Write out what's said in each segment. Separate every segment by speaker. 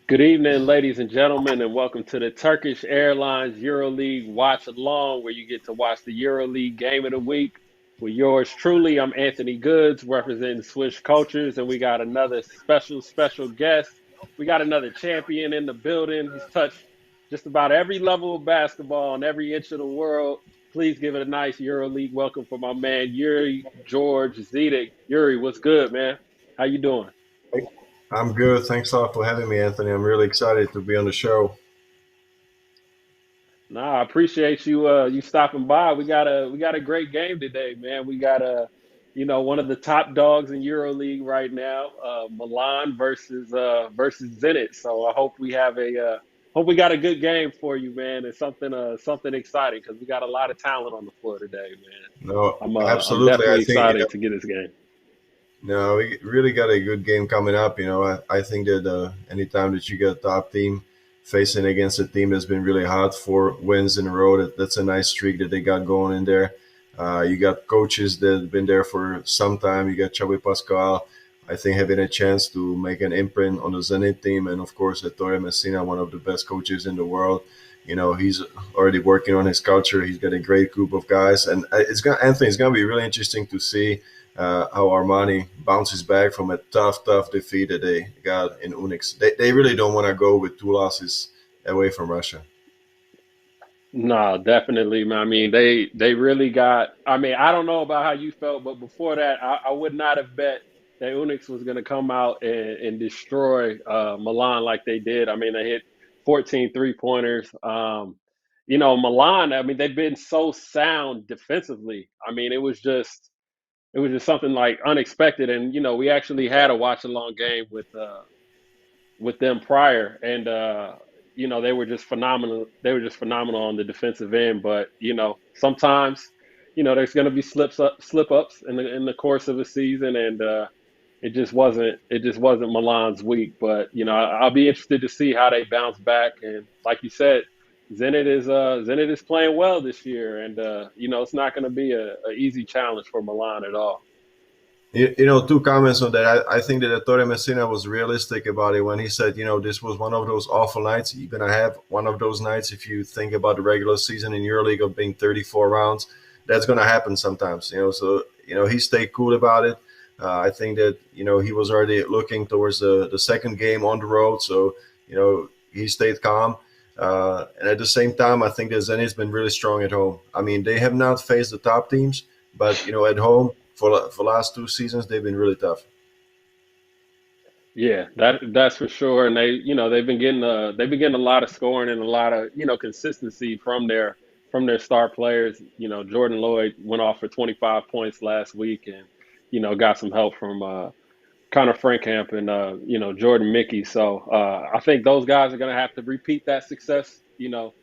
Speaker 1: Good evening, ladies and gentlemen, and welcome to the Turkish Airlines EuroLeague Watchalong, where you get to watch the EuroLeague game of the week with yours truly. I'm Anthony Goods, representing Swish Cultures, and we got another special guest. We got another champion in the building. He's touched just about every level of basketball on every inch of the world. Please give it a nice EuroLeague welcome for my man Yuri George Zedek. Yuri, what's good, man? How you doing?
Speaker 2: I'm good. Thanks a lot for having me, Anthony. I'm really excited to be on the show.
Speaker 1: Nah, I appreciate you stopping by. We got a great game today, man. We got one of the top dogs in EuroLeague right now, Milan versus Zenit. So I hope we got a good game for you, man, and something exciting because we got a lot of talent on the floor today, man.
Speaker 2: No,
Speaker 1: I'm
Speaker 2: absolutely. I
Speaker 1: definitely
Speaker 2: think
Speaker 1: excited to get this game.
Speaker 2: no, we really got a good game coming up. I think that anytime that you get a top team facing against a team that's been really hot, 4 wins in a row, that's a nice streak that they got going in there. You got coaches that have been there for some time. You got Xavi Pascal. I think having a chance to make an imprint on the Zenit team, and of course, Ettore Messina, one of the best coaches in the world. He's already working on his culture. He's got a great group of guys, and Anthony, it's gonna be really interesting to see how Armani bounces back from a tough defeat that they got in Unix. They really don't want to go with 2 losses away from Russia.
Speaker 1: No, definitely, man. I mean, they really got. I mean, I don't know about how you felt, but before that, I would not have bet that Unix was going to come out and destroy Milan like they did. I mean, they hit 14 3-pointers. Milan. I mean, they've been so sound defensively. I mean, it was just something like unexpected, and we actually had a watch along game with them prior, and they were just phenomenal. They were just phenomenal on the defensive end. But sometimes, there's going to be slip ups in the course of a season, and it just wasn't Milan's week. But I'll be interested to see how they bounce back. And like you said, Zenit is playing well this year, and it's not going to be a easy challenge for Milan at all.
Speaker 2: 2 comments on that. I think that Ettore Messina was realistic about it when he said, this was one of those awful nights. You're going to have one of those nights if you think about the regular season in EuroLeague of being 34 rounds. That's going to happen sometimes, So, he stayed cool about it. I think that, he was already looking towards the second game on the road. So, he stayed calm. And at the same time, I think that Zenit's been really strong at home. I mean, they have not faced the top teams, but, at home, for last 2 seasons, they've been really tough.
Speaker 1: Yeah, that's for sure. And they've been getting a lot of scoring and a lot of consistency from their star players. Jordan Lloyd went off for 25 points last week, and got some help from Connor Frankamp and Jordan Mickey. So I think those guys are going to have to repeat that success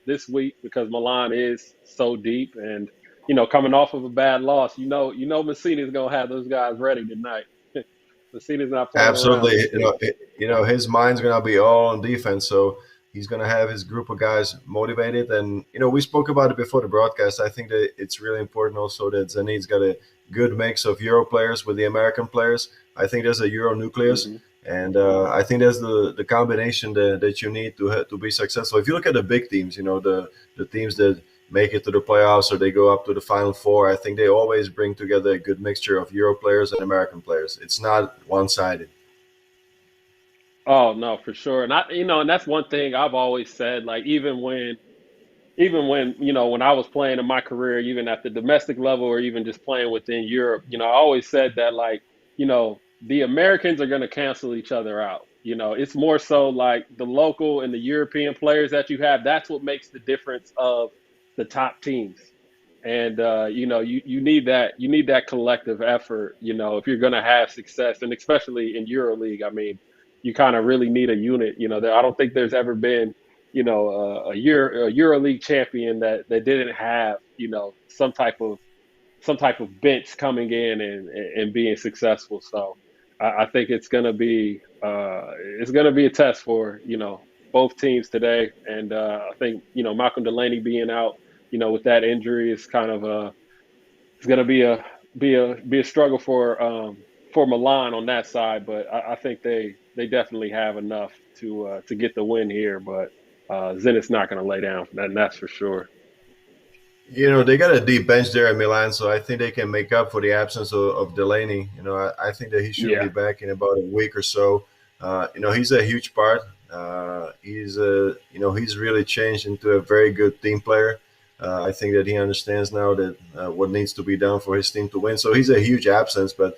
Speaker 1: this week because Milan is so deep, and coming off of a bad loss, Messina is going to have those guys ready tonight. Messina's not playing around
Speaker 2: Absolutely.
Speaker 1: this week.
Speaker 2: His mind's gonna be all on defense, so he's gonna have his group of guys motivated. And we spoke about it before the broadcast. I think that it's really important also that Zenit's got a good mix of Euro players with the American players. I think there's a Euro nucleus,
Speaker 1: Hmm.
Speaker 2: and I think that's the combination that you need to be successful. If you look at the big teams, the teams that make it to the playoffs or they go up to the final four, I think they always bring together a good mixture of Euro players and American players. It's not one sided.
Speaker 1: Oh no, for sure. And that's one thing I've always said. Like even when when I was playing in my career, even at the domestic level or even just playing within Europe, I always said that like the Americans are going to cancel each other out. It's more so like the local and the European players that you have. That's what makes the difference of the top teams. And you need that collective effort. If you're going to have success, and especially in EuroLeague, I mean, you kind of really need a unit. I don't think there's ever been a EuroLeague champion that didn't have some type of bench coming in and being successful. So I think it's gonna be a test for both teams today, and I think Malcolm Delaney being out with that injury is kind of it's gonna be a struggle for Milan on that side, but I think they definitely have enough to get the win here. But Zenit's not going to lay down, and that's for sure.
Speaker 2: They got a deep bench there at Milan, so I think they can make up for the absence of Delaney. I think that he should be
Speaker 1: Yeah.
Speaker 2: back in about a week or so. He's a huge part. He's really changed into a very good team player. I think that he understands now that what needs to be done for his team to win. So he's a huge absence, but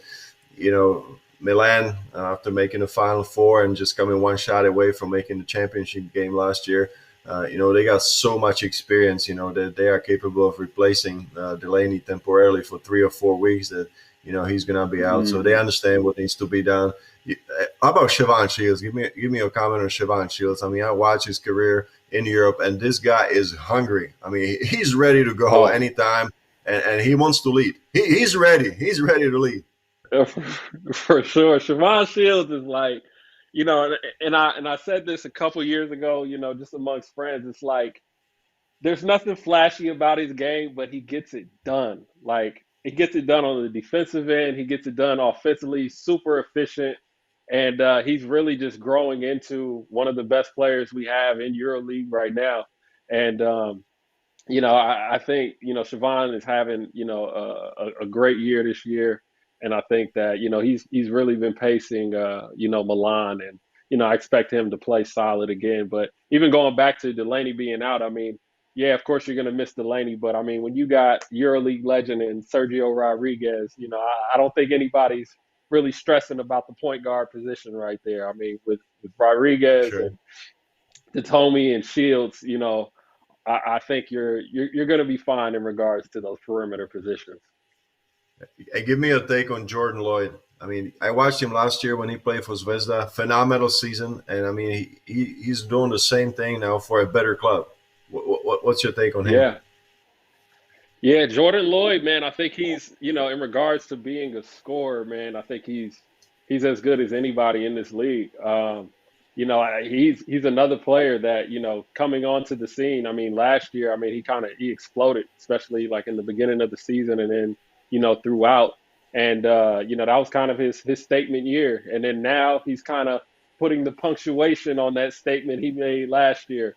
Speaker 2: Milan, after making the Final Four and just coming one shot away from making the championship game last year, they got so much experience, that they are capable of replacing Delaney temporarily for 3 or 4 weeks that, he's going to be out. So they
Speaker 1: Mm.
Speaker 2: understand what needs to be done. How about Siobhan Shields? Give me a comment on Siobhan Shields. I mean, I watched his career in Europe, and this guy is hungry. I mean, he's ready to go
Speaker 1: Oh,
Speaker 2: anytime, and he wants to lead. He's ready. He's ready to lead.
Speaker 1: for sure. Siobhan Shields is like, and I said this a couple years ago, just amongst friends. It's like there's nothing flashy about his game, but he gets it done. Like he gets it done on the defensive end. He gets it done offensively, super efficient, and he's really just growing into one of the best players we have in EuroLeague right now. And I think Siobhan is having a great year this year, and I think that he's really been pacing Milan, and I expect him to play solid again. But even going back to Delaney being out, I mean, yeah, of course you're going to miss Delaney, but I mean when you got EuroLeague legend and Sergio Rodriguez, I don't think anybody's really stressing about the point guard position right there. I mean with Rodriguez
Speaker 2: Sure.
Speaker 1: and Tommy and Shields, I think you're going to be fine in regards to those perimeter positions.
Speaker 2: Hey, give me a take on Jordan Lloyd. I mean, I watched him last year when he played for Zvezda. Phenomenal season, and I mean, he's doing the same thing now for a better club. What's your take on him?
Speaker 1: Yeah, yeah, Jordan Lloyd, man, I think he's in regards to being a scorer, man, I think he's as good as anybody in this league. He's another player that coming onto the scene. I mean, last year, I mean, he exploded, especially like in the beginning of the season, and then throughout. And that was kind of his statement year. And then now he's kind of putting the punctuation on that statement he made last year.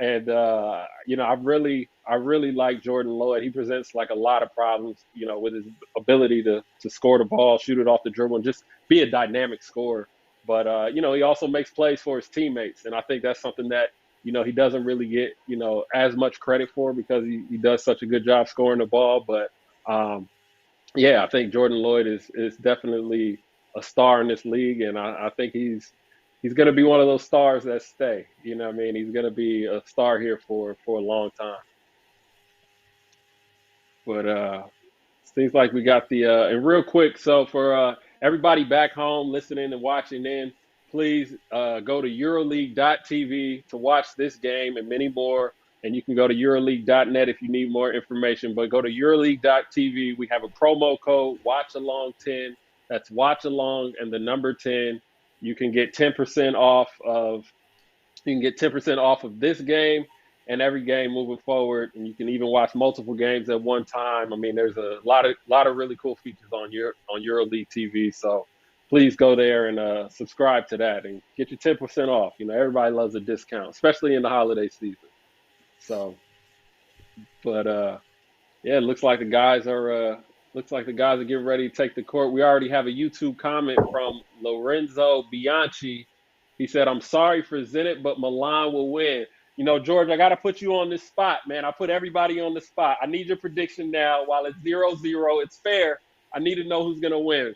Speaker 1: And I really like Jordan Lloyd. He presents like a lot of problems, with his ability to score the ball, shoot it off the dribble, and just be a dynamic scorer. But he also makes plays for his teammates, and I think that's something that he doesn't really get as much credit for because he does such a good job scoring the ball. But yeah, I think Jordan Lloyd is definitely a star in this league, and I think he's going to be one of those stars that stay. You know what I mean? He's going to be a star here for a long time. But seems like we got the and real quick. So for everybody back home listening and watching in, please go to EuroLeague.tv to watch this game and many more. And you can go to EuroLeague.net if you need more information. But go to EuroLeague.tv. We have a promo code Watchalong10. That's Watchalong and the number 10. You can get 10% off of this game and every game moving forward, and you can even watch multiple games at one time. I mean, there's a lot of really cool features on EuroLeague TV. So please go there and subscribe to that and get your 10% off. Everybody loves a discount, especially in the holiday season. So, but yeah, it looks like the guys are getting ready to take the court. We already have a YouTube comment from Lorenzo Bianchi. He said, "I'm sorry for Zenit, but Milan will win." George, I got to put you on this spot, man. I put everybody on the spot. I need your prediction now. While it's 0-0, it's fair. I need to know who's going to win.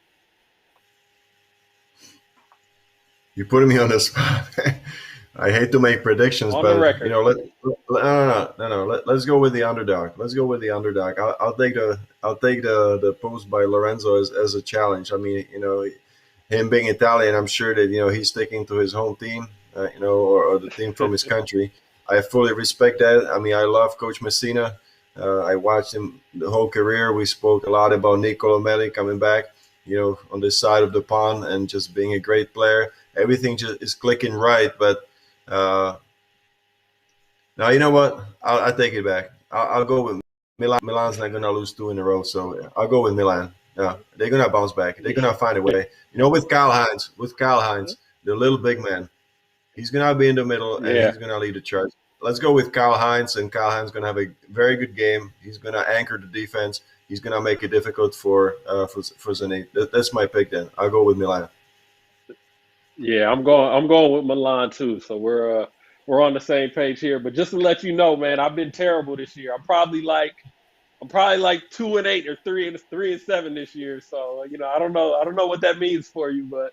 Speaker 2: You're putting me on the spot. I hate to make predictions,
Speaker 1: On the
Speaker 2: but
Speaker 1: record.
Speaker 2: no. Let's go with the underdog. Let's go with the underdog. I'll take the post by Lorenzo as a challenge. I mean, him being Italian, I'm sure that he's sticking to his home team, or the team from his country. I fully respect that. I mean, I love Coach Messina. I watched him the whole career. We spoke a lot about Niccolo Melli coming back, on this side of the pond and just being a great player. Everything just is clicking right, but uh, now you know what? I'll take it back. I'll go with Milan. Milan's not gonna lose two in a row, so I'll go with Milan. Yeah, they're gonna bounce back. They're gonna find a way. With Kyle Hines. the little big man. He's gonna be in the middle and
Speaker 1: Yeah.
Speaker 2: he's gonna lead the charge. Let's go with Kyle Hines, and Kyle Hines gonna have a very good game. He's gonna anchor the defense. He's gonna make it difficult for Zenit. That's my pick. Then I'll go with Milan.
Speaker 1: Yeah, I'm going with Milan too. So we're on the same page here. But just to let you know, man, I've been terrible this year. I'm probably like 2-8 or 3-7 this year. So I don't know what that means for you, but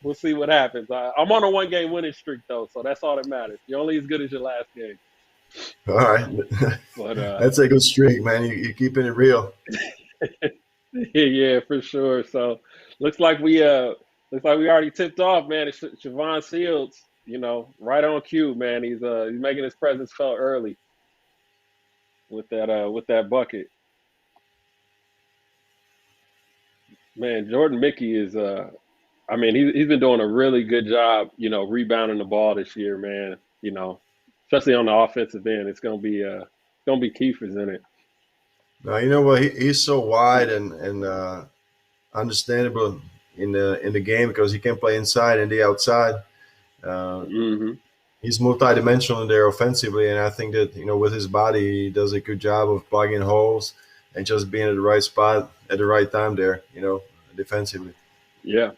Speaker 1: we'll see what happens. I'm on a 1 game winning streak though, so that's all that matters. You're only as good as your last game.
Speaker 2: All right,
Speaker 1: But
Speaker 2: that's a good streak, man. You're keeping it real.
Speaker 1: yeah, for sure. So looks like we looks like we already tipped off, man. It's Siobhan Fields, right on cue, man. He's making his presence felt early with that bucket. Man, Jordan Mickey is I mean, he's been doing a really good job, rebounding the ball this year, man. Especially on the offensive end. It's gonna be key for Zenit.
Speaker 2: Now you know what? He's so wide and understandable in the game because he can play inside and the outside. Uh,
Speaker 1: Hmm.
Speaker 2: he's multidimensional there offensively, and I think that with his body, he does a good job of plugging holes and just being at the right spot at the right time there. Defensively.
Speaker 1: Yeah,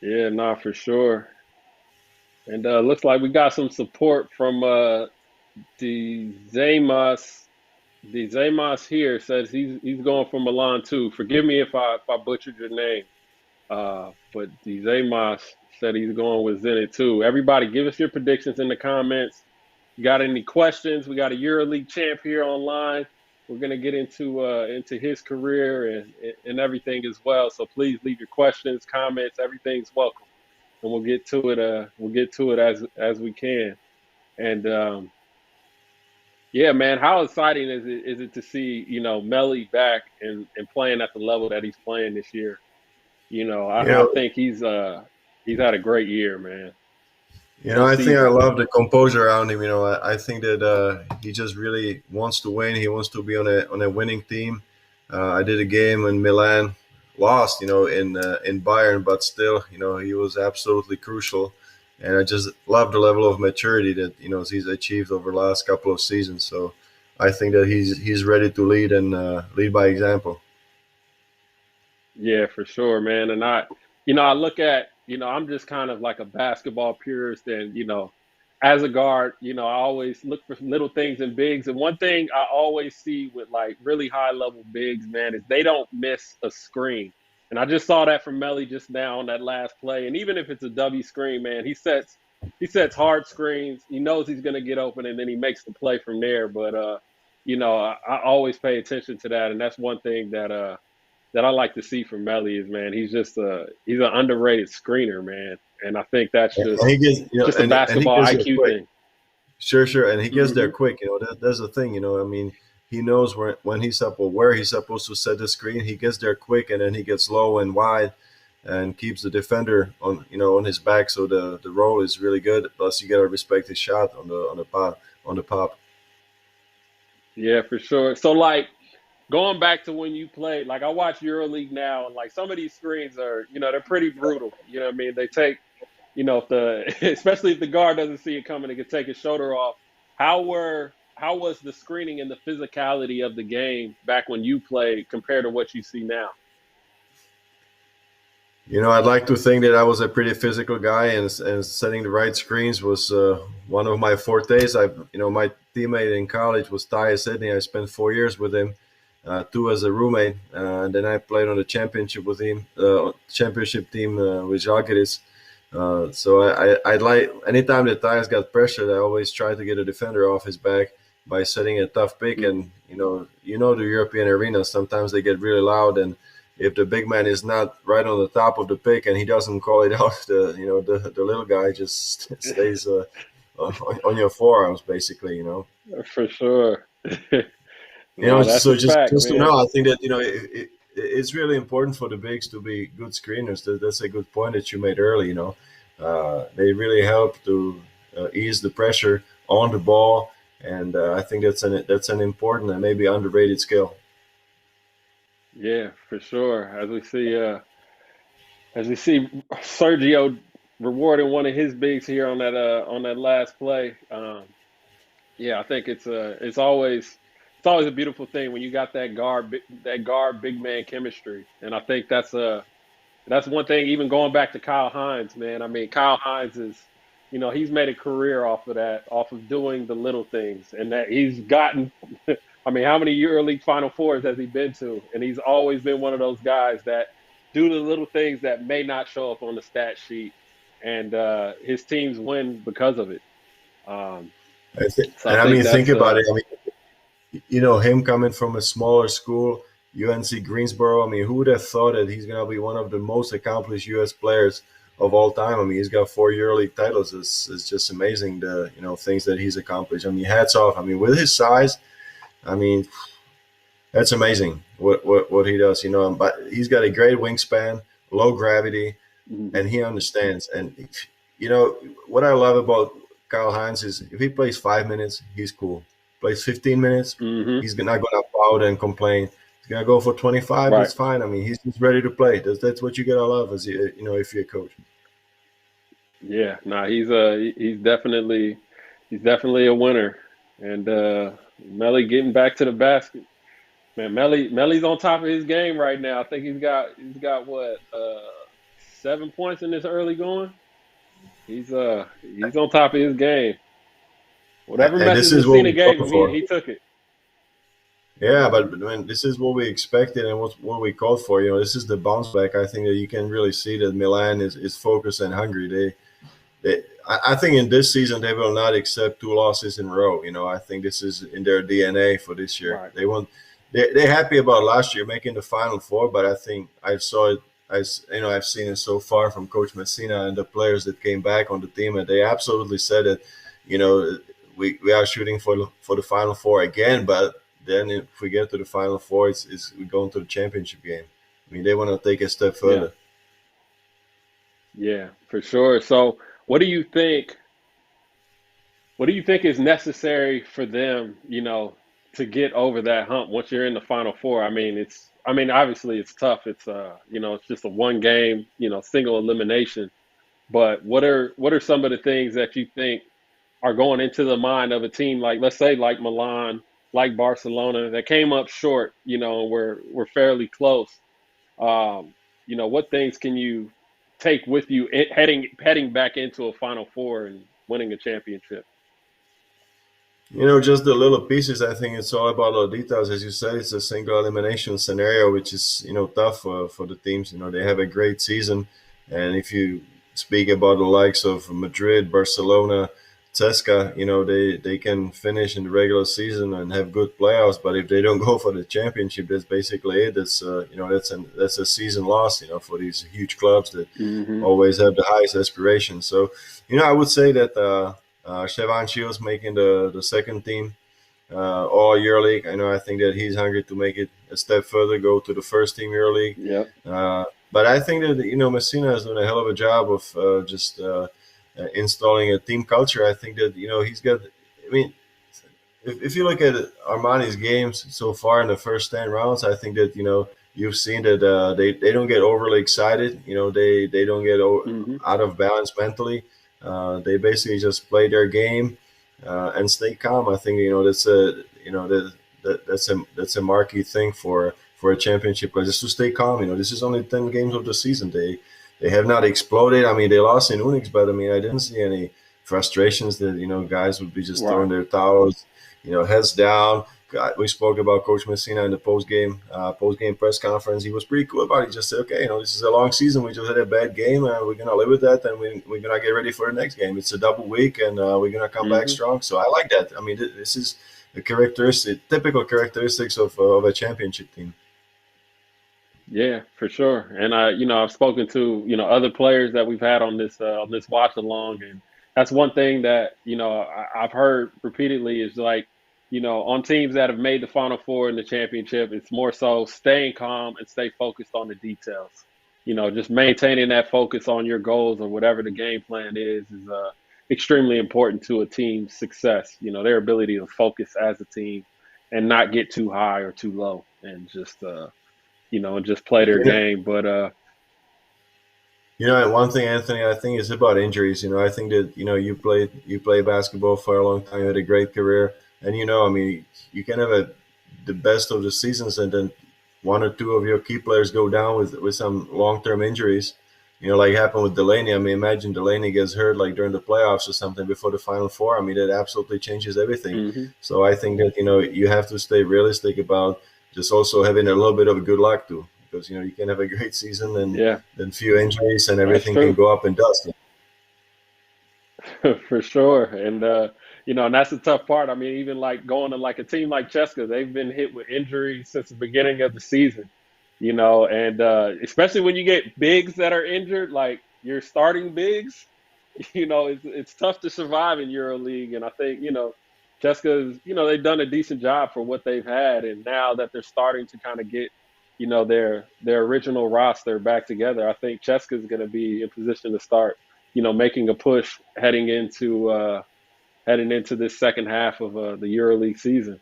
Speaker 1: yeah, nah, for sure. And looks like we got some support from the Zamos. The Zamos here says he's going for Milan too. Forgive me if I butchered your name. But the Zamos said he's going with Zenit too. Everybody, give us your predictions in the comments. You got any questions? We got a EuroLeague champ here online. We're gonna get into his career and everything as well. So please leave your questions, comments. Everything's welcome, and we'll get to it. We'll get to it as we can. And yeah, man, how exciting is it to see Melly back and playing at the level that he's playing this year?
Speaker 2: You
Speaker 1: I
Speaker 2: know,
Speaker 1: think he's had a great year, man. Full
Speaker 2: I think I
Speaker 1: season.
Speaker 2: love the composure around him. I think that he just really wants to win. He wants to be on a winning team. I did a game in Milan, lost, in Bayern, but still, he was absolutely crucial. And I just love the level of maturity that he's achieved over the last couple of seasons. So I think that he's ready to lead and lead by example.
Speaker 1: Yeah, for sure, man. And I look at, I'm just kind of like a basketball purist, and as a guard, I always look for little things in bigs. And one thing I always see with like really high level bigs, man, is they don't miss a screen. And I just saw that from Melly just now on that last play. And even if it's a W screen, man, he sets hard screens. He knows he's gonna get open, and then he makes the play from there. But I always pay attention to that, and that's one thing that I like to see from Melly is, man, he's an underrated screener, man. And I think that's
Speaker 2: And he
Speaker 1: just
Speaker 2: gets,
Speaker 1: just a
Speaker 2: and he
Speaker 1: basketball
Speaker 2: gets there
Speaker 1: IQ
Speaker 2: quick.
Speaker 1: thing.
Speaker 2: Sure, sure, and he gets there
Speaker 1: Hmm.
Speaker 2: quick. That's the thing. I mean, he knows when he's up or where he's supposed to set the screen. He gets there quick, and then he gets low and wide, and keeps the defender on his back. So the roll is really good. Plus, you gotta respect his shot on the pop.
Speaker 1: Yeah, for sure. So like going back to when you played, like I watch EuroLeague now, and like some of these screens are, they're pretty brutal. You know what I mean? They take, if the especially if the guard doesn't see it coming, it can take his shoulder off. How was the screening and the physicality of the game back when you played compared to what you see now?
Speaker 2: I'd like to think that I was a pretty physical guy, and setting the right screens was one of my fortes. My teammate in college was Ty Sidney. I spent 4 years with him, two as a roommate, and then I played on the championship with him, championship team with Žalgiris. So I'd like anytime that Ty's got pressured, I always try to get a defender off his back by setting a tough pick. And the European arena, sometimes they get really loud, and if the big man is not right on the top of the pick and he doesn't call it out, the little guy just stays on your forearms basically.
Speaker 1: For sure. No, that's
Speaker 2: So
Speaker 1: a
Speaker 2: just
Speaker 1: fact,
Speaker 2: just to
Speaker 1: man.
Speaker 2: know, I think that it's really important for the bigs to be good screeners. That's a good point that you made early. They really help to ease the pressure on the ball, and I think that's an important and maybe underrated skill.
Speaker 1: Yeah, for sure. As we see Sergio rewarding one of his bigs here on that last play. Yeah, I think it's always a beautiful thing when you got that guard big man chemistry, and I think that's one thing. Even going back to Kyle Hines, man. I mean, Kyle Hines is, he's made a career off of that, off of doing the little things, and that he's gotten. I mean, how many EuroLeague Final Fours has he been to? And he's always been one of those guys that do the little things that may not show up on the stat sheet, and his teams win because of it. Um, so I
Speaker 2: And I
Speaker 1: think
Speaker 2: mean, think
Speaker 1: that's
Speaker 2: about it. I mean, him coming from a smaller school, UNC Greensboro. I mean, who would have thought that he's going to be one of the most accomplished U.S. players of all time? I mean, he's got 4 EuroLeague titles. It's just amazing the things that he's accomplished. I mean, hats off. I mean, with his size, I mean, that's amazing what he does. But he's got a great wingspan, low gravity,
Speaker 1: mhm,
Speaker 2: and he understands. And you know what I love about Kyle Hines is if he plays 5 minutes, he's cool. Plays 15 minutes,
Speaker 1: mhm,
Speaker 2: he's not gonna pout and complain. He's gonna go for 25.
Speaker 1: right.
Speaker 2: That's fine. I mean, he's just ready to play. That's what you gotta love as if you're a coach.
Speaker 1: Yeah, nah, he's definitely a winner. And Melly getting back to the basket. Man, Melly's on top of his game right now. I think he's got what 7 points in this early going. He's on top of his game. Whatever
Speaker 2: And this
Speaker 1: message
Speaker 2: is what
Speaker 1: Messina
Speaker 2: we
Speaker 1: gave
Speaker 2: called
Speaker 1: him,
Speaker 2: for.
Speaker 1: he took it.
Speaker 2: Yeah, but when this is what we expected and what we called for. This is the bounce back. I think that you can really see that Milan is focused and hungry. I think in this season they will not accept 2 losses in a row. I think this is in their DNA for this year.
Speaker 1: Right.
Speaker 2: They want they're happy about last year making the Final Four, but I think I saw it. I've seen it so far from Coach Messina and the players that came back on the team, and they absolutely said that you know we are shooting for the Final Four again, but then if we get to the Final Four, it's we going to the championship game. I mean, they want to take a step
Speaker 1: Yeah.
Speaker 2: further.
Speaker 1: Yeah, for sure. So, what do you think? What do you think is necessary for them, to get over that hump once you're in the Final Four? I mean, obviously it's tough. It's just a one game, single elimination. But what are some of the things that you think are going into the mind of a team like, let's say, like Milan, like Barcelona, that came up short, we're fairly close. What things can you take with you heading back into a Final Four and winning a championship?
Speaker 2: Just the little pieces. I think it's all about the details. As you said, it's a single elimination scenario, which is tough for the teams. They have a great season, and if you speak about the likes of Madrid, Barcelona, Tesca, they can finish in the regular season and have good playoffs. But if they don't go for the championship, that's basically it. That's a season loss. For these huge clubs that
Speaker 1: Hmm.
Speaker 2: always have the highest aspirations. So I would say that. Shevan Shields making the second team all EuroLeague. I think that he's hungry to make it a step further, go to the first team EuroLeague.
Speaker 1: Yep.
Speaker 2: But I think that Messina has done a hell of a job of just installing a team culture. I think that he's got. I mean, if you look at Armani's games so far in the first 10 rounds, I think that you've seen that they don't get overly excited. They don't get
Speaker 1: Hmm.
Speaker 2: out of balance mentally. They basically just play their game and stay calm. I think that's a that's a marquee thing for a championship, just to stay calm. This is only 10 games of the season. They have not exploded. I mean, they lost in Unix, but I mean, I didn't see any frustrations that guys would be just throwing
Speaker 1: Right.
Speaker 2: their towels, heads down. We spoke about Coach Messina in the post game press conference. He was pretty cool about it. He just said, "Okay, this is a long season. We just had a bad game, and we're gonna live with that, and we're gonna get ready for the next game. It's a double week, and we're gonna come back
Speaker 1: Hmm.
Speaker 2: strong." So I like that. I mean, this is typical characteristics of a championship team.
Speaker 1: Yeah, for sure. And I've spoken to other players that we've had on this watch along, and that's one thing that I've heard repeatedly is like, on teams that have made the Final Four in the championship, it's more so staying calm and stay focused on the details. Just maintaining that focus on your goals or whatever the game plan is extremely important to a team's success. Their ability to focus as a team and not get too high or too low, and just and just play their
Speaker 2: You know,
Speaker 1: game. But
Speaker 2: And one thing, Anthony, I think is about injuries. I think that you play basketball for a long time, you had a great career, and I mean, you can have the best of the seasons, and then one or two of your key players go down with some long term injuries. Like happened with Delaney. I mean, imagine Delaney gets hurt like during the playoffs or something before the Final Four. I mean, that absolutely changes everything.
Speaker 1: Hmm.
Speaker 2: So I think that you have to stay realistic about just also having a little bit of good luck too, because you can have a great season and
Speaker 1: Yeah,
Speaker 2: then few injuries and
Speaker 1: that's
Speaker 2: everything can
Speaker 1: true.
Speaker 2: go up in dust.
Speaker 1: For sure. And and that's the tough part. I mean, even like going to like a team like Cheska, they've been hit with injuries since the beginning of the season, and especially when you get bigs that are injured, like your starting bigs, it's tough to survive in EuroLeague. And I think, Cheska's, they've done a decent job for what they've had. And now that they're starting to kind of get, their original roster back together, I think Cheska's going to be in position to start, making a push heading into this second half of the EuroLeague season.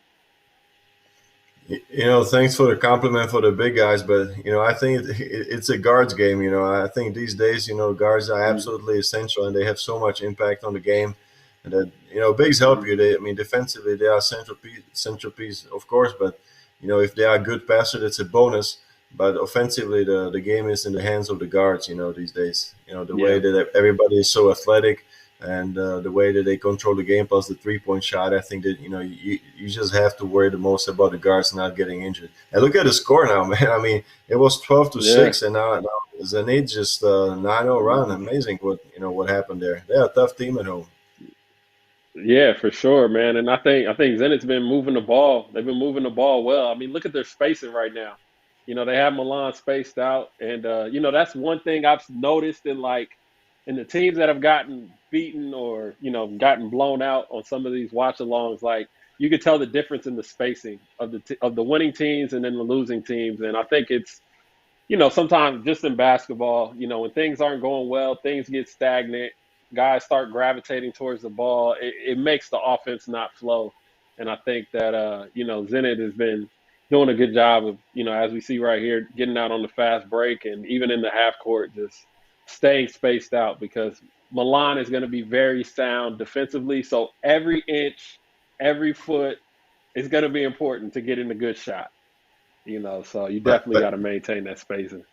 Speaker 2: Thanks for the compliment for the big guys, but I think it's a guards game. I think these days, guards are
Speaker 1: Mm,
Speaker 2: absolutely essential, and they have so much impact on the game. And that bigs help you.
Speaker 1: mhm.
Speaker 2: I mean, defensively they are central piece, of course, but if they are good passer, that's a bonus. But offensively, the game is in the hands of the guards. These days, the way
Speaker 1: Yeah,
Speaker 2: that everybody is so athletic, and the way that they control the game plus the 3-point shot. I think that you just have to worry the most about the guards not getting injured. And look at the score now, man. I mean, it was 12 to
Speaker 1: yeah,
Speaker 2: 6, and now Zenit just 9-0 run.
Speaker 1: mhm.
Speaker 2: Amazing what happened there. They're a tough team at home.
Speaker 1: Yeah, for sure, man. And I think Zenit's been moving the ball. They've been moving the ball well. I mean, look at their spacing right now. They have Milan spaced out, and that's one thing I've noticed in the teams that have gotten beaten or gotten blown out on some of these watch-alongs. Like you could tell the difference in the spacing of the winning teams and then the losing teams. And I think it's sometimes just in basketball, when things aren't going well, things get stagnant, guys start gravitating towards the ball. It makes the offense not flow. And I think that, Zenit has been doing a good job of, as we see right here, getting out on the fast break and even in the half court, just staying spaced out because Milan is going to be very sound defensively. So every inch, every foot is going to be important to get in a good shot. So you
Speaker 2: But
Speaker 1: definitely got
Speaker 2: but
Speaker 1: to maintain that spacing.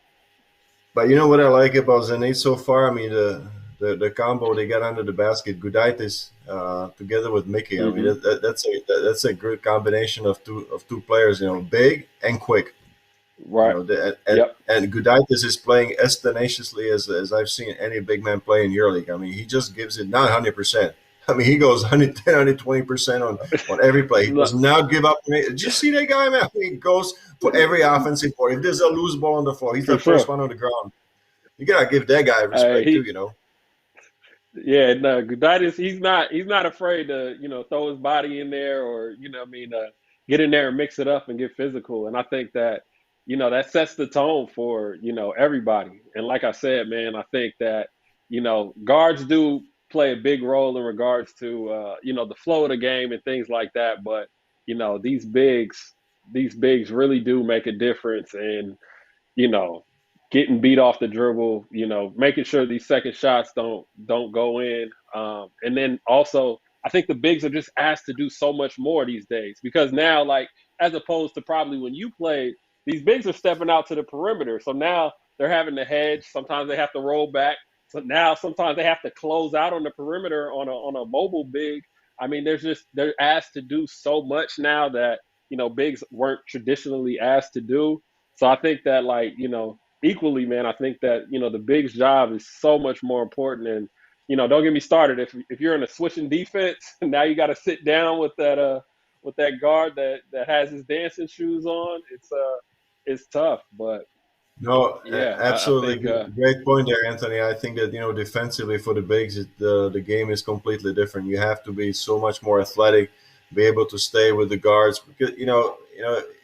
Speaker 2: But you know what I like about Zenit so far? I mean, the combo they got under the basket, Gudaitis together with Mickey. I mean,
Speaker 1: Hmm.
Speaker 2: that's a good combination of two players. Big and quick.
Speaker 1: Right. Yep.
Speaker 2: And Gudaitis is playing as tenaciously as I've seen any big man play in EuroLeague. I mean, he just gives it not 100%. I mean, he goes 110, 120% on every play. He does
Speaker 1: Look,
Speaker 2: not give up. Did you see that guy, man? He goes for every offensive play. If there's a loose ball on the floor, he's
Speaker 1: for
Speaker 2: the first
Speaker 1: sure.
Speaker 2: one on the ground. You gotta give that guy respect too.
Speaker 1: He Yeah, no, Gudaitis, he's not afraid to, throw his body in there or, what I mean, get in there and mix it up and get physical. And I think that, that sets the tone for, everybody. And like I said, man, I think that, guards do play a big role in regards to the flow of the game and things like that. But, these bigs really do make a difference. And you know, getting beat off the dribble, making sure these second shots don't go in. And then also, I think the bigs are just asked to do so much more these days because now, like, as opposed to probably when you played, these bigs are stepping out to the perimeter. So now they're having to hedge. Sometimes they have to roll back. So now sometimes they have to close out on the perimeter on a mobile big. I mean, they're asked to do so much now that bigs weren't traditionally asked to do. So I think that equally, man, I think that the big's job is so much more important. And don't get me started. If you're in a switching defense, now you got to sit down with that guard that has his dancing shoes on. It's tough, but
Speaker 2: No,
Speaker 1: yeah, I
Speaker 2: absolutely
Speaker 1: think
Speaker 2: great point there, Anthony. I think that defensively for the bigs, the game is completely different. You have to be so much more athletic, be able to stay with the guards because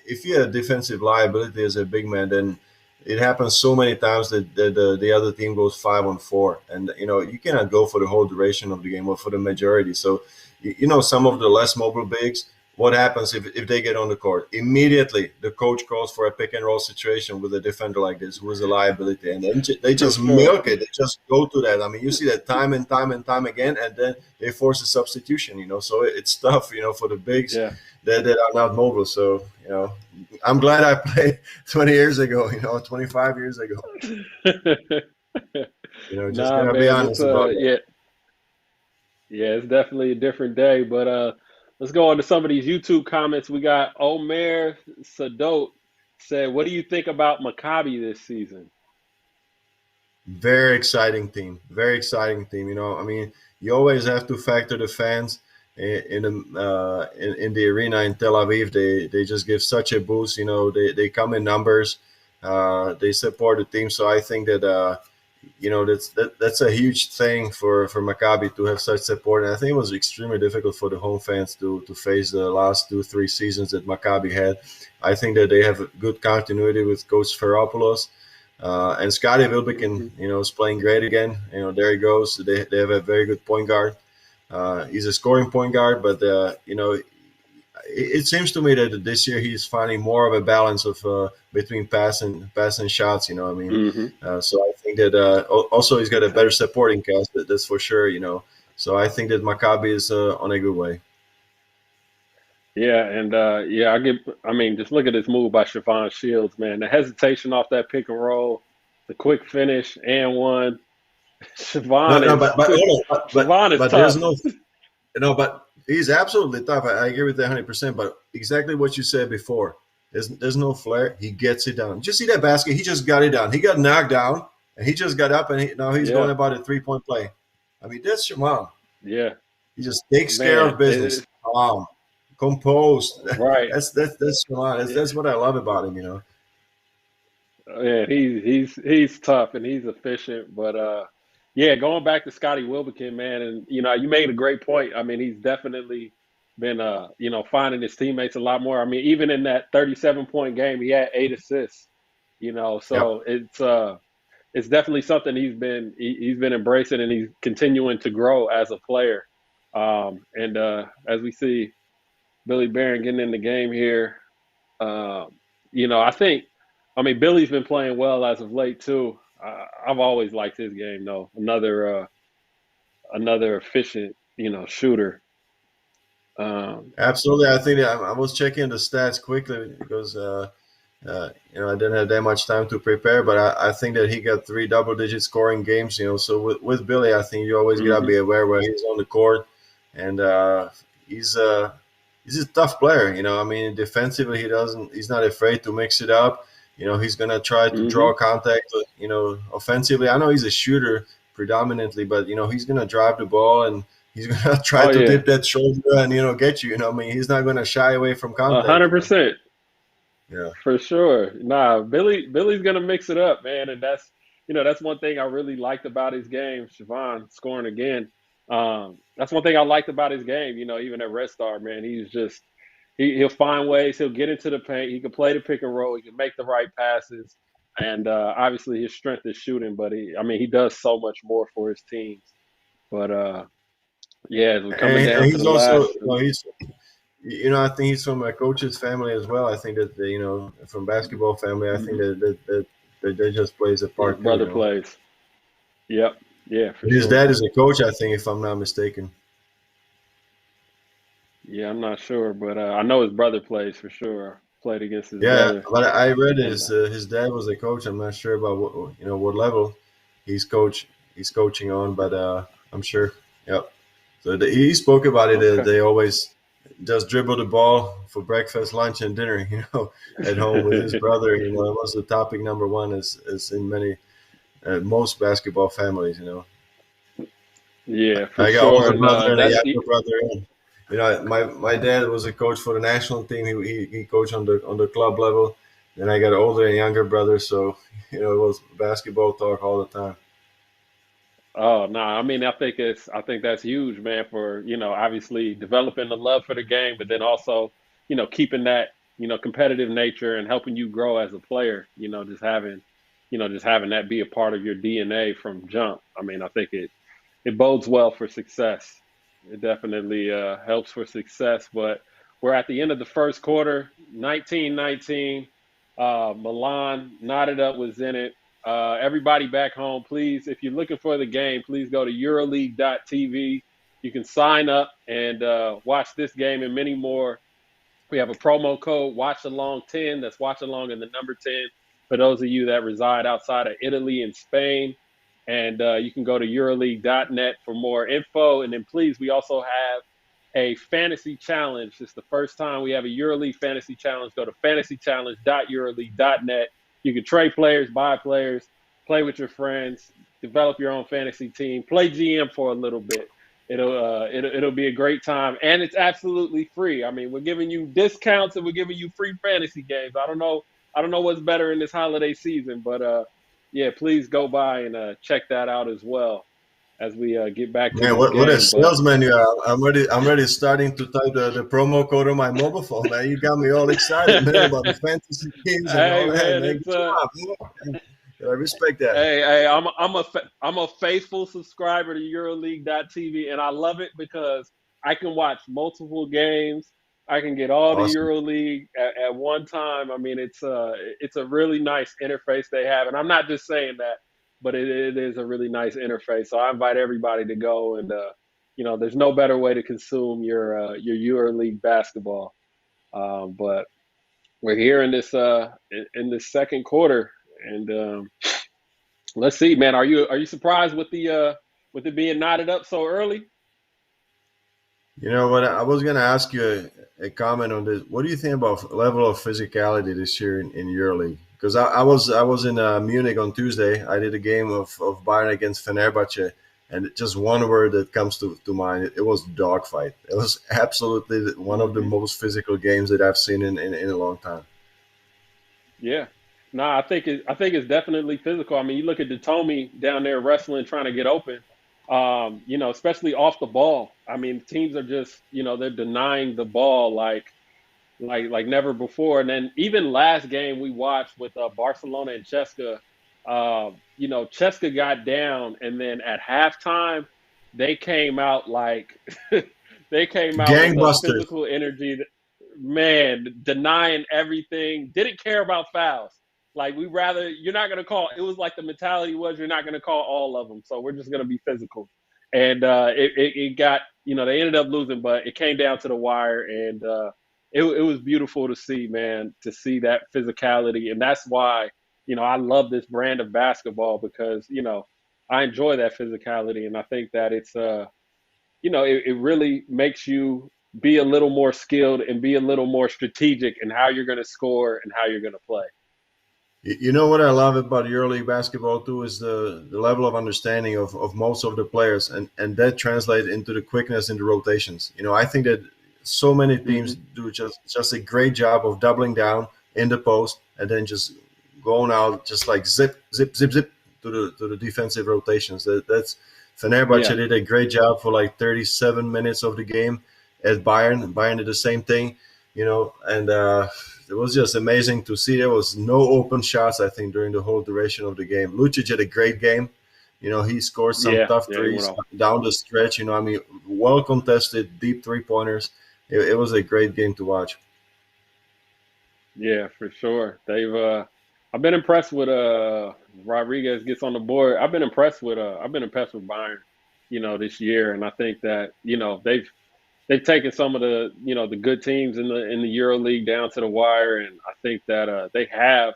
Speaker 2: if you have defensive liability as a big man, then it happens so many times that the other team goes 5-on-4, and you cannot go for the whole duration of the game or for the majority. So some of the less mobile bigs what happens if they get on the court? Immediately, the coach calls for a pick and roll situation with a defender like this who is a liability, and then they
Speaker 1: For
Speaker 2: just
Speaker 1: sure.
Speaker 2: milk it. They just go to that. I mean, you see that time and time and time again, and then they force a substitution. So it's tough. For the bigs
Speaker 1: Yeah.
Speaker 2: that are not mobile. So I'm glad I played 20 years ago. 25 years ago. Just
Speaker 1: Nah,
Speaker 2: gonna be
Speaker 1: man, it's
Speaker 2: honest about that.
Speaker 1: yeah, yeah, it's definitely a different day. But let's go on to some of these YouTube comments. We got Omer Sadot said, "What do you think about Maccabi this season?"
Speaker 2: Very exciting team. Very exciting team. I mean, you always have to factor the fans in the arena in Tel Aviv. They just give such a boost. They come in numbers. They support the team. So I think that that's a huge thing for Maccabi to have such support. And I think it was extremely difficult for the home fans to face the last 2-3 seasons that Maccabi had. I think that they have a good continuity with Coach Ferropoulos. And Scotty Wilbekin,
Speaker 1: Hmm.
Speaker 2: is playing great again. There he goes. They have a very good point guard. He's a scoring point guard, but it seems to me that this year he's finding more of a balance of between pass and shots. I mean,
Speaker 1: Hmm.
Speaker 2: so I think that also he's got a better supporting cast. That's for sure. So I think that Maccabi is on a good way.
Speaker 1: Yeah, and yeah, I mean, just look at this move by Siobhan Shields, man. The hesitation off that pick and roll, the quick finish and one.
Speaker 2: No,
Speaker 1: Siobhan
Speaker 2: no,
Speaker 1: is
Speaker 2: but hold on,
Speaker 1: Siobhan is
Speaker 2: but there's
Speaker 1: tough.
Speaker 2: no. No, but he's absolutely tough. I agree with that 100%. But exactly what you said before. There's no flair. He gets it down. Did you see that basket? He just got it down. He got knocked down, and he just got up, and now he's going
Speaker 1: Yeah,
Speaker 2: about a 3-point play. I mean, that's Shimon.
Speaker 1: yeah,
Speaker 2: He just takes care
Speaker 1: man.
Speaker 2: of business. Calm, composed.
Speaker 1: Right.
Speaker 2: That's Shimon.
Speaker 1: Yeah,
Speaker 2: That's what I love about him.
Speaker 1: yeah, he's tough and he's efficient. But yeah, going back to Scotty Wilbekin, man, and you made a great point. I mean, he's definitely been finding his teammates a lot more. I mean, even in that 37-point game, he had 8 assists.
Speaker 2: Yep.
Speaker 1: So it's definitely something he's been embracing and he's continuing to grow as a player. And as we see Billy Barron getting in the game here, um, I think, I mean, Billy's been playing well as of late too. I've always liked his game though. Another efficient, shooter. Um,
Speaker 2: Absolutely. I think I was checking the stats quickly because I didn't have that much time to prepare, but I think that he got 3 double-digit scoring games. So with Billy, I think you always gotta
Speaker 1: mhm,
Speaker 2: be aware where he's on the court, and he's he's a tough player. I mean, defensively, he's not afraid to mix it up. He's gonna try to
Speaker 1: mhm.
Speaker 2: draw contact. Offensively, I know he's a shooter predominantly, but he's gonna drive the ball and he's gonna try
Speaker 1: Oh
Speaker 2: to
Speaker 1: yeah,
Speaker 2: tip that shoulder and get you. I mean, he's not gonna shy away from
Speaker 1: a
Speaker 2: contact.
Speaker 1: hundred percent.
Speaker 2: Yeah.
Speaker 1: For sure. Nah, Billy's gonna mix it up, man, and that's one thing I really liked about his game. Siobhan scoring again. That's one thing I liked about his game. Even at Red Star, man, he's just he'll find ways. He'll get into the paint. He can play the pick and roll. He can make the right passes, and obviously his strength is shooting. But he does so much more for his teams. But yeah, as we're coming
Speaker 2: And
Speaker 1: down to
Speaker 2: he's
Speaker 1: the
Speaker 2: also,
Speaker 1: last,
Speaker 2: I think he's from a coach's family as well. I think that, from basketball family, I think
Speaker 1: mhm,
Speaker 2: that just plays a
Speaker 1: his
Speaker 2: part
Speaker 1: brother
Speaker 2: too.
Speaker 1: plays. Yep. Yeah, for
Speaker 2: His
Speaker 1: sure.
Speaker 2: dad is a coach, I think, if I'm not mistaken.
Speaker 1: Yeah, I'm not sure, but I know his brother plays for sure. Played against his
Speaker 2: Yeah,
Speaker 1: brother,
Speaker 2: but I read
Speaker 1: and
Speaker 2: his dad was a coach. I'm not sure about what level he's coaching on, but I'm sure. Yep. So he spoke about it.
Speaker 1: okay.
Speaker 2: They always just dribble the ball for breakfast, lunch, and dinner. At home with his brother. It was the topic number one, as in many most basketball families.
Speaker 1: Yeah, for
Speaker 2: I got
Speaker 1: sure,
Speaker 2: older
Speaker 1: and
Speaker 2: brother and a
Speaker 1: that's
Speaker 2: younger brother. And, my dad was a coach for the national team. He coached on the club level. Then I got an older and younger brother, so it was basketball talk all the time.
Speaker 1: oh no, I mean I think that's huge, man, for obviously developing the love for the game, but then also keeping that competitive nature and helping you grow as a player. Just having that be a part of your DNA from jump. I mean, I think it bodes well for success. It definitely helps for success. But we're at the end of the first quarter, 19-19. Milan knotted up with Zenit. Everybody back home, please, if you're looking for the game, please go to EuroLeague.tv. You can sign up and watch this game and many more. We have a promo code Watchalong10. That's Watchalong and the number 10 for those of you that reside outside of Italy and Spain. And you can go to Euroleague.net for more info. And then please, we also have a fantasy challenge. It's the first time we have a EuroLeague fantasy challenge. Go to fantasychallenge.euroleague.net. You can trade players, buy players, play with your friends, develop your own fantasy team, play GM for a little bit. It'll be a great time, and it's absolutely free. I mean, we're giving you discounts and we're giving you free fantasy games. I don't know what's better in this holiday season, but yeah, please go by and check that out as well as we get back to
Speaker 2: Man,
Speaker 1: this
Speaker 2: what a
Speaker 1: game. But
Speaker 2: salesman you are! I'm ready starting to type the promo code on my mobile phone. Man, you got me all excited, man, about the fantasy games and
Speaker 1: hey,
Speaker 2: all that.
Speaker 1: man,
Speaker 2: Man,
Speaker 1: it's
Speaker 2: good job, man. I respect that.
Speaker 1: hey, I'm a faithful subscriber to EuroLeague.tv, and I love it because I can watch multiple games. I can get all the
Speaker 2: Awesome.
Speaker 1: EuroLeague at one time. I mean, it's a really nice interface they have, and I'm not just saying that, but it is a really nice interface. So I invite everybody to go and there's no better way to consume your EuroLeague basketball. But we're here in this second quarter, and let's see, man. Are you surprised with it being knotted up so early?
Speaker 2: You know what? I was gonna ask you a comment on this. What do you think about level of physicality this year in EuroLeague? Because I was in Munich on Tuesday. I did a game of Bayern against Fenerbahce, and just one word that comes to mind. It was dogfight. It was absolutely one of the
Speaker 1: Hmm.
Speaker 2: most physical games that I've seen in a long time.
Speaker 1: Yeah. No, I think it's definitely physical. I mean, you look at Datomi down there wrestling, trying to get open. Especially off the ball. I mean, teams are just, they're denying the ball like never before. And then even last game we watched with Barcelona and Cheska, Cheska got down, and then at halftime they came out like they came out with a
Speaker 2: Gangbusters.
Speaker 1: physical energy. Man, denying everything, didn't care about fouls. Like you're not gonna call. It was like the mentality was you're not gonna call all of them, so we're just gonna be physical. And it got they ended up losing, but it came down to the wire, and it was beautiful to see, man, to see that physicality, and that's why I love this brand of basketball because I enjoy that physicality, and I think that it really makes you be a little more skilled and be a little more strategic in how you're going to score and how you're going to play.
Speaker 2: You know what I love about EuroLeague basketball too is the level of understanding of most of the players, and that translates into the quickness in the rotations. I think that so many teams
Speaker 1: Hmm.
Speaker 2: do just a great job of doubling down in the post and then just going out just like zip zip zip zip to the defensive rotations. That's Fenerbahce
Speaker 1: Yeah,
Speaker 2: did a great job for like 37 minutes of the game at Bayern. Bayern did the same thing, and it was just amazing to see. There was no open shots, I think, during the whole duration of the game. Lucic had a great game. He scored some
Speaker 1: yeah,
Speaker 2: tough
Speaker 1: yeah. He went
Speaker 2: threes
Speaker 1: off.
Speaker 2: down the stretch. I mean, well contested, deep 3 pointers. It was a great game to watch.
Speaker 1: Yeah, for sure. I've been impressed with Rodriguez gets on the board. I've been impressed with Bayern, this year, and I think that they've taken some of the good teams in the EuroLeague down to the wire, and I think that they have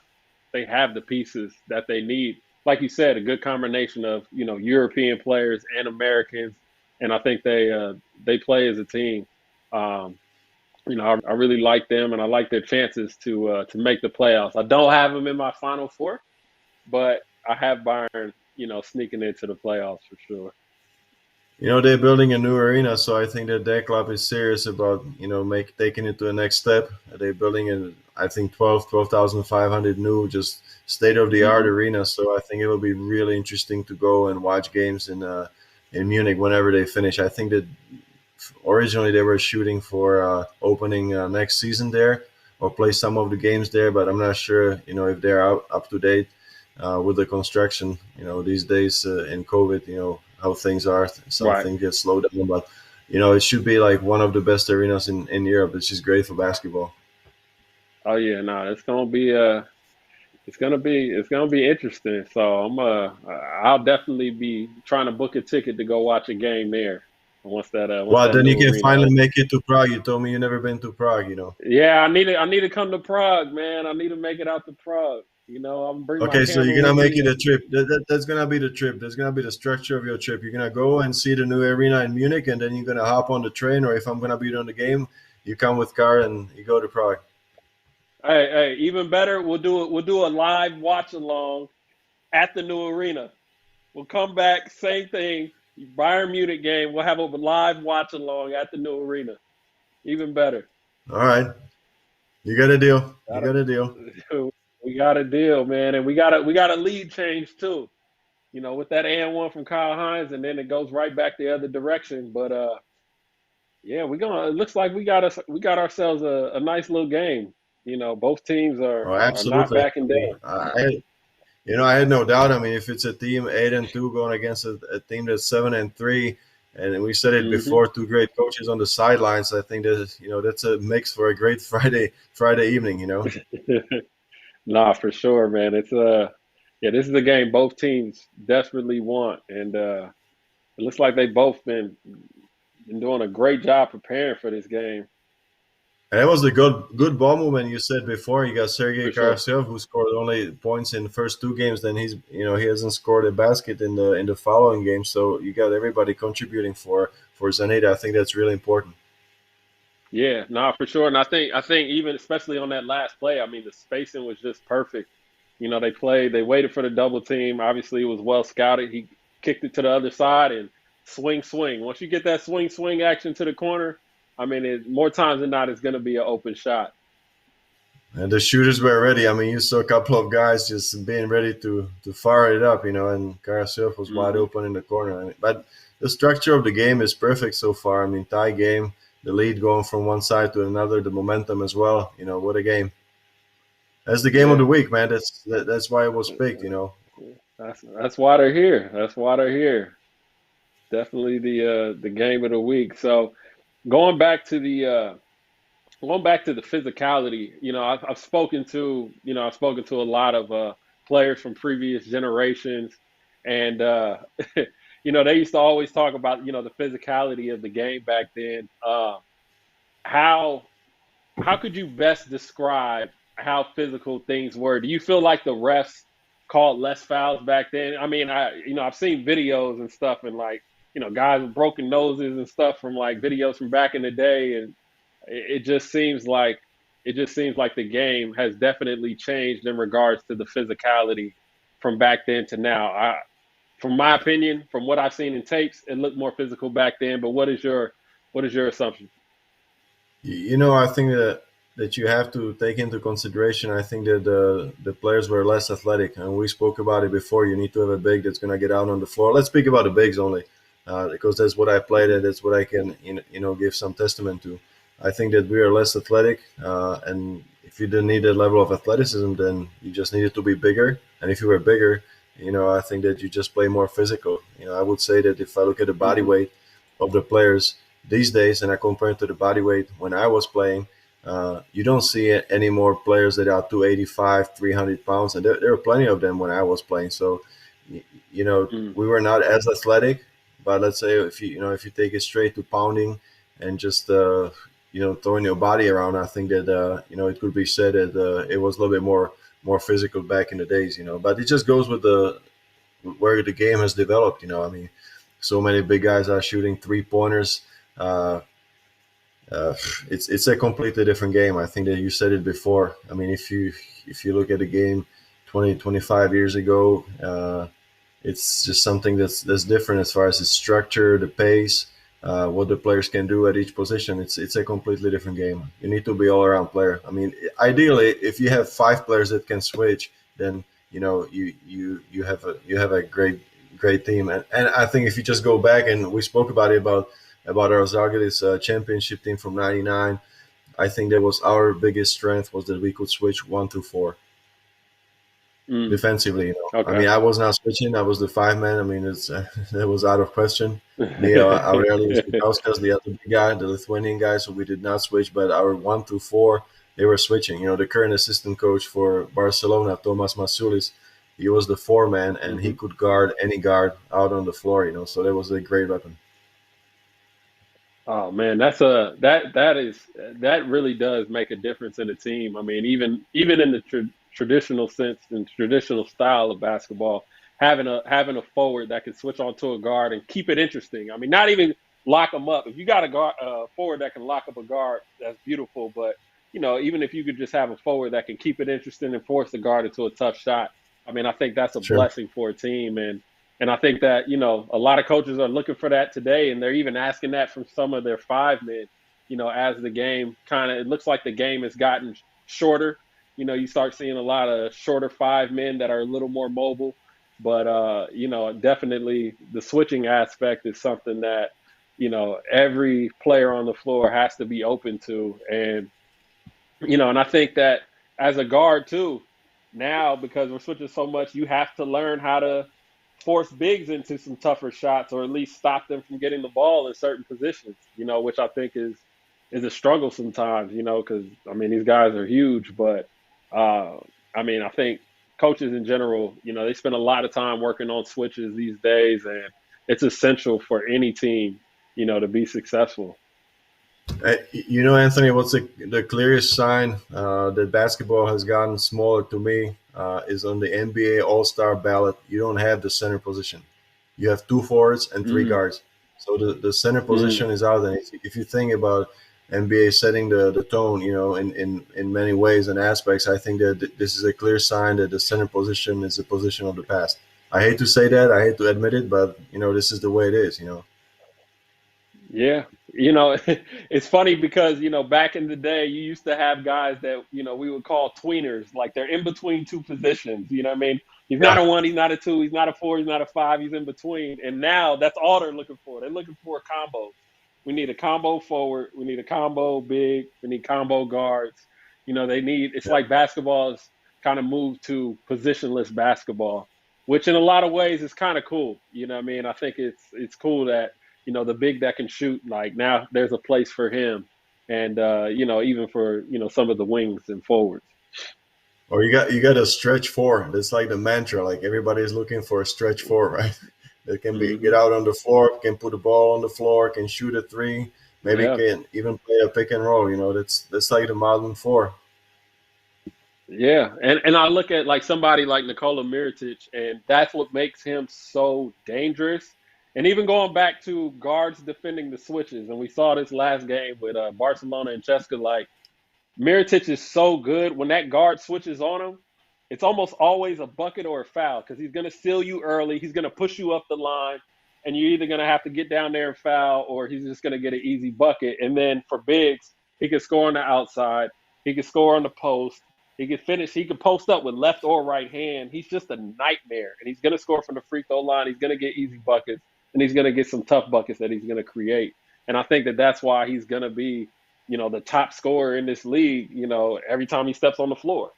Speaker 1: the pieces that they need. Like you said, a good combination of European players and Americans, and I think they play as a team. Um, I really like them, and I like their chances to make the playoffs. I don't have them in my Final Four, but I have Bayern, sneaking into the playoffs for sure.
Speaker 2: They're building a new arena, so I think that their club is serious about make taking it to the next step. They're building I think 12,500 new, just state of the art
Speaker 1: Hmm.
Speaker 2: arena. So I think it will be really interesting to go and watch games in Munich whenever they finish. I think that originally they were shooting for opening next season there or play some of the games there, but I'm not sure if they're up to date with the construction. These days in COVID, how things are. Some
Speaker 1: Right.
Speaker 2: things get slowed down, but it should be like one of the best arenas in Europe. It's just great for basketball.
Speaker 1: Oh yeah, no, it's gonna be interesting. So I'll definitely be trying to book a ticket to go watch a game there once
Speaker 2: Well,
Speaker 1: that
Speaker 2: then
Speaker 1: new
Speaker 2: you can
Speaker 1: arena
Speaker 2: finally
Speaker 1: opens.
Speaker 2: make it to Prague. You told me you never been to Prague.
Speaker 1: Yeah, I need to come to Prague, man. I need to make it out to Prague. I'm gonna bring my
Speaker 2: Okay, so
Speaker 1: camera
Speaker 2: you're gonna
Speaker 1: with
Speaker 2: make
Speaker 1: me.
Speaker 2: it a trip. That's gonna be the trip. That's gonna be the structure of your trip. You're gonna go and see the new arena in Munich, and then you're gonna hop on the train. Or if I'm gonna be on the game, you come with car and you go to Prague.
Speaker 1: Hey, even better, we'll do a live watch along at the new arena. We'll come back, same thing. Bayern Munich game. We'll have a live watch along at the new arena. Even better.
Speaker 2: All right, you got a deal. You
Speaker 1: Got
Speaker 2: got a deal.
Speaker 1: we got a deal, man, and we got a lead change too. With that and one from Kyle Hines, and then it goes right back the other direction. But yeah, we gonna. It looks like we got ourselves a nice little game. Both teams
Speaker 2: Oh,
Speaker 1: are not
Speaker 2: absolutely.
Speaker 1: backing
Speaker 2: I mean,
Speaker 1: down.
Speaker 2: I had no doubt. I mean, if it's a team 8-2 going against a team that's 7-3, and we said it
Speaker 1: Hmm.
Speaker 2: before, two great coaches on the sidelines. I think that that's a mix for a great Friday evening.
Speaker 1: Nah, for sure, man. It's yeah, this is a game both teams desperately want, and it looks like they both been doing a great job preparing for this game
Speaker 2: And that was the good ball movement you said before. You got Sergei
Speaker 1: for sure.
Speaker 2: Karasev, who scored only points in the first two games. Then he hasn't scored a basket in the following game. So you got everybody contributing for Zenit. I think that's really important.
Speaker 1: Yeah, nah, for sure. And I think even especially on that last play, I mean the spacing was just perfect. They waited for the double team. Obviously, it was well scouted. He kicked it to the other side and swing. Once you get that swing action to the corner, I mean, more times than not, it's going to be an open shot.
Speaker 2: And the shooters were ready. I mean, you saw a couple of guys just being ready to fire it up, and Karasev was wide
Speaker 1: Hmm.
Speaker 2: open in the corner. But the structure of the game is perfect so far. I mean, tie game, the lead going from one side to another, the momentum as well. What a game! That's the game of
Speaker 1: Yeah,
Speaker 2: the week, man. That's why it was picked.
Speaker 1: that's why they're here. That's why they're here. Definitely the game of the week. So going back to the going back to the physicality, I've spoken to a lot of players from previous generations, and they used to always talk about the physicality of the game back then. How how could you best describe how physical things were? Do you feel like the refs called less fouls back then? I mean, I've seen videos and stuff, and like guys with broken noses and stuff from like videos from back in the day, and it just seems like the game has definitely changed in regards to the physicality from back then to now. From my opinion, from what I've seen in tapes, it looked more physical back then. But what is your assumption?
Speaker 2: I think that you have to take into consideration. I think that the players were less athletic, and we spoke about it before. You need to have a big that's going to get out on the floor. Let's speak about the bigs only, because that's what I played, and that's what I can give some testament to. I think that we are less athletic, and if you didn't need that level of athleticism, then you just needed to be bigger. And if you were bigger, I think that you just play more physical. I would say that if I look at the body
Speaker 1: Hmm.
Speaker 2: weight of the players these days, and I compare it to the body weight when I was playing, you don't see any more players that are 285, 300 pounds, and there were plenty of them when I was playing. So,
Speaker 1: Hmm.
Speaker 2: we were not as athletic, but let's say if you take it straight to pounding and just throwing your body around, I think that it could be said that it was a little bit more physical back in the days. But it just goes with the where the game has developed. I mean, so many big guys are shooting 3 pointers. Uh, uh, it's a completely different game. I think that you said it before. I mean, if you look at the game 20, 25 years ago, it's just something that's different as far as its structure, the pace, what the players can do at each position. It's a completely different game. You need to be all around player. I mean, ideally, if you have five players that can switch, then you have a great team. And I think if you just go back, and we spoke about it about our Zagreus championship team from '99. I think that was our biggest strength, was that we could switch 1 through 4. defensively. You know, I
Speaker 1: Okay.
Speaker 2: mean, I was not switching. I was the five man. I mean, it's that was out of question. Me, Aurelius Bukauskas, the other big guy, the Lithuanian guy, so we did not switch. But our 1 through 4, they were switching. You know, the current assistant coach for Barcelona, Tomas Masulis, he was the 4 man, and he
Speaker 1: hmm
Speaker 2: could guard any guard out on the floor. You know, so that was a great weapon.
Speaker 1: Oh man, that really does make a difference in a team. I mean, even in the traditional sense and traditional style of basketball, having a forward that can switch onto a guard and keep it interesting. I mean, not even lock them up. If you got a guard, forward that can lock up a guard, that's beautiful. But even if you could just have a forward that can keep it interesting and force the guard into a tough shot, I mean, I think that's a
Speaker 2: Sure.
Speaker 1: blessing for a team. And I think that, a lot of coaches are looking for that today, and they're even asking that from some of their five men, as the game it looks like the game has gotten shorter. You start seeing a lot of shorter five men that are a little more mobile. But, definitely the switching aspect is something that, every player on the floor has to be open to. And I think that as a guard too, now because we're switching so much, you have to learn how to force bigs into some tougher shots, or at least stop them from getting the ball in certain positions, which I think is a struggle sometimes, because I mean these guys are huge, but uh I mean I think coaches in general, they spend a lot of time working on switches these days, and it's essential for any team, to be successful.
Speaker 2: You know, Anthony, what's the clearest sign that basketball has gotten smaller to me is on the NBA All Star ballot. You don't have the center position. You have two forwards and three
Speaker 1: mm,
Speaker 2: guards. So the center
Speaker 1: mm.
Speaker 2: position is out. And if you think about NBA setting the tone, you know, in many ways and aspects, I think that this is a clear sign that the center position is a position of the past. I hate to say that. I hate to admit it, but you know, this is the way it is. You know.
Speaker 1: Yeah, it's funny because back in the day, you used to have guys that we would call tweeners, like they're in between two positions. You know what I mean? He's not
Speaker 2: Yeah.
Speaker 1: a one, he's not a two, he's not a four, he's not a five, he's in between. And now that's all they're looking for. They're looking for combos. We need a combo forward, we need a combo big, we need combo guards. It's like basketball has kind of moved to positionless basketball, which in a lot of ways is kind of cool. You know what I mean? I think it's cool that the big that can shoot, like now there's a place for him. And even for, some of the wings and forwards.
Speaker 2: Or you got a stretch four. That's like the mantra. Like everybody's looking for a stretch four, right? That can be get
Speaker 1: hmm
Speaker 2: out on the floor, can put the ball on the floor, can shoot a three, maybe
Speaker 1: Yeah.
Speaker 2: can even play a pick and roll. You know, that's like the modern four.
Speaker 1: Yeah. And I look at like somebody like Nikola Mirotic, and that's what makes him so dangerous. And even going back to guards defending the switches, and we saw this last game with Barcelona and Cheska, like Mirotic is so good when that guard switches on him. It's almost always a bucket or a foul because he's going to steal you early. He's going to push you up the line, and you're either going to have to get down there and foul, or he's just going to get an easy bucket. And then for bigs, he can score on the outside. He can score on the post. He can finish. He can post up with left or right hand. He's just a nightmare, and he's going to score from the free throw line. He's going to get easy buckets, and he's going to get some tough buckets that he's going to create. And I think that that's why he's going to be the top scorer in this league, every time he steps on the floor.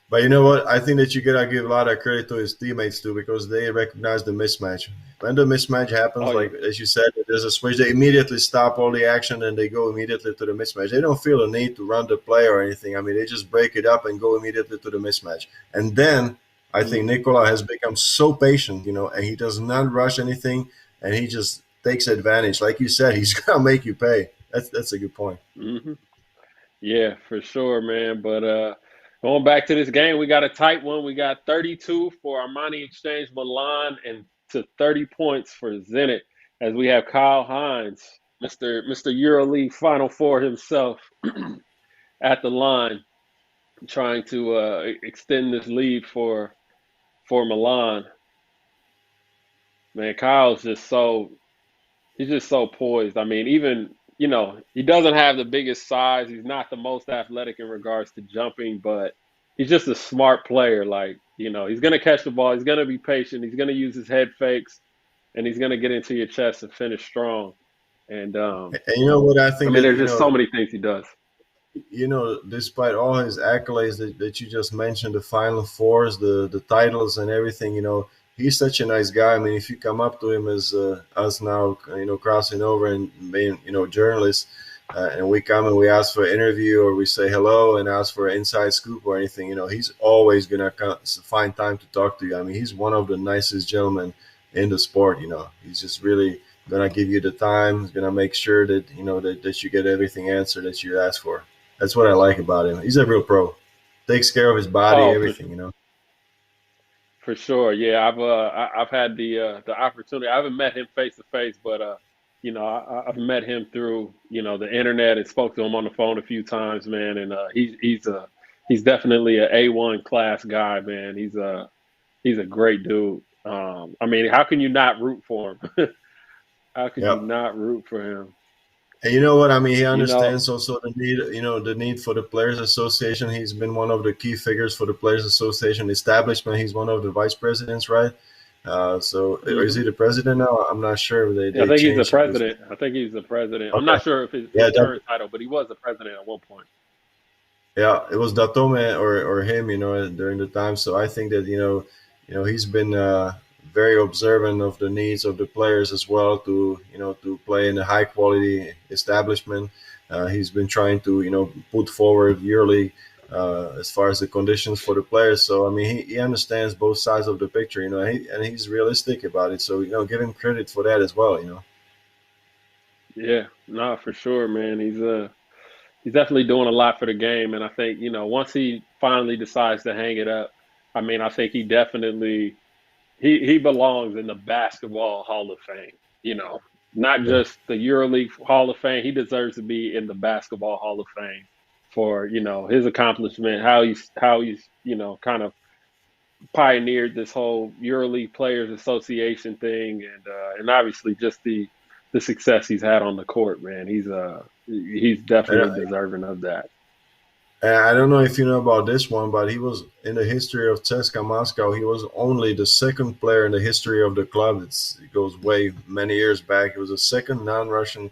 Speaker 2: But you know what? I think that you gotta give a lot of credit to his teammates too because they recognize the mismatch. When the mismatch happens,
Speaker 1: Oh yeah.
Speaker 2: like as you said, there's a switch. They immediately stop all the action and they go immediately to the mismatch. They don't feel a need to run the play or anything. I mean, they just break it up and go immediately to the mismatch. And then I think
Speaker 1: hmm
Speaker 2: Nikola has become so patient, you know, and he does not rush anything, and he just takes advantage. Like you said, he's gonna make you pay. That's a good point.
Speaker 1: hmm Yeah, for sure, man. But going back to this game, we got a tight one. We got 32 for Armani Exchange Milan and to 30 points for Zenit, as we have Kyle Hines, Mr. EuroLeague Final Four himself, at the line, trying to extend this lead for Milan. Man, Kyle's just so he's just so poised. I mean, even, he doesn't have the biggest size. He's not the most athletic in regards to jumping, but he's just a smart player. Like, he's going to catch the ball. He's going to be patient. He's going to use his head fakes, and he's going to get into your chest and finish strong. And
Speaker 2: And you know what? I
Speaker 1: I
Speaker 2: think
Speaker 1: mean,
Speaker 2: that
Speaker 1: there's
Speaker 2: you
Speaker 1: just
Speaker 2: know
Speaker 1: so many things he does.
Speaker 2: despite all his accolades that you just mentioned, the Final Fours, the titles, and everything, he's such a nice guy. I mean, if you come up to him as us now, crossing over and being, journalists, and we come and we ask for an interview or we say hello and ask for an inside scoop or anything, he's always gonna find time to talk to you. I mean, he's one of the nicest gentlemen in the sport. He's just really gonna give you the time. He's gonna make sure that that you get everything answered that you ask for. That's what I like about him. He's a real pro. Takes care of his body,
Speaker 1: Oh,
Speaker 2: everything.
Speaker 1: for sure. Yeah, I've had the opportunity. I haven't met him face to face, but I've met him through the internet and spoke to him on the phone a few times, man. And he's definitely a A1 class guy, man. He's a great dude. I mean, how can you not root for him? How can you
Speaker 2: Yep.
Speaker 1: not root for him?
Speaker 2: And you know what? I mean, he
Speaker 1: You know,
Speaker 2: understands also the need for the Players Association. He's been one of the key figures for the Players Association establishment. He's one of the vice presidents, right? Or is
Speaker 1: hmm
Speaker 2: he the president now? I'm not sure. They
Speaker 1: Yeah, I
Speaker 2: they
Speaker 1: think he's the
Speaker 2: changed it.
Speaker 1: president. I think he's the president. I'm
Speaker 2: Okay.
Speaker 1: not sure if his
Speaker 2: Yeah,
Speaker 1: current title, but he was the president at one point.
Speaker 2: yeah, it was Datome or him, during the time. So I think that he's been very observant of the needs of the players as well to play in a high quality establishment. He's been trying to put forward yearly as far as the conditions for the players. So I mean, he understands both sides of the picture, and he's realistic about it. So give him credit for that as well.
Speaker 1: Yeah, no, for sure, man. He's definitely doing a lot for the game, and I think once he finally decides to hang it up, I mean, I think he definitely he belongs in the basketball Hall of Fame. Not
Speaker 2: Yeah.
Speaker 1: just the EuroLeague Hall of Fame. He deserves to be in the basketball Hall of Fame for his accomplishment, how he's kind of pioneered this whole EuroLeague Players Association thing, and obviously just the success he's had on the court, man. He's definitely
Speaker 2: And
Speaker 1: deserving of that.
Speaker 2: I don't know if you know about this one, but he was in the history of CSKA Moscow. He was only the second player in the history of the club. It goes way many years back. He was the second non-Russian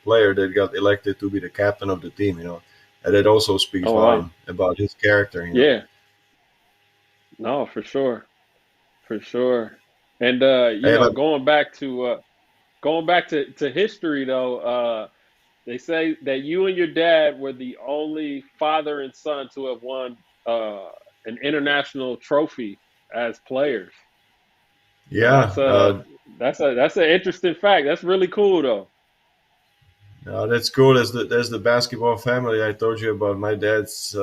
Speaker 2: player that got elected to be the captain of the team. And that also speaks
Speaker 1: Oh wow,
Speaker 2: volume about his character.
Speaker 1: yeah, no, for sure, for sure. And
Speaker 2: Hey, but
Speaker 1: going back to history though, they say that you and your dad were the only father and son to have won an international trophy as players. So
Speaker 2: yeah,
Speaker 1: that's an interesting fact. That's really cool though.
Speaker 2: that's cool. There's the basketball family I told you about. My dad's.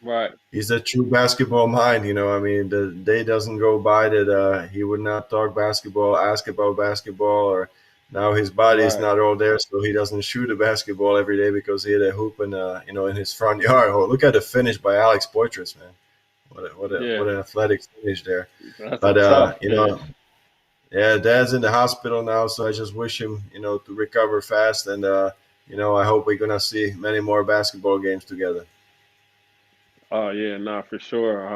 Speaker 1: Right,
Speaker 2: He's a true basketball mind. I mean, the day doesn't go by that he would not talk basketball, ask about basketball, or now his body is
Speaker 1: right.
Speaker 2: not all there, so he doesn't shoot a basketball every day because he had a hoop in his front yard. Oh, look at the finish by Alex Poitras, man! What
Speaker 1: Yeah,
Speaker 2: an athletic finish there.
Speaker 1: that's a
Speaker 2: But
Speaker 1: tough finish.
Speaker 2: yeah, Dad's in the hospital now, so I just wish him to recover fast, and I hope we're gonna see many more basketball games together.
Speaker 1: Oh yeah, no, for sure.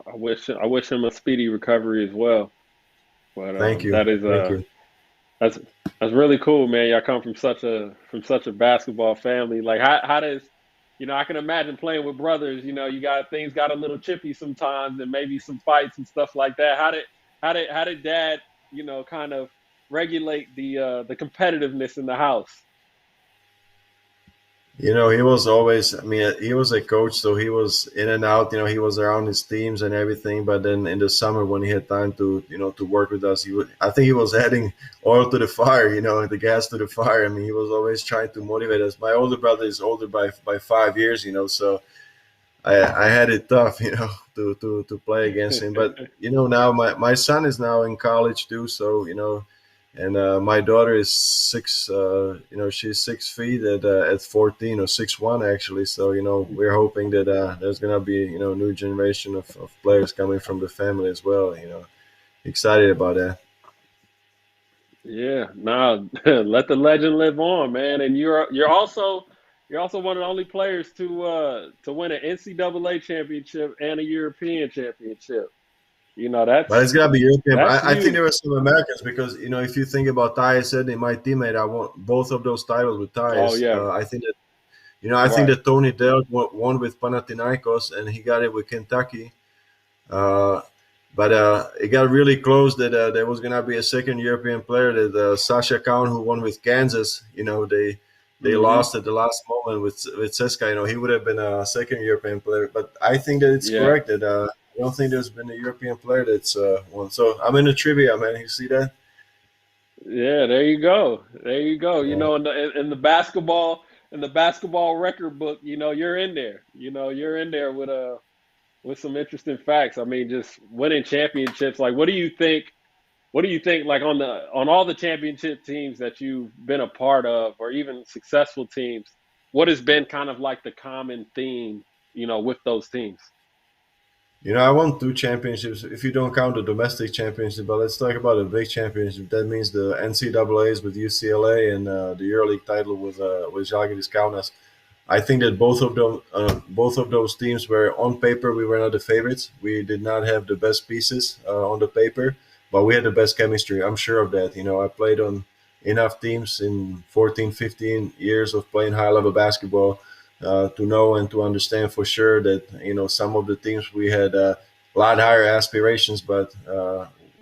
Speaker 1: I wish him a speedy recovery as well. But
Speaker 2: Thank you,
Speaker 1: that is
Speaker 2: thank you.
Speaker 1: that's that's really cool, man. Y'all come from such a basketball family. Like how does I can imagine playing with brothers. You got things got a little chippy sometimes, and maybe some fights and stuff like that. How did Dad kind of regulate the competitiveness in the house?
Speaker 2: He was always, I mean, he was a coach, so he was in and out, he was around his teams and everything. But then in the summer, when he had time to work with us, I think he was adding oil to the fire, the gas to the fire. I mean, he was always trying to motivate us. My older brother is older by 5 years, so I had it tough, to play against him. But, now my son is now in college too. So, and my daughter is she's 6 feet at 14 or 6'1" actually. So we're hoping that there's gonna be a new generation of players coming from the family as well. Excited about that.
Speaker 1: Yeah, nah, let the legend live on, man. And you're also one of the only players to win an NCAA championship and a European championship. You know,
Speaker 2: But
Speaker 1: that's
Speaker 2: it's gonna be European.
Speaker 1: that's
Speaker 2: I think there
Speaker 1: huge.
Speaker 2: are some Americans because if you think about Tyus Edney, my teammate, I won both of those titles with
Speaker 1: Oh
Speaker 2: Tyus.
Speaker 1: yeah,
Speaker 2: I think that I think
Speaker 1: Right.
Speaker 2: that Tony Dell won with Panathinaikos, and he got it with Kentucky. Uh, but it got really close that there was gonna be a second European player, that Sasha Kaun, who won with Kansas. They
Speaker 1: Hmm.
Speaker 2: lost at the last moment with Ceska. He would have been a second European player. But I think that it's
Speaker 1: Yeah.
Speaker 2: correct that I don't think there's been a European player that's won. So I'm in the trivia, man. You see that?
Speaker 1: Yeah, there you go. There you go.
Speaker 2: Yeah.
Speaker 1: In the basketball record book, you're in there. You're in there with some interesting facts. I mean, just winning championships. Like, what do you think like on all the championship teams that you've been a part of or even successful teams, what has been kind of like the common theme, with those teams?
Speaker 2: I won two championships if you don't count the domestic championship. But let's talk about the big championship. That means the NCAA's with UCLA and the EuroLeague title with Žalgiris Kaunas. I think that both of those teams were on paper. We were not the favorites. We did not have the best pieces on the paper, but we had the best chemistry. I'm sure of that. I played on enough teams in 14, 15 years of playing high level basketball to know and to understand for sure that some of the teams we had a lot higher aspirations, but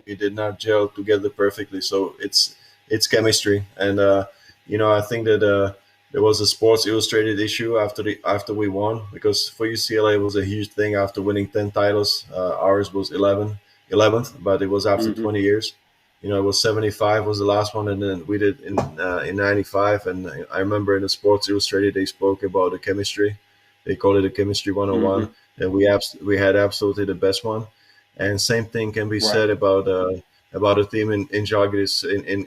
Speaker 2: we did not gel together perfectly. So it's chemistry, and I think that. There was a Sports Illustrated issue after we won, because for UCLA it was a huge thing after winning 10 titles. Ours was 11th, but it was after
Speaker 1: Hmm.
Speaker 2: 20 years. It was 75 was the last one, and then we did in 95. And I remember in the Sports Illustrated they spoke about the chemistry. They called it a chemistry 101,
Speaker 1: Hmm.
Speaker 2: and we had absolutely the best one. And same thing can be
Speaker 1: Right.
Speaker 2: said about a team in Žalgiris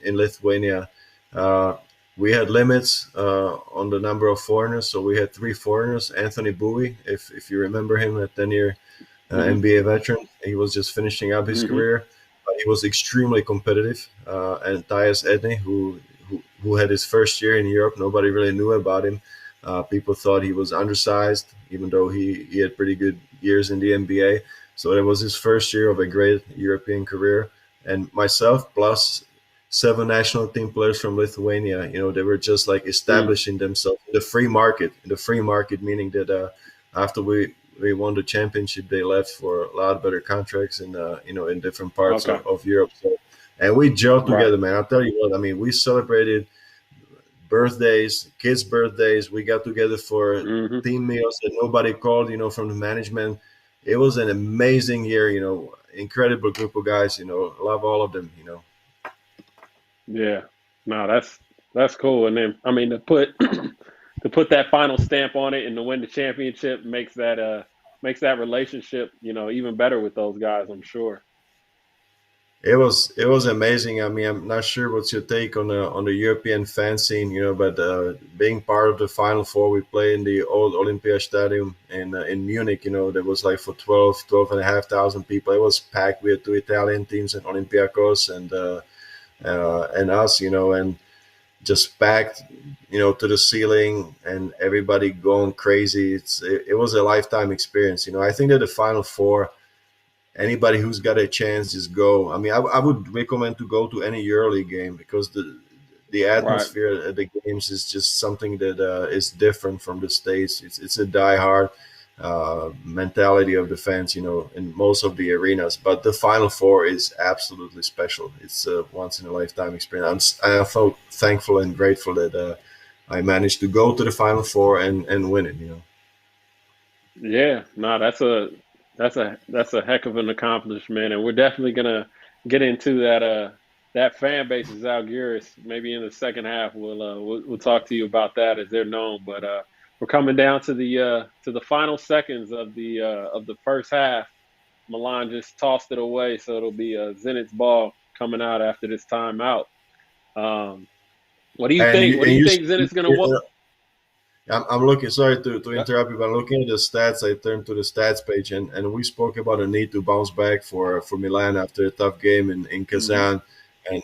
Speaker 2: in Lithuania. Uh, we had limits on the number of foreigners, so we had three foreigners. Anthony Bowie, if you remember him, a 10-year
Speaker 1: Hmm.
Speaker 2: NBA veteran, he was just finishing up his
Speaker 1: Hmm.
Speaker 2: career, but he was extremely competitive. And Tyus Edney, who had his first year in Europe, nobody really knew about him. People thought he was undersized, even though he had pretty good years in the NBA. So it was his first year of a great European career. And myself, plus seven national team players from Lithuania. They were just like
Speaker 1: Mm.
Speaker 2: establishing themselves in the free market. In the free market, meaning that after we won the championship, they left for a lot better contracts in different parts
Speaker 1: Okay.
Speaker 2: of Europe. So, and we gelled
Speaker 1: Right.
Speaker 2: together, man. I'll tell you what. I mean, we celebrated birthdays, kids' birthdays. We got together for
Speaker 1: Hmm.
Speaker 2: team meals that nobody called. From the management. It was an amazing year. Incredible group of guys. Love all of them.
Speaker 1: Yeah. No, that's cool. And then I mean to put that final stamp on it and to win the championship makes that relationship, even better with those guys, I'm sure.
Speaker 2: It was amazing. I mean, I'm not sure what's your take on the European fan scene, but being part of the Final Four, we played in the old Olympia Stadium in Munich. There was like for 12,500 people. It was packed. We had two Italian teams and Olympiacos and us, and just packed, to the ceiling, and everybody going crazy. It was a lifetime experience. I think that the Final Four, anybody who's got a chance, just go. I mean, I would recommend to go to any EuroLeague game, because the
Speaker 1: Right.
Speaker 2: atmosphere at the games is just something that is different from the States. It's a diehard mentality of the fans, in most of the arenas. But the Final Four is absolutely special. It's a once in a lifetime experience. I felt thankful and grateful that I managed to go to the Final Four and win it.
Speaker 1: Yeah. No, that's a heck of an accomplishment, and we're definitely gonna get into that fan base of Zalgiris. Maybe in the second half, we'll talk to you about that as they're known. But we're coming down to the final seconds of the first half. Milan just tossed it away, so it'll be Zenit's ball coming out after this timeout. Um, what do you
Speaker 2: And
Speaker 1: think?
Speaker 2: you
Speaker 1: What do
Speaker 2: and
Speaker 1: you
Speaker 2: you,
Speaker 1: think Zenit's gonna want?
Speaker 2: I'm looking. Sorry to interrupt you, but I'm looking at the stats. I turned to the stats page, and we spoke about a need to bounce back for Milan after a tough game in
Speaker 1: Hmm.
Speaker 2: Kazan. And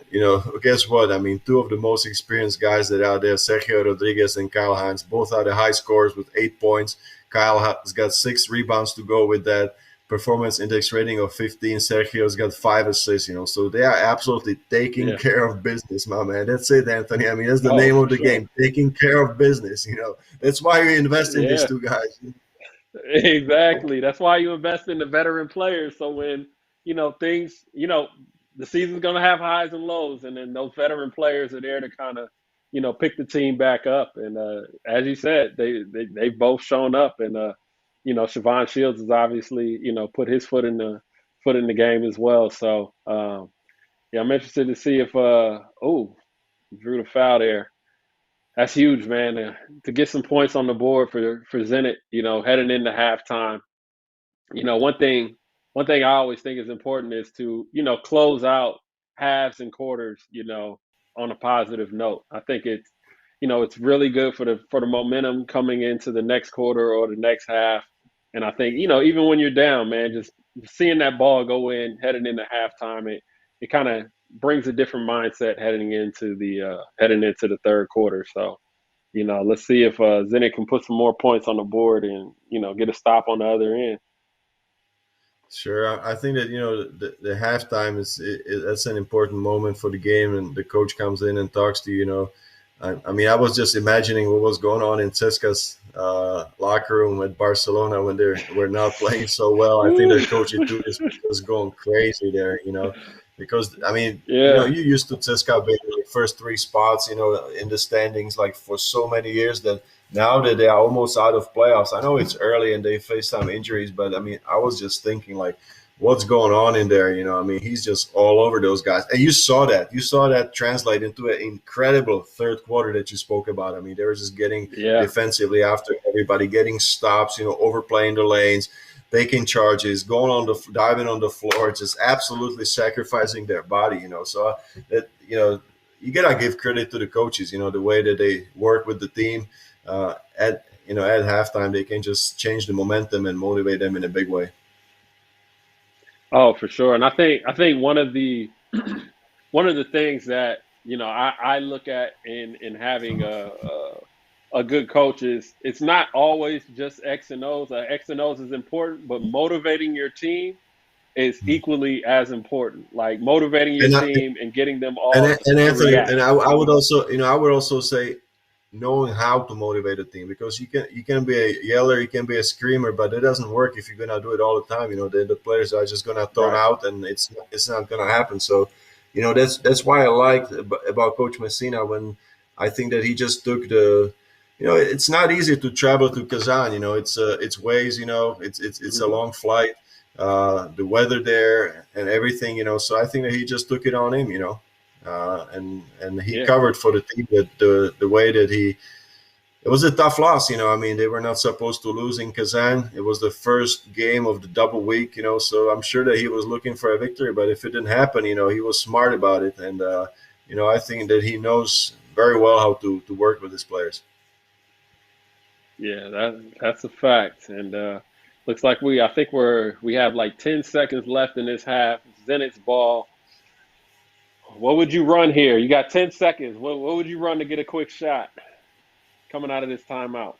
Speaker 2: guess what? I mean, two of the most experienced guys that are out there, Sergio Rodriguez and Kyle Hines, both are the high scorers with 8 points. Kyle has got 6 rebounds to go with that. performance index rating of 15. Sergio's got 5 assists. So they are absolutely taking
Speaker 1: Yeah.
Speaker 2: care of business, my man. That's it, Anthony. I mean, that's the
Speaker 1: Oh,
Speaker 2: name
Speaker 1: for
Speaker 2: of the
Speaker 1: sure.
Speaker 2: game, taking care of business. That's why you invest in these
Speaker 1: Yeah.
Speaker 2: two guys.
Speaker 1: Exactly. That's why you invest in the veteran players. So when, things, the season's going to have highs and lows, and then those veteran players are there to kind of, pick the team back up. And as you said, they've both shown up. And, Siobhan Shields has obviously, put his foot in the game as well. So, yeah, I'm interested to see if, drew the foul there. That's huge, man. To get some points on the board for Zenit, heading into halftime. One thing I always think is important is to close out halves and quarters, on a positive note. I think it's really good for the momentum coming into the next quarter or the next half. And I think even when you're down, man, just seeing that ball go in heading into halftime, it kind of brings a different mindset heading into the third quarter. So let's see if Zenit can put some more points on the board and get a stop on the other end.
Speaker 2: Sure, I think that the halftime that's an important moment for the game, and the coach comes in and talks to you. I mean, I was just imagining what was going on in Cesca's locker room at Barcelona when they were not playing so well. I think
Speaker 1: Woo.
Speaker 2: that Coach Itu is just going crazy there, because I mean,
Speaker 1: Yeah,
Speaker 2: you used to Cesca being the first three spots, in the standings like for so many years that now that they are almost out of playoffs. I know it's early and they face some injuries, but I mean, I was just thinking like, what's going on in there? I mean, he's just all over those guys, and you saw that. You saw that translate into an incredible third quarter that you spoke about. I mean, they were just getting
Speaker 1: yeah.
Speaker 2: defensively after everybody, getting stops, overplaying the lanes, taking charges, going on diving on the floor, just absolutely sacrificing their body. So that you gotta give credit to the coaches. The way that they work with the team at halftime, they can just change the momentum and motivate them in a big way.
Speaker 1: Oh, for sure. And I think one of the things that I look at in having a good coach is it's not always just X and O's. X and O's is important, but motivating your team is equally as important. Like motivating your
Speaker 2: And
Speaker 1: team and getting them
Speaker 2: and
Speaker 1: all to,
Speaker 2: and
Speaker 1: to
Speaker 2: Anthony,
Speaker 1: react.
Speaker 2: and I would also say knowing how to motivate a team, because you can be a yeller, you can be a screamer, but it doesn't work if you're gonna do it all the time. The players are just gonna tone
Speaker 1: Right.
Speaker 2: out, and it's not gonna happen. So, that's why I liked about Coach Messina, when I think that he just took the. It's not easy to travel to Kazan. It's ways. It's a
Speaker 1: Hmm.
Speaker 2: long flight. The weather there and everything. So I think that he just took it on him. And he
Speaker 1: Yeah.
Speaker 2: covered for the team that the way that he. It was a tough loss. I mean, they were not supposed to lose in Kazan. It was the first game of the double week. So I'm sure that he was looking for a victory, but if it didn't happen, he was smart about it, and I think that he knows very well how to work with his players.
Speaker 1: Yeah, that's a fact. And looks like I think we have like 10 seconds left in this half. Zenit's ball. What would you run here? You got 10 seconds. What would you run to get a quick shot coming out of this timeout?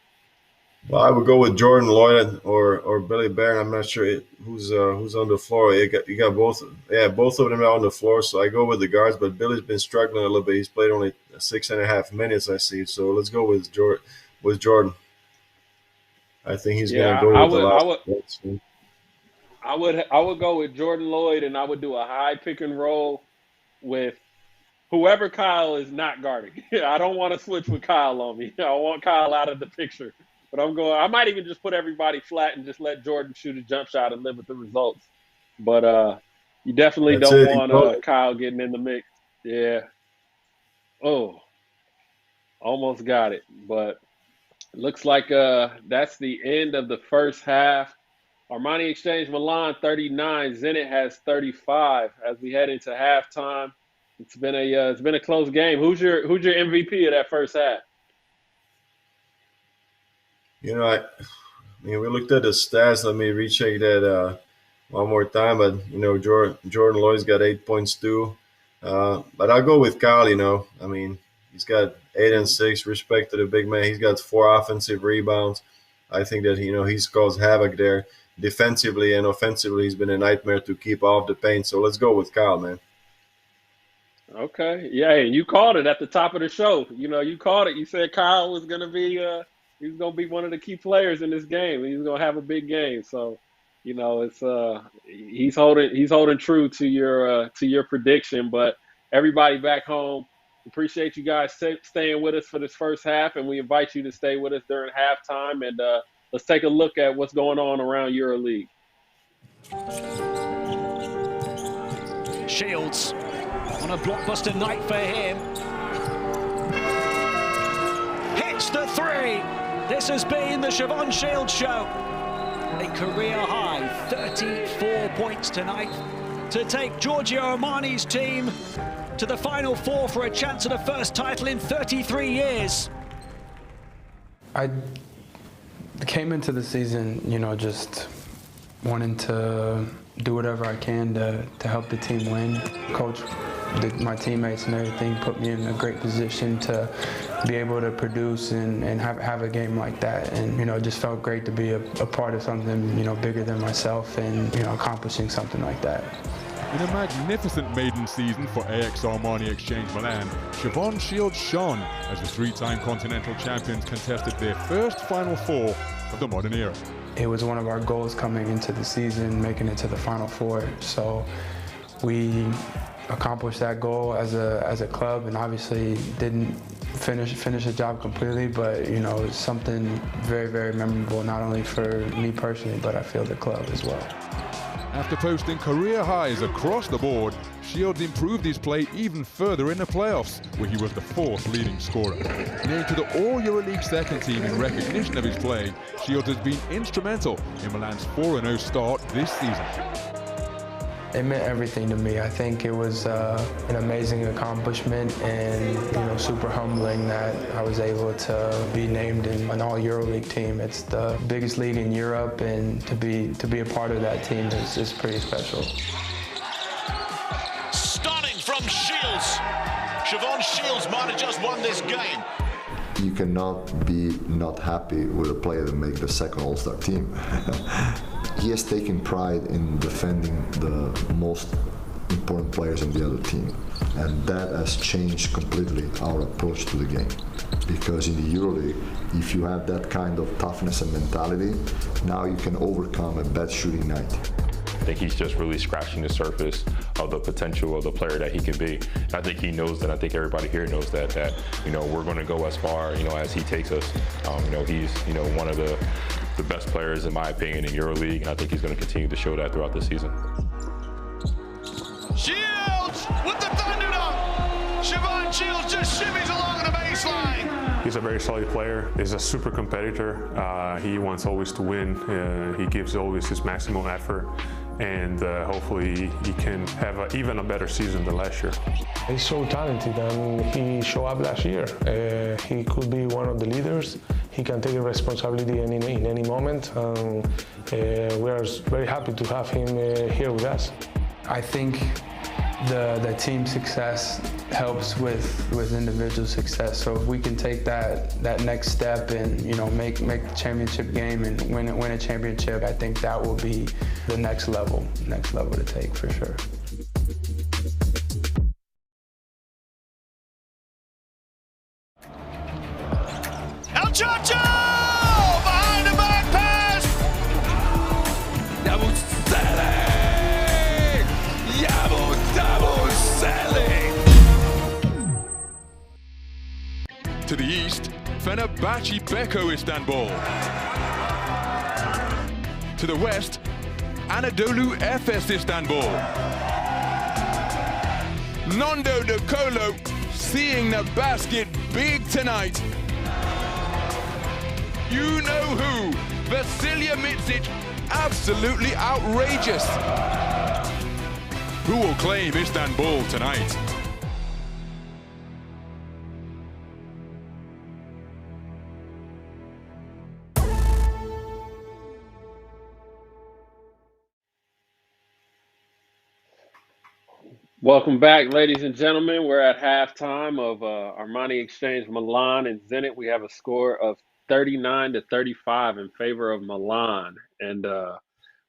Speaker 2: Well, I would go with Jordan Lloyd or Billy Barron. I'm not sure who's on the floor. You got both. Yeah, both of them are on the floor. So I go with the guards. But Billy's been struggling a little bit. He's played only 6.5 minutes, I see. So let's go with Jordan. With Jordan, I think he's
Speaker 1: Yeah,
Speaker 2: gonna go
Speaker 1: I
Speaker 2: with the
Speaker 1: would I
Speaker 2: last
Speaker 1: would
Speaker 2: points.
Speaker 1: I would go with Jordan Lloyd, and I would do a high pick and roll with whoever Kyle is not guarding. I don't want to switch with Kyle on me. I want Kyle out of the picture. But I might even just put everybody flat and just let Jordan shoot a jump shot and live with the results. But you definitely
Speaker 2: That's
Speaker 1: don't
Speaker 2: it. You
Speaker 1: want
Speaker 2: know it.
Speaker 1: Kyle getting in the mix. Yeah. Oh, almost got it. But looks like that's the end of the first half. Armani Exchange Milan 39, Zenit has 35 as we head into halftime. It's been a close game. Who's your MVP of that first half?
Speaker 2: I mean, we looked at the stats. Let me recheck that one more time. But Jordan Lloyd's got 8 points too. But I'll go with Kyle. I mean, he's got eight and
Speaker 1: Mhm.
Speaker 2: six. Respect to the big man. He's got 4 offensive rebounds. I think that he's caused havoc there defensively and offensively. He's been a nightmare to keep off the paint. So let's go with Kyle, man.
Speaker 1: Okay. Yeah, and you called it at the top of the show. You called it. You said Kyle was gonna be he's gonna be one of the key players in this game. He's gonna have a big game. So, it's he's holding true to your prediction. But everybody back home, appreciate you guys staying with us for this first half, and we invite you to stay with us during halftime. And let's take a look at what's going on around EuroLeague.
Speaker 3: Shields on a blockbuster night for him. Hits the three. This has been the Siobhan Shields show. A career high 34 points tonight to take Giorgio Armani's team to the Final Four for a chance at a first title in 33 years.
Speaker 4: I came into the season, just wanting to do whatever I can to help the team win. Coach, my teammates and everything put me in a great position to be able to produce and have a game like that. And, it just felt great to be a part of something, bigger than myself and, accomplishing something like that.
Speaker 5: In a magnificent maiden season for AX Armani Exchange Milan, Siobhan Shields shone as the three-time continental champions contested their first Final Four of the modern era.
Speaker 4: It was one of our goals coming into the season, making it to the Final Four. So we accomplished that goal as a club, and obviously didn't finish the job completely, but it's something very, very memorable, not only for me personally, but I feel the club as well.
Speaker 5: After posting career highs across the board, Shields improved his play even further in the playoffs, where he was the fourth leading scorer. Named to the All-EuroLeague second team in recognition of his play, Shields has been instrumental in Milan's 4-0 start this season.
Speaker 4: It meant everything to me. I think it was an amazing accomplishment and super humbling that I was able to be named in an all-EuroLeague team. It's the biggest league in Europe, and to be a part of that team is pretty special.
Speaker 3: Stunning from Shields. Siobhan Shields might have just won this game.
Speaker 6: You cannot be not happy with a player that makes the second All-Star team. He has taken pride in defending the most important players in the other team, and that has changed completely our approach to the game. Because in the EuroLeague, if you have that kind of toughness and mentality, now you can overcome a bad shooting night.
Speaker 7: I think he's just really scratching the surface of the potential of the player that he can be. And I think he knows that. I think everybody here knows that we're going to go as far as he takes us. He's one of the best players in my opinion in EuroLeague, and I think he's going to continue to show that throughout the season.
Speaker 3: Shields with the thunderdunk. Siobhan Shields just shimmies along the baseline.
Speaker 8: He's a very solid player. He's a super competitor. He wants always to win. He gives always his maximum effort, and hopefully he can have even a better season than last year.
Speaker 9: He's so talented, and he showed up last year. He could be one of the leaders. He can take a responsibility in any moment. We are very happy to have him here with us.
Speaker 4: I think the team success helps with individual success. So if we can take that next step and make the championship game and win a championship, I think that will be the next level to take for sure.
Speaker 3: El Chacho! Behind the back pass!
Speaker 5: Double selling! Double selling! To the east, Fenerbahce Beko Istanbul. To the west, Anadolu Efes Istanbul. Nando Nicolo seeing the basket big tonight. You know who? Vasilija Micic, absolutely outrageous. Who will claim Istanbul tonight?
Speaker 1: Welcome back, ladies and gentlemen. We're at halftime of Armani Exchange Milan and Zenit. We have a score of 39-35 in favor of Milan. And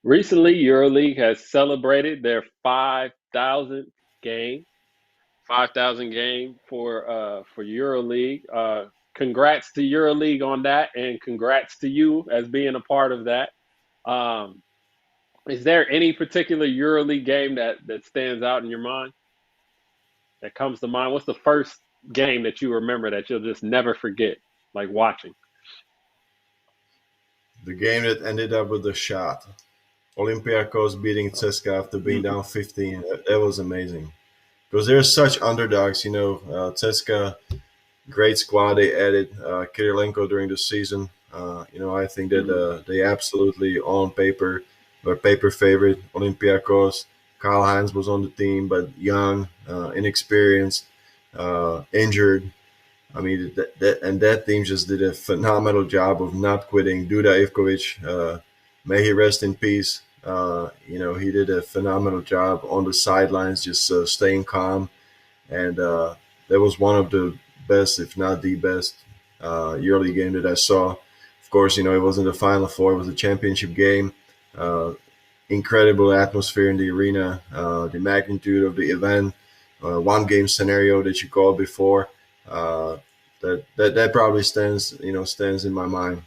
Speaker 1: recently, EuroLeague has celebrated their 5,000th game. 5,000 game for EuroLeague. Congrats to EuroLeague on that, and congrats to you as being a part of that. Is there any particular EuroLeague game that stands out in your mind, that comes to mind? What's the first game that you remember that you'll just never forget, like watching?
Speaker 2: The game that ended up with the shot. Olympiacos beating CSKA after being down 15. That was amazing. Because they're such underdogs, CSKA, great squad. They added Kirilenko during the season. I think that they absolutely, on paper, were paper favorite. Olympiacos, Karl Heinz was on the team, but young, inexperienced, injured. I mean, that team just did a phenomenal job of not quitting. Duda Ivkovic, may he rest in peace. He did a phenomenal job on the sidelines, just staying calm. And that was one of the best, if not the best, EuroLeague game that I saw. Of course, it wasn't the Final Four. It was a championship game. Incredible atmosphere in the arena, the magnitude of the event, one-game scenario that you called before. That probably stands in my mind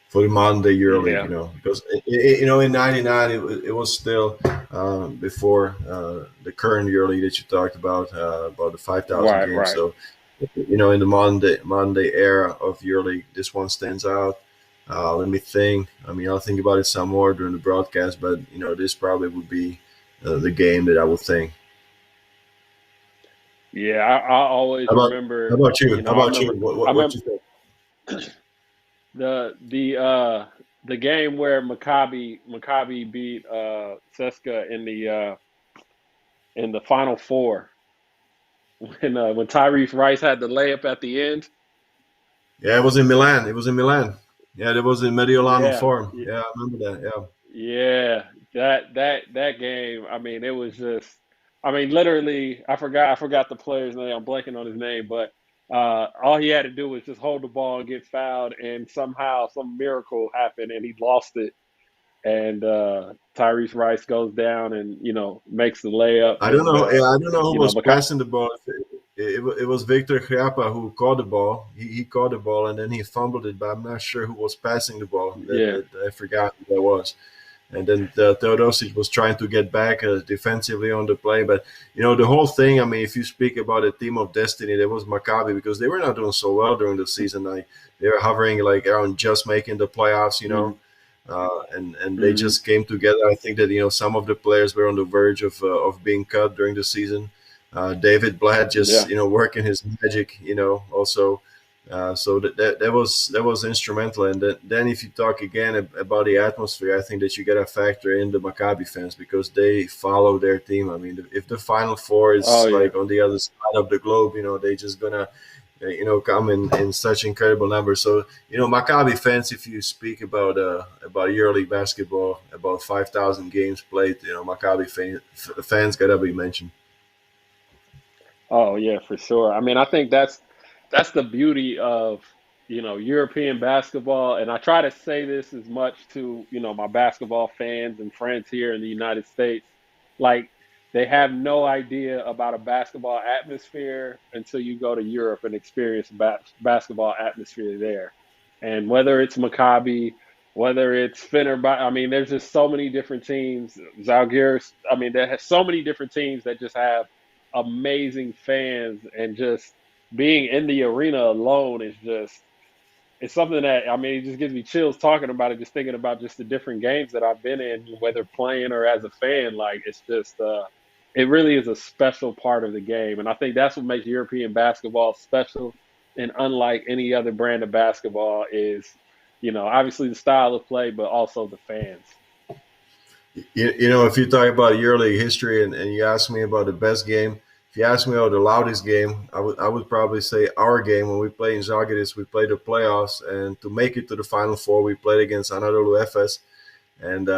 Speaker 2: for the modern day EuroLeague, because in '99 it was still before the current EuroLeague that you talked about the 5,000 games. Right. So in the modern day era of EuroLeague, this one stands out. Let me think. I mean, I'll think about it some more during the broadcast, but this probably would be the game that I would think.
Speaker 1: Yeah, I always remember.
Speaker 2: How about you? What you think?
Speaker 1: The game where Maccabi beat CSKA in the Final Four, when Tyrese Rice had the layup at the end.
Speaker 2: Yeah, it was in Milan. Yeah, that was in Mediolano Forum. Yeah, I remember that.
Speaker 1: Yeah, that game. I mean, it was just. I mean, literally, I forgot the player's name. I'm blanking on his name, but all he had to do was just hold the ball and get fouled, and somehow some miracle happened, and he lost it. And Tyrese Rice goes down and makes the layup.
Speaker 2: I don't know. I don't know who was passing the ball. It was Victor Hriapa who caught the ball. He caught the ball and then he fumbled it, but I'm not sure who was passing the ball. I forgot who that was. And then Teodosic was trying to get back defensively on the play. But, the whole thing, I mean, if you speak about a team of destiny, that was Maccabi, because they were not doing so well during the season. They were hovering around just making the playoffs, and they just came together. I think that, some of the players were on the verge of being cut during the season. David Blatt just, working his magic, also. So that was instrumental. And then if you talk again about the atmosphere, I think that you got to factor in the Maccabi fans, because they follow their team. I mean, if the Final Four is on the other side of the globe, they just gonna come in such incredible numbers. So Maccabi fans, if you speak about EuroLeague basketball, about 5,000 games played, Maccabi fans gotta be mentioned.
Speaker 1: Oh yeah, for sure. I mean, I think that's the beauty of, European basketball. And I try to say this as much to, my basketball fans and friends here in the United States. Like, they have no idea about a basketball atmosphere until you go to Europe and experience basketball atmosphere there. And whether it's Maccabi, whether it's Fenerbahce, I mean, there's just so many different teams. Zalgiris, I mean, there has so many different teams that just have amazing fans, and just being in the arena alone is it's something that, I mean, it just gives me chills talking about it, just thinking about just the different games that I've been in, whether playing or as a fan. Like, it's just, it really is a special part of the game. And I think that's what makes European basketball special and unlike any other brand of basketball is, obviously the style of play, but also the fans.
Speaker 2: If you talk about EuroLeague history and you ask me about the best game, if you ask me about the loudest game, I would probably say our game when we played in Zalgiris. We played the playoffs, and to make it to the Final Four, we played against Anadolu Efes, and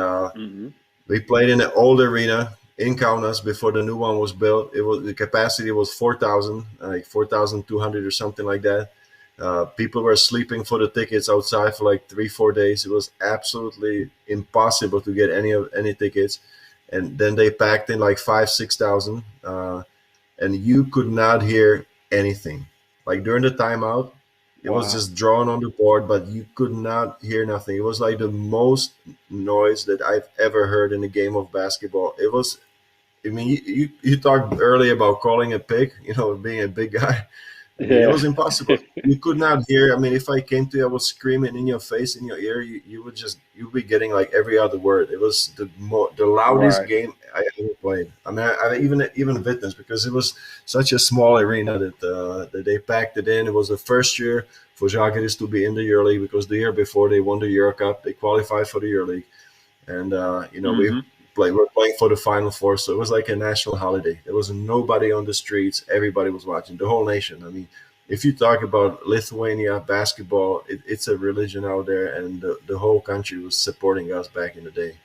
Speaker 2: we played in an old arena in Kaunas before the new one was built. The capacity was 4,000, like 4,200 or something like that. People were sleeping for the tickets outside for like 3-4 days. It was absolutely impossible to get any tickets. And then they packed in like 5,000-6,000, and you could not hear anything. Like during the timeout, it was just drawn on the board, but you could not hear nothing. It was like the most noise that I've ever heard in a game of basketball. It was, I mean, you talked earlier about calling a pig, being a big guy. I mean, it was impossible. You could not hear. I mean, if I came to you, I was screaming in your face, in your ear. You'd be getting like every other word. It was the loudest game I ever played. I mean, I even witnessed, because it was such a small arena that they packed it in. It was the first year for Žalgiris to be in the EuroLeague, because the year before they won the EuroCup, they qualified for the EuroLeague, and we're playing for the Final Four, so it was like a national holiday. There was nobody on the streets. Everybody was watching, the whole nation. I mean, if you talk about Lithuania basketball, it's a religion out there, and the whole country was supporting us back in the day.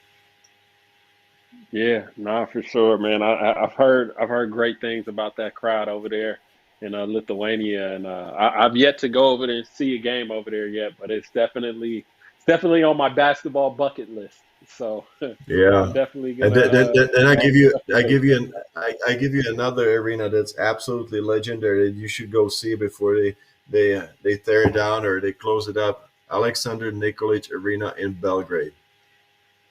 Speaker 1: Yeah, no, for sure, man. I've heard great things about that crowd over there in Lithuania, and I've yet to go over there and see a game over there yet, but it's definitely on my basketball bucket list. So
Speaker 2: yeah,
Speaker 1: I'm definitely
Speaker 2: and
Speaker 1: gonna.
Speaker 2: then I give you another arena that's absolutely legendary that you should go see before they tear it down or they close it up. Alexander Nikolic Arena in Belgrade.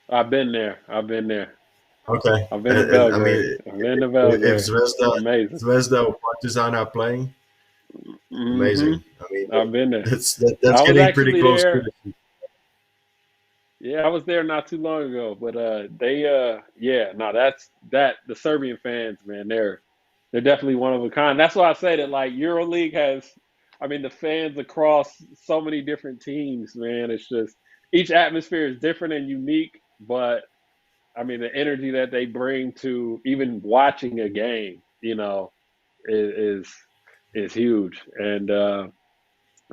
Speaker 1: I've been there.
Speaker 2: Okay.
Speaker 1: I've been to Belgrade. I've been to Belgrade.
Speaker 2: If Zvezda or Partizan are playing, amazing. I mean,
Speaker 1: I've been there.
Speaker 2: That's getting pretty close to it.
Speaker 1: Yeah, I was there not too long ago, but the Serbian fans, man, they're definitely one of a kind. That's why I say that, like, EuroLeague has, I mean, the fans across so many different teams, man. It's just each atmosphere is different and unique, but I mean, the energy that they bring to even watching a game, is huge. And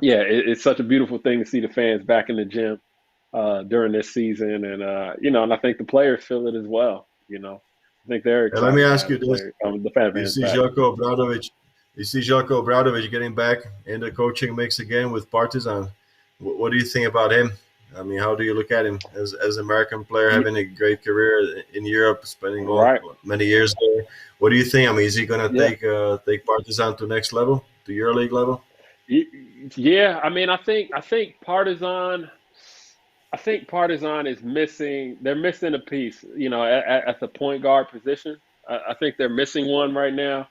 Speaker 1: it's such a beautiful thing to see the fans back in the gym during this season, and and I think the players feel it as well. I think they're excited.
Speaker 2: Let me ask you this:
Speaker 1: the fan
Speaker 2: you
Speaker 1: fans
Speaker 2: see Željko Obradović getting back in the coaching mix again with Partizan. What do you think about him? I mean, how do you look at him as an American player, having a great career in Europe, spending many years there? What do you think? I mean, is he going to take Partizan to next level, to EuroLeague level?
Speaker 1: Yeah, I mean, I think Partizan is missing. They're missing a piece, at the point guard position. I think they're missing one right now.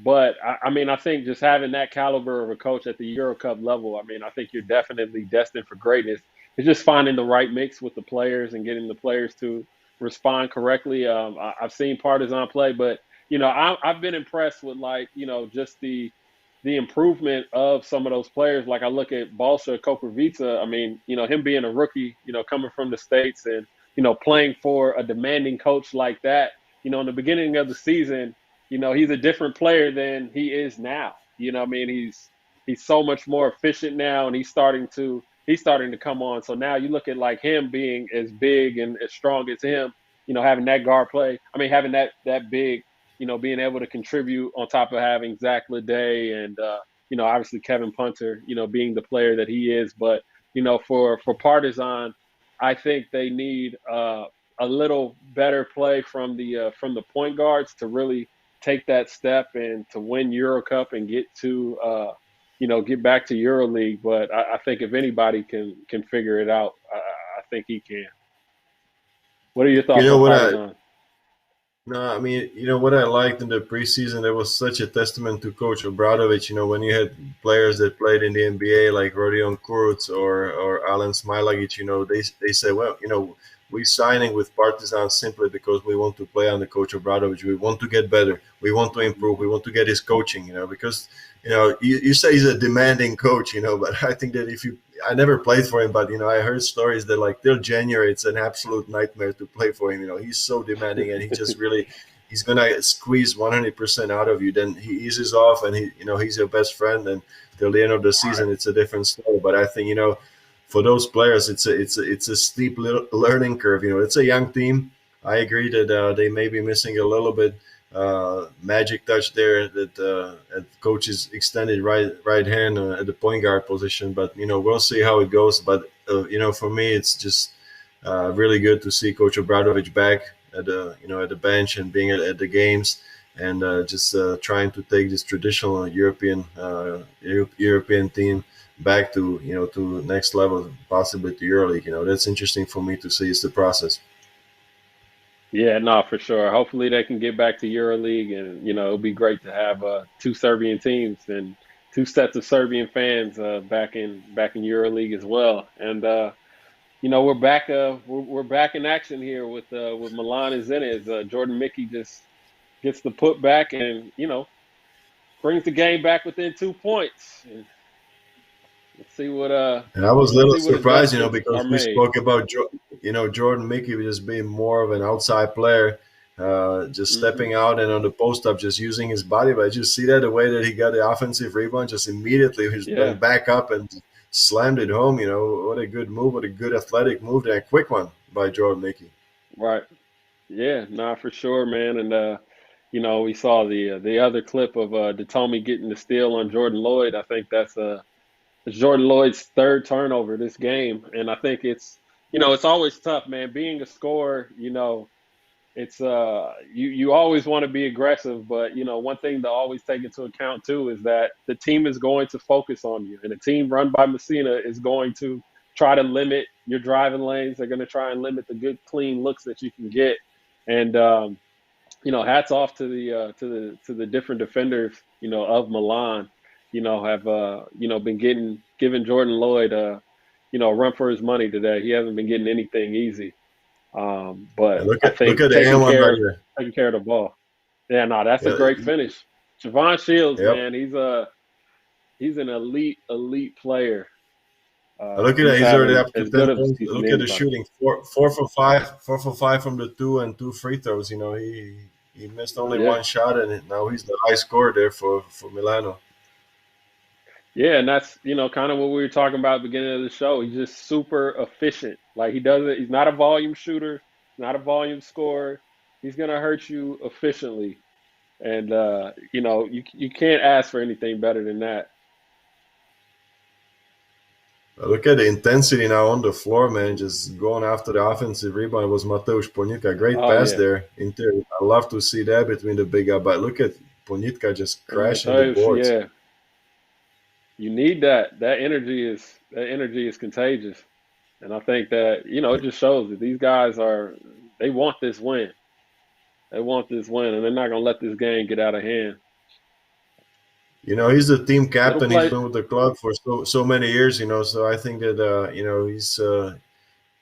Speaker 1: But I mean, I think just having that caliber of a coach at the EuroCup level, I mean, I think you're definitely destined for greatness. It's just finding the right mix with the players and getting the players to respond correctly. I've seen Partizan play, but I've been impressed with, like, just the improvement of some of those players. Like, I look at Balša Koprivica. I mean, him being a rookie, coming from the States and playing for a demanding coach like that. In the beginning of the season, he's a different player than he is now. I mean, he's so much more efficient now, and he's starting to come on. So now you look at, like, him being as big and as strong as him, having that guard play. I mean, having that big, being able to contribute on top of having Zach Leday and, obviously Kevin Punter, being the player that he is. But, for Partizan, I think they need a little better play from the point guards to really take that step and to win EuroCup and get to get back to EuroLeague. But I think if anybody can figure it out, I think he can. What are your thoughts on Partizan?
Speaker 2: No, I mean, what I liked in the preseason, there was such a testament to Coach Obradović. When you had players that played in the NBA like Rodion Kuruc or Alen Smailagić, they say, well, we're signing with Partizan simply because we want to play under Coach Obradović. We want to get better. We want to improve. We want to get his coaching, because, you say he's a demanding coach, but I think that I never played for him, but, I heard stories that, like, till January, it's an absolute nightmare to play for him. He's so demanding, and he just really, he's going to squeeze 100% out of you. Then he eases off, and he's your best friend. And till the end of the season, it's a different story. But I think, for those players, it's a steep learning curve. It's a young team. I agree that they may be missing a little bit magic touch there that at coach's extended right hand at the point guard position. But we'll see how it goes. But for me, it's just really good to see Coach Obradovic back at the at the bench and being at the games and just trying to take this traditional European team back to to next level, possibly to EuroLeague. That's interesting for me to see. It's the process.
Speaker 1: Yeah, no, for sure. Hopefully they can get back to EuroLeague, and it'll be great to have two Serbian teams and two sets of Serbian fans back in EuroLeague as well. And we're back we're back in action here with Milan and Zenit. As Jordan Mickey just gets the put back and brings the game back within 2 points. And let's see what
Speaker 2: and I was a little surprised, because we
Speaker 1: made.
Speaker 2: spoke about Jordan Mickey just being more of an outside player, just stepping out and on the post up, just using his body. But I just see that the way that he got the offensive rebound, just immediately he's went back up and slammed it home. What a good move, what a good athletic move there, a quick one by Jordan Mickey.
Speaker 1: Right. Yeah, nah, for sure, man. And we saw the other clip of Datomi getting the steal on Jordan Lloyd. I think that's Jordan Lloyd's third turnover this game. And I think it's always tough, man. Being a scorer, it's you always want to be aggressive, but one thing to always take into account too is that the team is going to focus on you, and a team run by Messina is going to try to limit your driving lanes. They're going to try and limit the good, clean looks that you can get. And hats off to the different defenders, of Milan. Have been giving Jordan Lloyd a run for his money today. He hasn't been getting anything easy. But
Speaker 2: look
Speaker 1: I
Speaker 2: at
Speaker 1: think taking care of the ball. Yeah, no, that's a great finish. Javon Shields, man, he's an elite player.
Speaker 2: Look at that. He's already up to 10 points. Look at the shooting. 4 for 5 from the 2 and 2 free throws. He missed only one shot, and now he's the high scorer there for Milano.
Speaker 1: Yeah, and that's, kind of what we were talking about at the beginning of the show. He's just super efficient. Like, he's not a volume shooter, not a volume scorer. He's going to hurt you efficiently. And, you can't ask for anything better than that.
Speaker 2: Look at the intensity now on the floor, man. Just going after the offensive rebound. It was Mateusz Ponitka. Great pass there. I love to see that between the big guy. But look at Ponitka just crashing the boards.
Speaker 1: Yeah. You need that. That energy is contagious. And I think that, it just shows that these guys they want this win. They want this win, and they're not going to let this game get out of hand.
Speaker 2: He's the team captain. He's been with the club for so many years, so I think that, he's,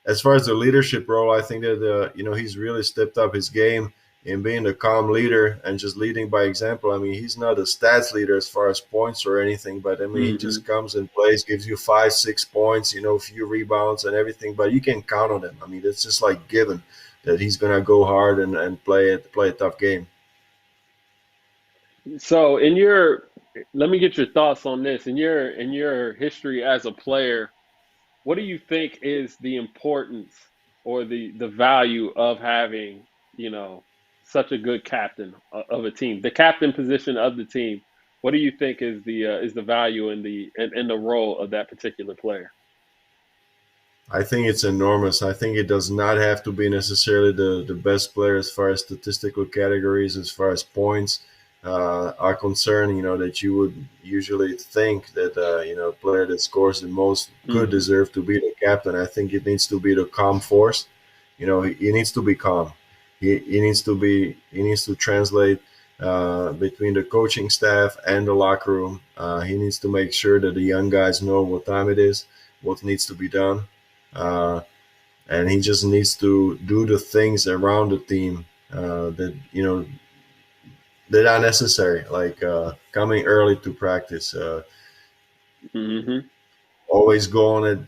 Speaker 2: as far as the leadership role, I think that, he's really stepped up his game in being a calm leader and just leading by example. I mean, he's not a stats leader as far as points or anything, but I mean, he just comes and plays, gives you 5-6 points, a few rebounds and everything, but you can count on him. I mean, it's just like given that he's going to go hard and play a tough game.
Speaker 1: So let me get your thoughts on this. In your history as a player, what do you think is the importance or the value of having, such a good captain of a team, the captain position of the team? What do you think is the value and the role of that particular player?
Speaker 2: I think it's enormous. I think it does not have to be necessarily the best player as far as statistical categories, as far as points are concerned. That you would usually think that a player that scores the most could deserve to be the captain. I think it needs to be the calm force. He needs to be calm. He needs to translate between the coaching staff and the locker room. He needs to make sure that the young guys know what time it is, what needs to be done. And he just needs to do the things around the team that are necessary, like coming early to practice, always going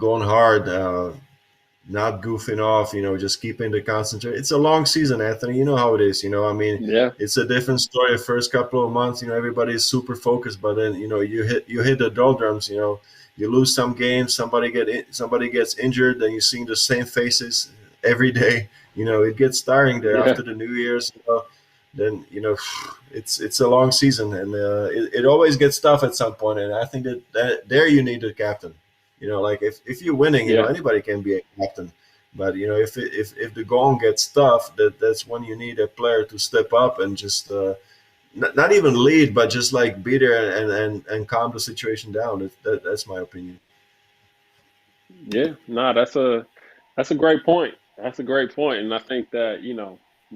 Speaker 2: hard, not goofing off, just keeping the concentration. It's a long season, Anthony. You know how it is. It's a different story. The first couple of months, everybody is super focused, but then you hit the doldrums. You lose some games, somebody gets injured, then you're seeing the same faces every day. It gets tiring there after the New Year's. then it's a long season, and it always gets tough at some point. And I think that there you need a captain. Like if you're winning,
Speaker 1: Yeah.
Speaker 2: anybody can be a captain. But if the gong gets tough, that's when you need a player to step up and just not even lead, but just like be there and calm the situation down. That's my opinion.
Speaker 1: Yeah, no, that's a great point. That's a great point, and I think that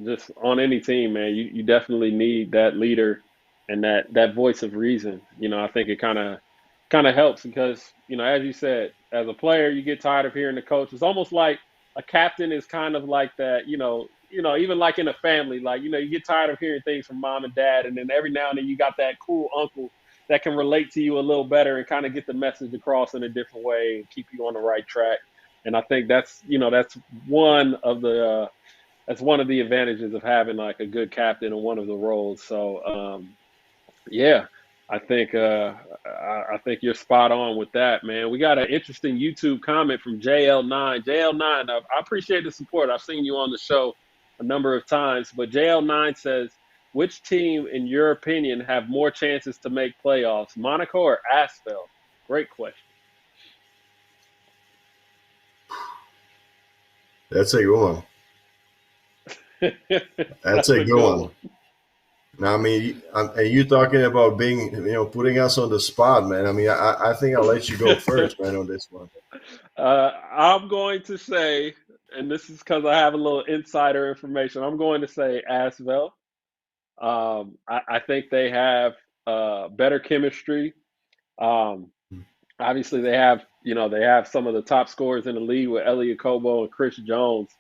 Speaker 1: just on any team, man, you definitely need that leader and that voice of reason. I think it kind of helps because as you said, as a player, you get tired of hearing the coach. It's almost like a captain is kind of like that. Even like in a family, like you get tired of hearing things from mom and dad, and then every now and then you got that cool uncle that can relate to you a little better and kind of get the message across in a different way and keep you on the right track. And I think that's one of the advantages of having like a good captain in one of the roles. So yeah, I think I think you're spot on with that, man. We got an interesting YouTube comment from JL9. JL9, I appreciate the support. I've seen you on the show a number of times, but JL9 says, which team, in your opinion, have more chances to make playoffs, Monaco or Asvel? Great question.
Speaker 2: That's a good one. That's a good one. Now, I mean, are you talking about being, putting us on the spot, man? I mean, I think I'll let you go first, man, on this one.
Speaker 1: I'm going to say, and this is because I have a little insider information, I'm going to say Asvel. I think they have better chemistry. Um, Obviously, they have some of the top scorers in the league with Elliot Kobo and Chris Jones.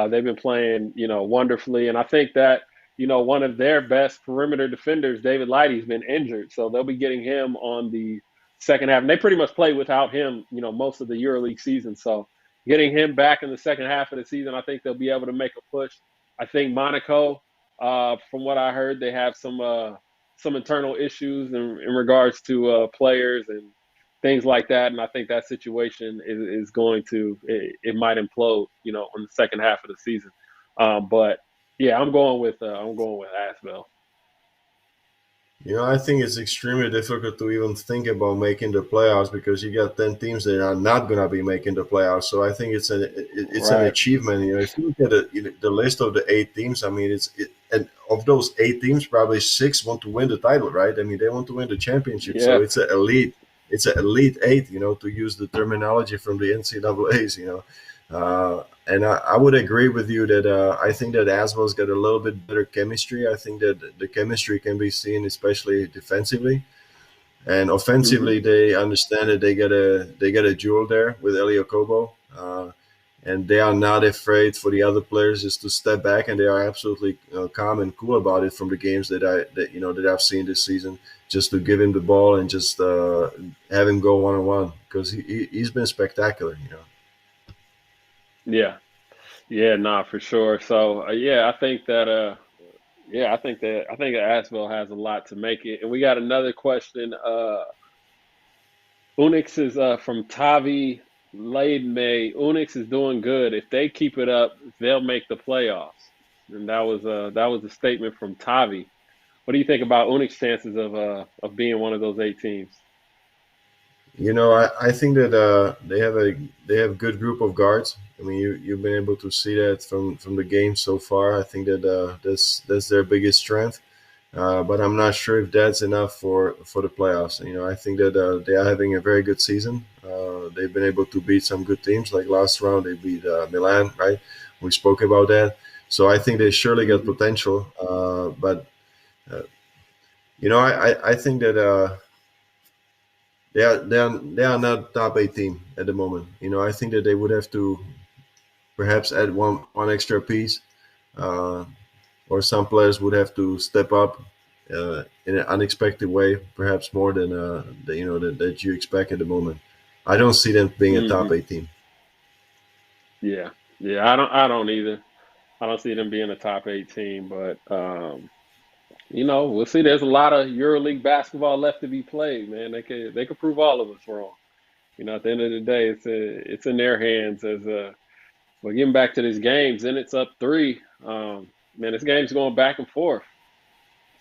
Speaker 1: They've been playing, wonderfully, and I think that one of their best perimeter defenders, David Lighty's been injured, so they'll be getting him on the second half. And they pretty much played without him, most of the EuroLeague season. So getting him back in the second half of the season, I think they'll be able to make a push. I think Monaco, from what I heard, they have some internal issues in regards to players and things like that. And I think that situation is going to it might implode, in the second half of the season. But yeah, I'm going with Asvel.
Speaker 2: I think it's extremely difficult to even think about making the playoffs because you got 10 teams that are not going to be making the playoffs. So I think it's an
Speaker 1: Right.
Speaker 2: achievement. If you look at the list of the 8 teams, I mean, and of those 8 teams, probably 6 want to win the title, right? I mean, they want to win the championship. So
Speaker 1: Yeah.
Speaker 2: it's an elite 8, to use the terminology from the NCAA's, and I would agree with you that I think that Asvel's got a little bit better chemistry. I think that the chemistry can be seen, especially defensively and
Speaker 1: Hmm.
Speaker 2: offensively. They understand that they get a jewel there with Elio Kobo, and they are not afraid for the other players just to step back, and they are absolutely calm and cool about it from the games that I've seen this season. Just to give him the ball and just have him go 1-on-1 because he's been spectacular.
Speaker 1: Yeah. Yeah. Nah, for sure. So yeah, I think that I think that Asvel has a lot to make it. And we got another question. Unix is from Tavi May. Unix is doing good. If they keep it up, they'll make the playoffs. And that was a statement from Tavi. What do you think about Unix chances of being one of those 8 teams?
Speaker 2: I think that they have good group of guards. I mean, you've been able to see that from the game so far. I think that that's their biggest strength. But I'm not sure if that's enough for the playoffs. I think that they are having a very good season. They've been able to beat some good teams. Like last round, they beat Milan, right? We spoke about that. So I think they surely got
Speaker 1: Hmm.
Speaker 2: potential. But uh, I think that. They are not top 8 team at the moment. I think that they would have to perhaps add one extra piece, uh, or some players would have to step up in an unexpected way, perhaps more than that you expect at the moment. I don't see them being a top
Speaker 1: Hmm.
Speaker 2: 8 team.
Speaker 1: Yeah. Yeah. I don't either. I don't see them being a top 8 team, but we'll see. There's a lot of EuroLeague basketball left to be played, man. They could prove all of us wrong. At the end of the day, it's in their hands. But getting back to this game, Zenit's up 3. Man, this game's going back and forth.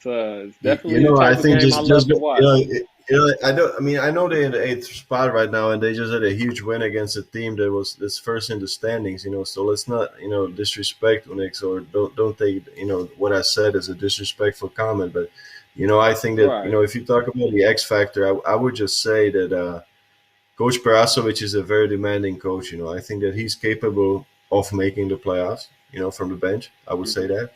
Speaker 1: It's definitely the
Speaker 2: I
Speaker 1: type of
Speaker 2: think
Speaker 1: game I love to watch.
Speaker 2: I don't. I mean, I know they're in the eighth spot right now, and they just had a huge win against a team that was this first in the standings. So let's not disrespect Unix, or don't take what I said as a disrespectful comment. But I think that
Speaker 1: Right.
Speaker 2: if you talk about the X factor, I would just say that Coach Perasovic is a very demanding coach. I think that he's capable of making the playoffs. From the bench, I would say that.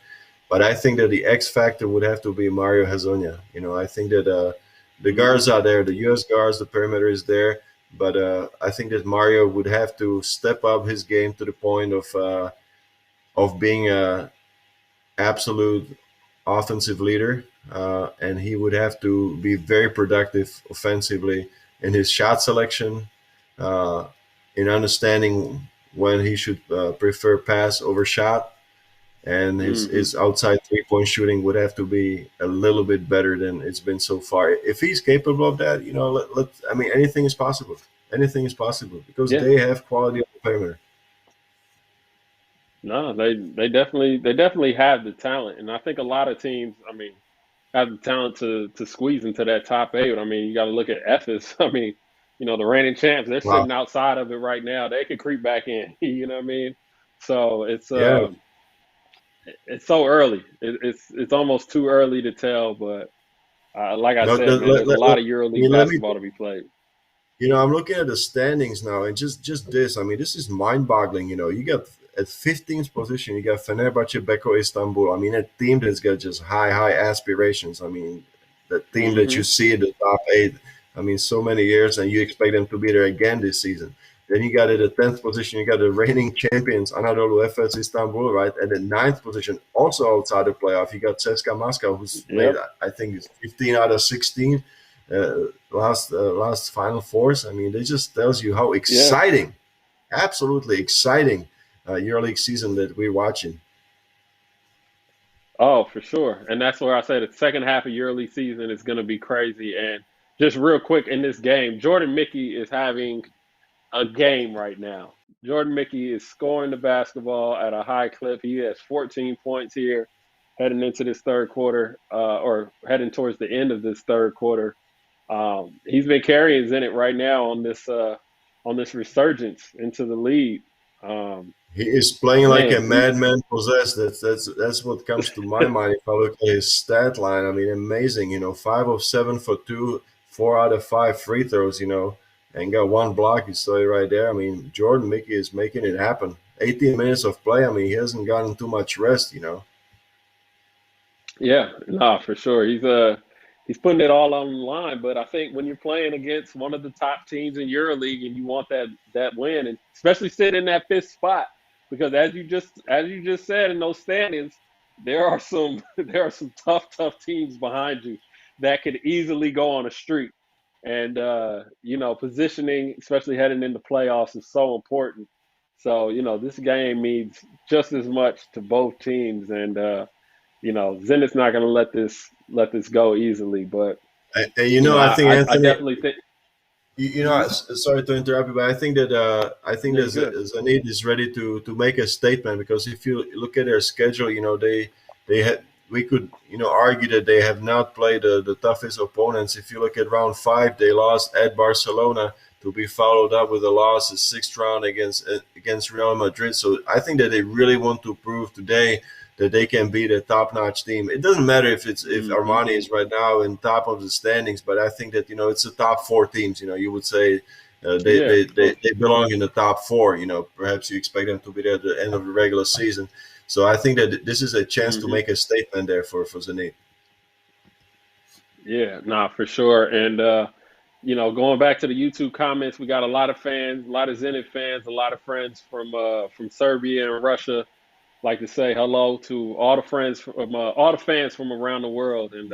Speaker 2: But I think that the X factor would have to be Mario Hezonja. I think that the guards are there, the U.S. guards, the perimeter is there. But I think that Mario would have to step up his game to the point of being a absolute offensive leader, and he would have to be very productive offensively in his shot selection, in understanding when he should prefer pass over shot. And his outside three-point shooting would have to be a little bit better than it's been so far. If he's capable of that, I mean, anything is possible. Anything is possible because they have quality on the perimeter.
Speaker 1: No, they definitely have the talent, and I think a lot of teams, I mean, have the talent to squeeze into that top 8. I mean, you got to look at Ephes. I mean, the reigning champs, they're sitting outside of it right now. They could creep back in. You know what I mean? So it's so early. It's almost too early to tell. But like I said, man, there's a lot of EuroLeague basketball to be played.
Speaker 2: I'm looking at the standings now, and just this. I mean, this is mind-boggling. You got at 15th position, you got Fenerbahce, Beko Istanbul. I mean, a team that's got just high aspirations. I mean, the team that you see in the top 8. I mean, so many years, and you expect them to be there again this season. Then you got at the 10th position, you got the reigning champions, Anadolu Efes Istanbul, right? At the 9th position, also outside the playoff, you got CSKA Moscow, who's made, I think, it's 15 out of 16 last Final Fours. I mean, that just tells you how exciting, absolutely exciting EuroLeague season that we're watching.
Speaker 1: Oh, for sure. And that's where I say the second half of EuroLeague season is going to be crazy. And just real quick in this game, Jordan Mickey is having a game right now. Jordan Mickey is scoring the basketball at a high clip. He has 14 points here heading into this third quarter, or heading towards the end of this third quarter. He's been carrying Zenit right now on this resurgence into the lead.
Speaker 2: He is playing like a madman possessed. That's what comes to my mind if I look at his stat line. I mean, amazing. 5 of 7 for 2, 4 out of 5 free throws. And got 1 block. You saw it right there. I mean, Jordan Mickey is making it happen. 18 minutes of play. I mean, he hasn't gotten too much rest.
Speaker 1: Yeah, no, for sure. He's putting it all on the line. But I think when you're playing against one of the top teams in EuroLeague and you want that win, and especially sitting in that 5th spot, because as you just said in those standings, there are some tough teams behind you that could easily go on a streak. And, positioning, especially heading into playoffs, is so important. So, this game means just as much to both teams. And, Zenit's not going to let this go easily. But,
Speaker 2: I think Anthony,
Speaker 1: I definitely think.
Speaker 2: Sorry to interrupt you, but I think that Zenit is ready to make a statement, because if you look at their schedule, we could argue that they have not played the toughest opponents. If you look at round 5, they lost at Barcelona, to be followed up with a loss in 6th round against Real Madrid. So I think that they really want to prove today that they can beat a top-notch team. It doesn't matter if Armani is right now in top of the standings, but I think that it's the top 4 teams. You would say they belong in the top 4. Perhaps you expect them to be there at the end of the regular season. So I think that this is a chance to make a statement there for Zenit.
Speaker 1: Yeah, for sure. And, going back to the YouTube comments, we got a lot of fans, a lot of Zenit fans, a lot of friends from Serbia and Russia. Like to say hello to all the fans from around the world. And,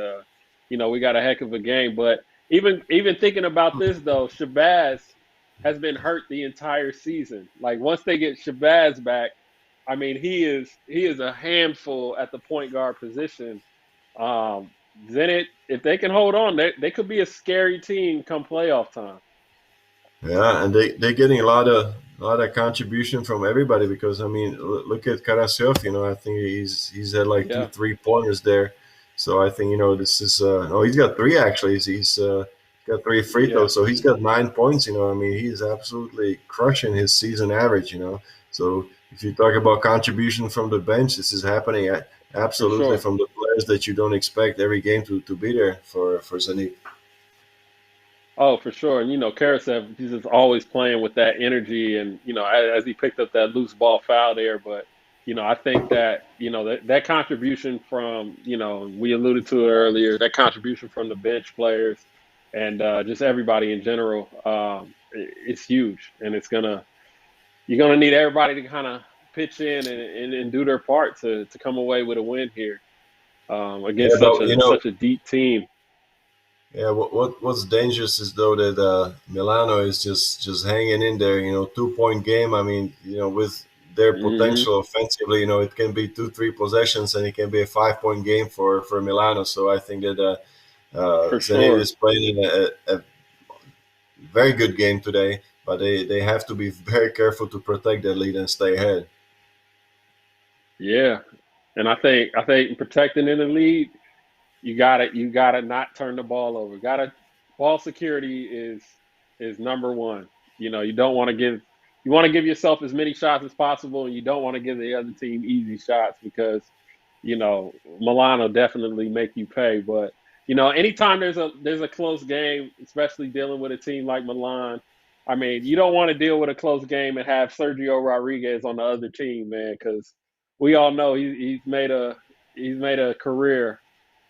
Speaker 1: we got a heck of a game. But even thinking about this, though, Shabazz has been hurt the entire season. Like, once they get Shabazz back, I mean, he is a handful at the point guard position. Zenit, if they can hold on, they could be a scary team come playoff time.
Speaker 2: Yeah, and they're getting a lot of contribution from everybody, because I mean, look at Karasov. I think he's had like 2 3-pointers there. So I think this is no, he's got 3 actually. He's got 3 free
Speaker 1: Yeah,
Speaker 2: throws, so he's got 9 points. I mean, he's absolutely crushing his season average. So if you talk about contribution from the bench, this is happening
Speaker 1: for
Speaker 2: absolutely
Speaker 1: sure.
Speaker 2: from the players that you don't expect every game to be there for Zenit.
Speaker 1: Oh, for sure. And Karasev, he's just always playing with that energy, and as he picked up that loose ball foul there, but I think that that contribution from we alluded to it earlier, that contribution from the bench players and just everybody in general, it's huge, and you're gonna need everybody to kind of pitch in and do their part to come away with a win here
Speaker 2: Yeah,
Speaker 1: against
Speaker 2: but
Speaker 1: such a deep team.
Speaker 2: yeah, what's dangerous is though that Milano is just hanging in there. 2-point game. I mean, with their
Speaker 1: Hmm.
Speaker 2: potential offensively, it can be 2-3 possessions, and it can be a 5-point game for Milano. So I think that
Speaker 1: For
Speaker 2: Zenit
Speaker 1: sure.
Speaker 2: is playing a very good game today, but they have to be very careful to protect their lead and stay ahead.
Speaker 1: Yeah. And I think protecting in the lead, you gotta not turn the ball over. Ball security is number one. You don't want to give yourself as many shots as possible, and you don't want to give the other team easy shots because Milan will definitely make you pay. But anytime there's a close game, especially dealing with a team like Milan, I mean, you don't want to deal with a close game and have Sergio Rodriguez on the other team, man, because we all know he's made a career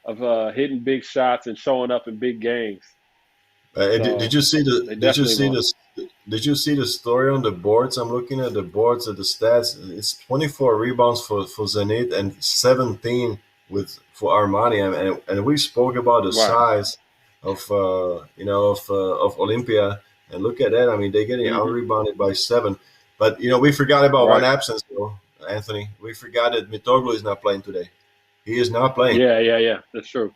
Speaker 1: of hitting big shots and showing up in big games.
Speaker 2: Did
Speaker 1: So
Speaker 2: you see the
Speaker 1: they
Speaker 2: Did you
Speaker 1: definitely
Speaker 2: see
Speaker 1: want.
Speaker 2: this? Did you see the story on the boards? I'm looking at the boards at the stats. It's 24 rebounds for Zenit and 17 for Armani, and we spoke about the
Speaker 1: Right.
Speaker 2: size of Olympia, and look at that. I mean, they're getting out
Speaker 1: Hmm.
Speaker 2: rebounded by 7, but we forgot about one
Speaker 1: Right.
Speaker 2: absence though, Anthony. We forgot that Mitoglu is not playing today. He is not playing.
Speaker 1: Yeah, yeah, yeah. That's true.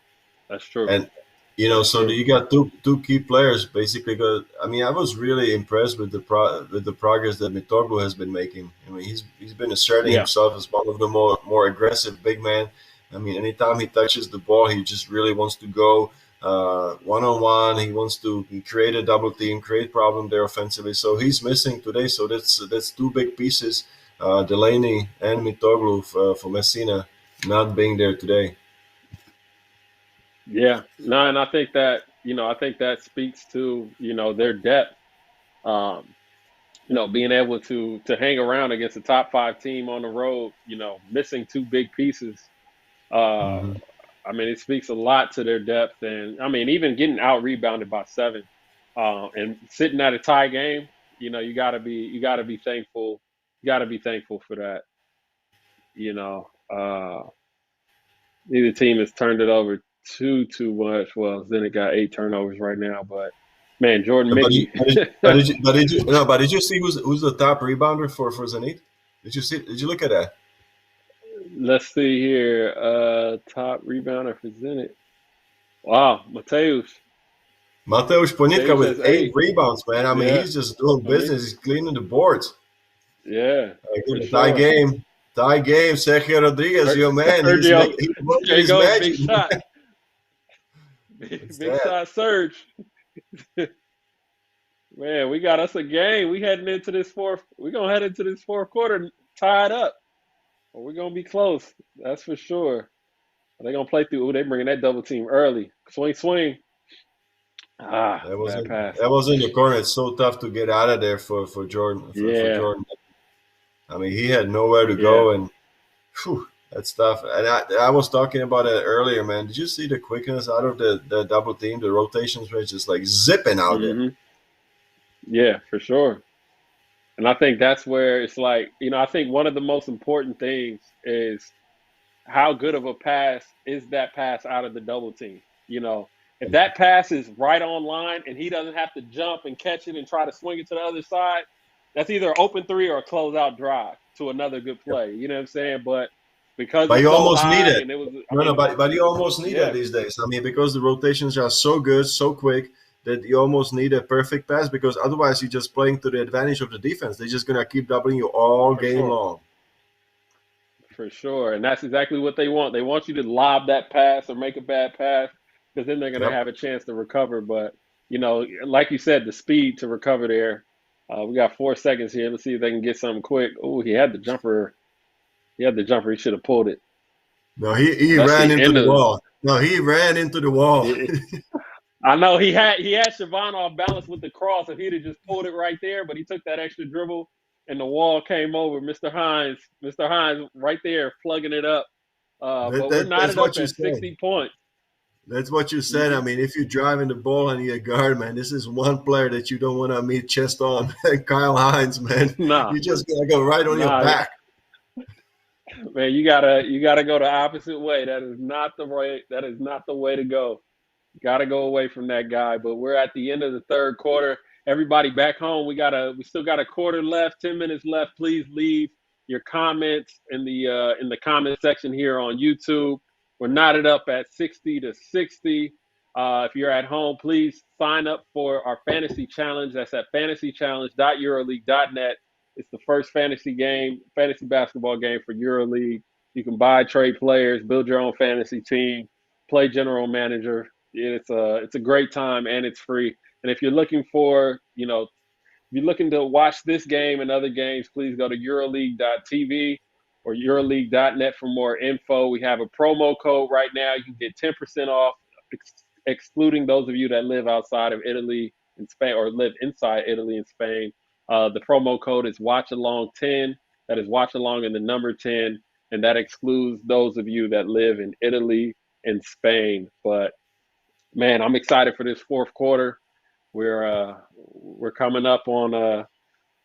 Speaker 1: That's true.
Speaker 2: And
Speaker 1: That's
Speaker 2: so
Speaker 1: true.
Speaker 2: you got two key players basically. I mean, I was really impressed with the progress that Mitoglu has been making. I mean, he's been asserting
Speaker 1: Yeah.
Speaker 2: himself as one of the more aggressive big men. I mean, anytime he touches the ball, he just really wants to go one on one. He wants to create a double team, create problem there offensively. So he's missing today. So that's 2 big pieces, Delaney and Mitoglu for Messina not being there today.
Speaker 1: Yeah. No, and I think that speaks to their depth. Um, being able to hang around against a top 5 team on the road, missing 2 big pieces. Uh,
Speaker 2: Hmm.
Speaker 1: I mean, it speaks a lot to their depth, and I mean, even getting out rebounded by 7, and sitting at a tie game. You gotta be thankful. You gotta be thankful for that. You know, neither team has turned it over too much. Well, Zenit got 8 turnovers right now, but man, Jordan
Speaker 2: But
Speaker 1: Mickey.
Speaker 2: did you no? But did you see who's the top rebounder for Zenit? Did you see? Did you look at that?
Speaker 1: Let's see here. Top rebounder for Zenit. Wow, Mateus.
Speaker 2: Mateusz Ponitka
Speaker 1: Mateus
Speaker 2: with
Speaker 1: has
Speaker 2: 8
Speaker 1: 8.
Speaker 2: rebounds, man. I mean,
Speaker 1: Yeah,
Speaker 2: he's just doing
Speaker 1: I mean,
Speaker 2: business. He's cleaning the boards.
Speaker 1: yeah, for
Speaker 2: Again, tie
Speaker 1: sure.
Speaker 2: game, tie game. Sergio Rodriguez, your man.
Speaker 1: Sergio,
Speaker 2: He's working
Speaker 1: there you
Speaker 2: his
Speaker 1: go, big
Speaker 2: magic.
Speaker 1: shot,
Speaker 2: What's
Speaker 1: big
Speaker 2: that?
Speaker 1: shot, Surge. Man, we got us a game. We heading into this fourth. We gonna head into this fourth quarter tied up, or we're gonna be close. That's for sure. They gonna play through. Ooh, they bringing that double team early. Swing, swing. Ah,
Speaker 2: That was
Speaker 1: bad
Speaker 2: in
Speaker 1: pass.
Speaker 2: that was in the corner. It's so tough to get out of there for Jordan for
Speaker 1: Yeah,
Speaker 2: Jordan. I mean, he had nowhere to
Speaker 1: yeah.
Speaker 2: go, and whew, that's tough. And I was talking about it earlier, man. Did you see the quickness out of the double team? The rotations were just like zipping out there.
Speaker 1: Hmm. Yeah, for sure. And I think that's where it's like, I think one of the most important things is how good of a pass is that pass out of the double team. If that pass is right on line and he doesn't have to jump and catch it and try to swing it to the other side, that's either an open 3 or a closeout drive to another good play. You know what I'm saying? But because
Speaker 2: But
Speaker 1: it's
Speaker 2: you
Speaker 1: so
Speaker 2: almost need
Speaker 1: high
Speaker 2: it.
Speaker 1: and it was, I
Speaker 2: No, no,
Speaker 1: mean,
Speaker 2: but you almost need that
Speaker 1: yeah,
Speaker 2: these days. I mean, because the rotations are so good, so quick that you almost need a perfect pass because otherwise you're just playing to the advantage of the defense. They're just gonna keep doubling you all
Speaker 1: for
Speaker 2: game
Speaker 1: sure.
Speaker 2: long.
Speaker 1: For sure. And that's exactly what they want. They want you to lob that pass or make a bad pass because then they're going to
Speaker 2: Yep.
Speaker 1: have a chance to recover. But, like you said, the speed to recover there. We got 4 seconds here. Let's see if they can get something quick. Oh, he had the jumper. He had the jumper. He should have pulled it.
Speaker 2: No, he ran
Speaker 1: Especially
Speaker 2: into
Speaker 1: in
Speaker 2: the
Speaker 1: the.
Speaker 2: wall. No, he ran into the wall.
Speaker 1: I know he had Siobhan off balance with the cross. If he'd have just pulled it right there, but he took that extra dribble and the wall came over. Mr. Hines right there plugging it up. But we're
Speaker 2: That's
Speaker 1: knotted up
Speaker 2: what you
Speaker 1: at
Speaker 2: said.
Speaker 1: 60 points.
Speaker 2: That's what you said. I mean, if you're driving the ball and you're a guard, man, this is one player that you don't want to meet chest on. Kyle Hines, man.
Speaker 1: Nah,
Speaker 2: You just gotta go right on your back.
Speaker 1: man, you gotta go the opposite way. That is not the way to go. Got to go away from that guy. But we're at the end of the third quarter. Everybody back home. We still got a quarter left, 10 minutes left. Please leave your comments in the comment section here on YouTube. We're knotted up at 60-60. If you're at home, please sign up for our fantasy challenge. That's at fantasychallenge.euroleague.net. It's the first fantasy basketball game for EuroLeague. You can buy, trade players, build your own fantasy team, play general manager. It's a great time and it's free. And if you're looking to watch this game and other games, please go to EuroLeague.tv or EuroLeague.net for more info. We have a promo code right now. You can get 10% off, excluding those of you that live outside of Italy and Spain or live inside Italy and Spain. The promo code is Watchalong10. That is Watchalong and the number 10, and that excludes those of you that live in Italy and Spain. But man, I'm excited for this fourth quarter. We're coming up on a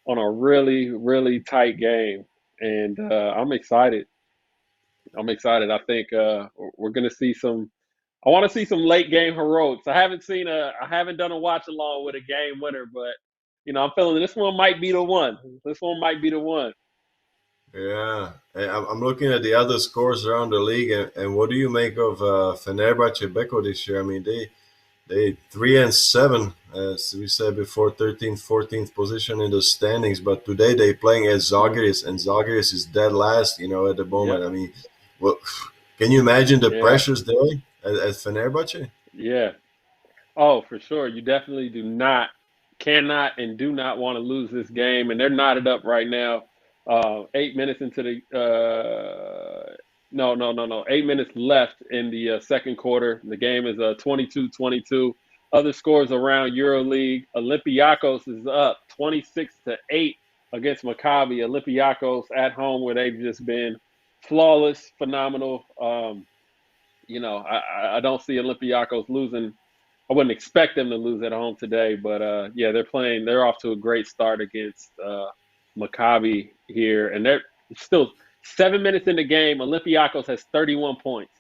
Speaker 1: really, really tight game, and I'm excited. I think we're going to see some. I want to see some late game heroics. I haven't done a watch along with a game winner, but I'm feeling this one might be the one.
Speaker 2: Yeah, I'm looking at the other scores around the league, and what do you make of Fenerbahce Beko this year? I mean, they 3-7, as we said before, 13th, 14th position in the standings. But today they playing at Zalgiris, and Zalgiris is dead last, at the moment.
Speaker 1: Yep.
Speaker 2: I mean, well, can you imagine the pressures there at Fenerbahce?
Speaker 1: Yeah. Oh, for sure. You definitely cannot and do not want to lose this game. And they're knotted up right now. 8 minutes into the 8 minutes left in the second quarter. The game is 22-22. Other scores around EuroLeague. Olympiacos is up 26-8 against Maccabi. Olympiacos at home, where they've just been flawless, phenomenal. I don't see Olympiacos losing. I wouldn't expect them to lose at home today, but they're off to a great start against Maccabi here, and they're still 7 minutes in the game. Olympiacos has 31 points.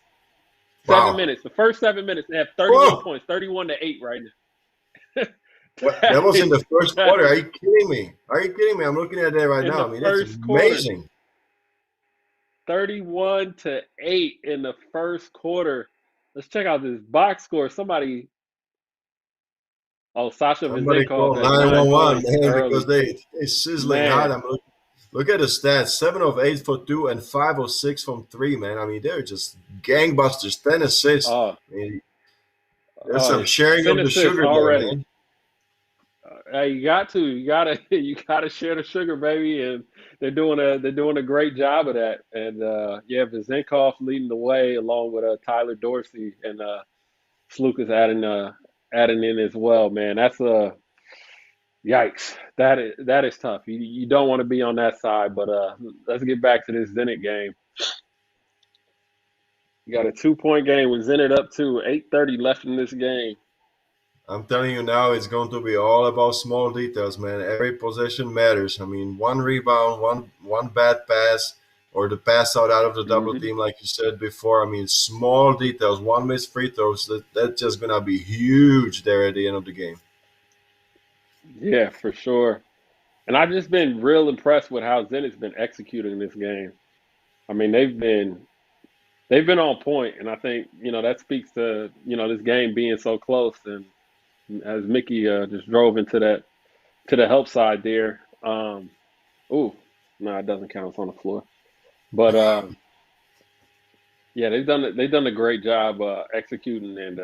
Speaker 1: 7 minutes. The first 7 minutes, they have 31 points, 31-8 right now.
Speaker 2: That was in the first quarter. Are you kidding me? I'm looking at that right now. I mean, that's amazing.
Speaker 1: 31-8 in the first quarter. Let's check out this box score. Sasha Vezenkov
Speaker 2: has 9-1, man,
Speaker 1: early.
Speaker 2: because they sizzling hot. Look at the stats: 7 of 8 for 2 and 5 of 6 from 3. Man, I mean, they're just gangbusters. 10 assists. There's some sharing of the sugar already. There, man.
Speaker 1: You gotta share the sugar, baby, and they're doing a great job of that. And Vezenkov leading the way along with Tyler Dorsey, and Sluka's adding in as well. Man, that's yikes. That is tough. You don't want to be on that side, but let's get back to this Zenit game. You got a 2-point game with Zenit up to 8:30 left in this game.
Speaker 2: I'm telling you now, it's going to be all about small details, man. Every possession matters. I mean, one rebound, one bad pass, or the pass out of the double team, like you said before. I mean, small details, one missed free throws, that's just going to be huge there at the end of the game.
Speaker 1: Yeah, for sure. And I've just been real impressed with how Zenit's been executing this game. I mean, they've been on point, and I think, that speaks to, this game being so close. And as Mickey just drove to the help side there. It doesn't count. It's on the floor. But yeah, they've done a great job executing, and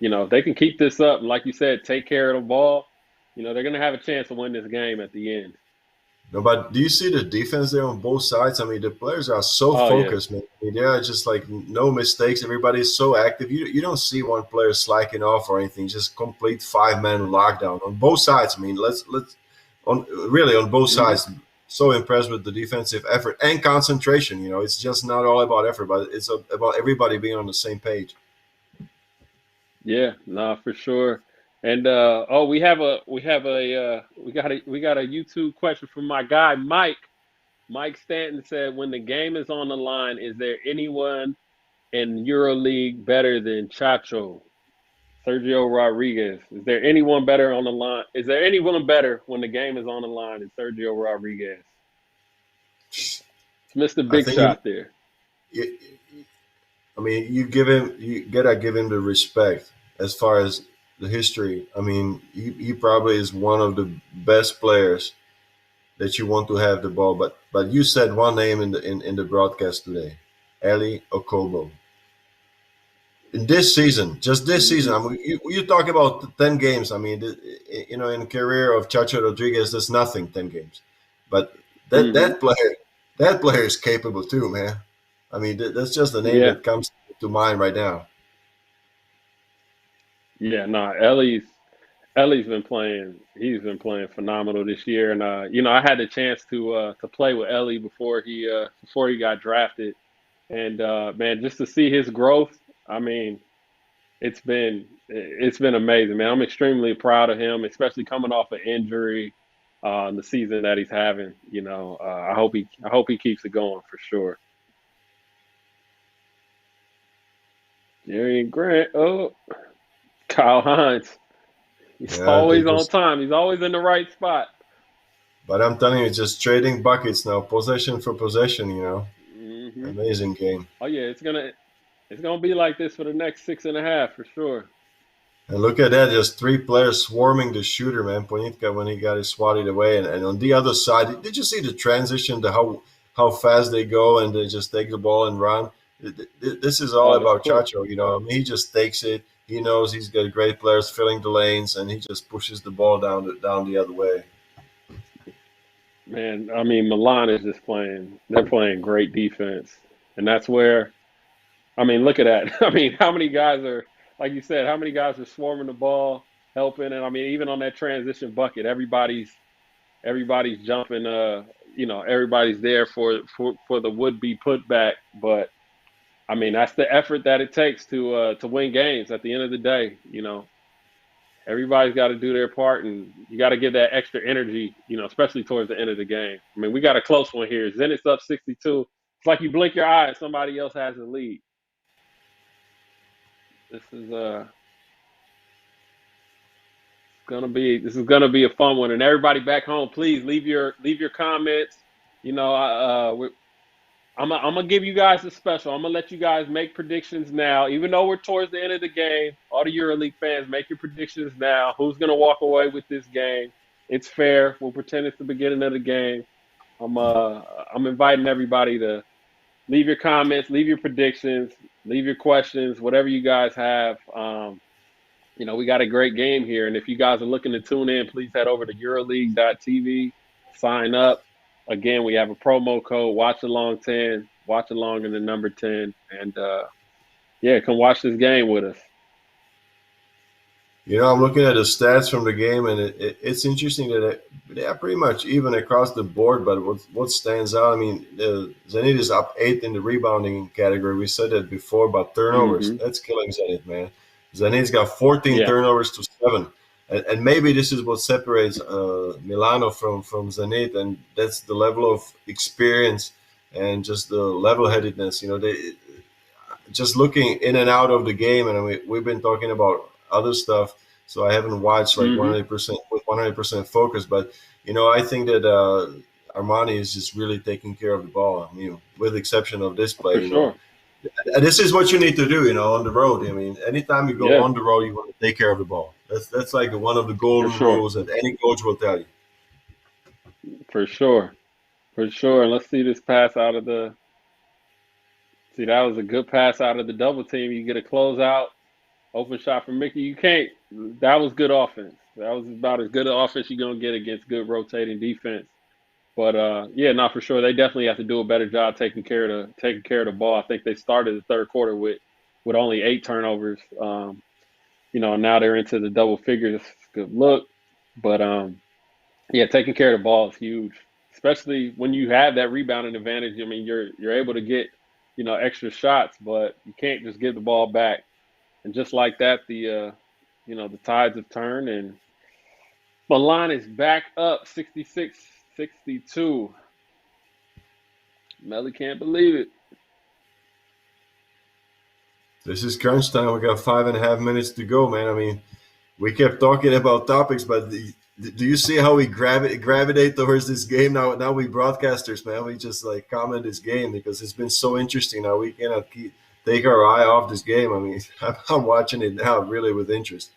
Speaker 1: if they can keep this up, and like you said, take care of the ball, they're gonna have a chance to win this game at the end.
Speaker 2: No, but do you see the defense there on both sides? I mean, the players are so
Speaker 1: Oh yeah.
Speaker 2: focused, man. I mean, they're just like no mistakes. Everybody is so active. You don't see one player slacking off or anything. Just complete 5-man lockdown on both sides. I mean, let's on really on both
Speaker 1: Hmm.
Speaker 2: sides. So impressed with the defensive effort and concentration. It's just not all about effort, but it's about everybody being on the same page.
Speaker 1: Yeah, nah, for sure. And oh, we got a YouTube question from my guy Mike. Mike Stanton said, "When the game is on the line, is there anyone in EuroLeague better than Chacho, Sergio Rodriguez? Is there anyone better on the line? Is there anyone better when the game is on the line than Sergio Rodriguez?" It's Mr.
Speaker 2: I
Speaker 1: Big
Speaker 2: think
Speaker 1: Shot there.
Speaker 2: you I mean, you gotta give him the respect as far as the history. I mean, he probably is one of the best players that you want to have the ball. But you said one name in the broadcast today, Ali Okobo. In this season, just this season,
Speaker 1: Hmm.
Speaker 2: I mean, you talk about 10 games. I mean, in the career of Chacho Rodriguez, there's nothing 10 games, but that
Speaker 1: Hmm.
Speaker 2: that player that player is capable too, man. I mean, that's just the name
Speaker 1: Yeah.
Speaker 2: that comes to mind right now.
Speaker 1: Yeah. No, Ellie's been playing. He's been playing phenomenal this year, and I had the chance to play with Ellie before he got drafted, and man, just to see his growth. I mean, it's been amazing, man. I'm extremely proud of him, especially coming off an injury, in the season that he's having. I hope he keeps it going for sure. Jerry Grant. Oh, Kyle Hines. He's
Speaker 2: Yeah, they
Speaker 1: always on
Speaker 2: just.
Speaker 1: time. He's always in the right spot.
Speaker 2: But I'm telling you, just trading buckets now, possession for possession.
Speaker 1: Hmm.
Speaker 2: Amazing game.
Speaker 1: Oh yeah, it's gonna be like this for the next 6.5 for sure.
Speaker 2: And look at that, just three players swarming the shooter, man. Ponitka when he got it swatted away, and on the other side, did you see the transition? How fast they go and they just take the ball and run. This is all
Speaker 1: Oh, it's
Speaker 2: about
Speaker 1: quick,
Speaker 2: Chacho. I mean, he just takes it. He knows he's got great players filling the lanes, and he just pushes the ball down the other way.
Speaker 1: man. I mean, Milan is just playing. They're playing great defense, and that's where. I mean, look at that. I mean, how many guys are like you said? How many guys are swarming the ball, helping? And I mean, even on that transition bucket, everybody's jumping. Everybody's there for the would be putback, but I mean, that's the effort that it takes to win games. At the end of the day, everybody's got to do their part, and you got to give that extra energy. Especially towards the end of the game. I mean, we got a close one here. Zenit's up 62. It's like you blink your eye, and somebody else has the lead. This is gonna be a fun one, and everybody back home, please leave your comments. I'm gonna give you guys a special. I'm gonna let you guys make predictions now, even though we're towards the end of the game. All the EuroLeague fans, make your predictions now. Who's gonna walk away with this game? It's fair. We'll pretend it's the beginning of the game. I'm inviting everybody to leave your comments, leave your predictions, leave your questions, whatever you guys have. We got a great game here, and if you guys are looking to tune in, please head over to EuroLeague.tv, sign up. Again, we have a promo code Watchalong10, Watchalong and the number 10, and yeah, come watch this game with us.
Speaker 2: I'm looking at the stats from the game, and it's interesting that they are pretty much even across the board. But what stands out, I mean, Zenit is up 8 in the rebounding category. We said that before, but turnovers,
Speaker 1: Hmm.
Speaker 2: that's killing Zenit, man. Zenit's got 14
Speaker 1: Yeah,
Speaker 2: turnovers to 7. And maybe this is what separates Milano from Zenit, and that's the level of experience and just the level-headedness. They just looking in and out of the game, and we've been talking about other stuff, so I haven't watched like
Speaker 1: hmm
Speaker 2: 100% with 100% focus. But I think that Armani is just really taking care of the ball. I mean, with the exception of this
Speaker 1: for
Speaker 2: play.
Speaker 1: sure.
Speaker 2: And this is what you need to do. On the road. I mean, anytime you go
Speaker 1: Yeah,
Speaker 2: on the road, you want to take care of the ball. That's like one of the
Speaker 1: for
Speaker 2: golden
Speaker 1: sure,
Speaker 2: rules that any coach will tell you.
Speaker 1: for sure, for sure. And let's see this pass out of the See, that was a good pass out of the double team. You get a closeout, open shot from Mickey. You can't. That was good offense. That was about as good an offense you're gonna get against good rotating defense. But yeah, not for sure. They definitely have to do a better job taking care of the ball. I think they started the third quarter with only 8 turnovers. Now they're into the double figures. It's a good look, but yeah, taking care of the ball is huge, especially when you have that rebounding advantage. I mean, you're able to get extra shots, but you can't just give the ball back. And just like that, the tides have turned, and Milan is back up 66-62. Melly can't believe it.
Speaker 2: This is crunch time. We got 5.5 minutes to go, man. I mean, we kept talking about topics, but do you see how we gravitate towards this game now? Now we broadcasters, man, we just like comment this game because it's been so interesting. Now we cannot take our eye off this game. I mean, I'm watching it now really with interest.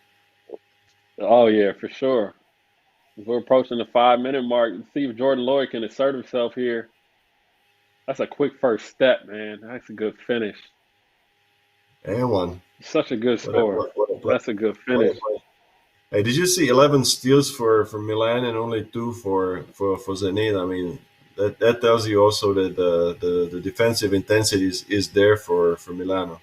Speaker 1: Oh yeah, for sure. We're approaching the 5-minute mark. Let's see if Jordan Lloyd can assert himself here. That's a quick first step, man. That's a good finish.
Speaker 2: And one.
Speaker 1: Such a good score. That's a good finish.
Speaker 2: Hey, did you see 11 steals for Milan and only 2 for Zenit? I mean, that tells you also that the defensive intensity is there for Milano.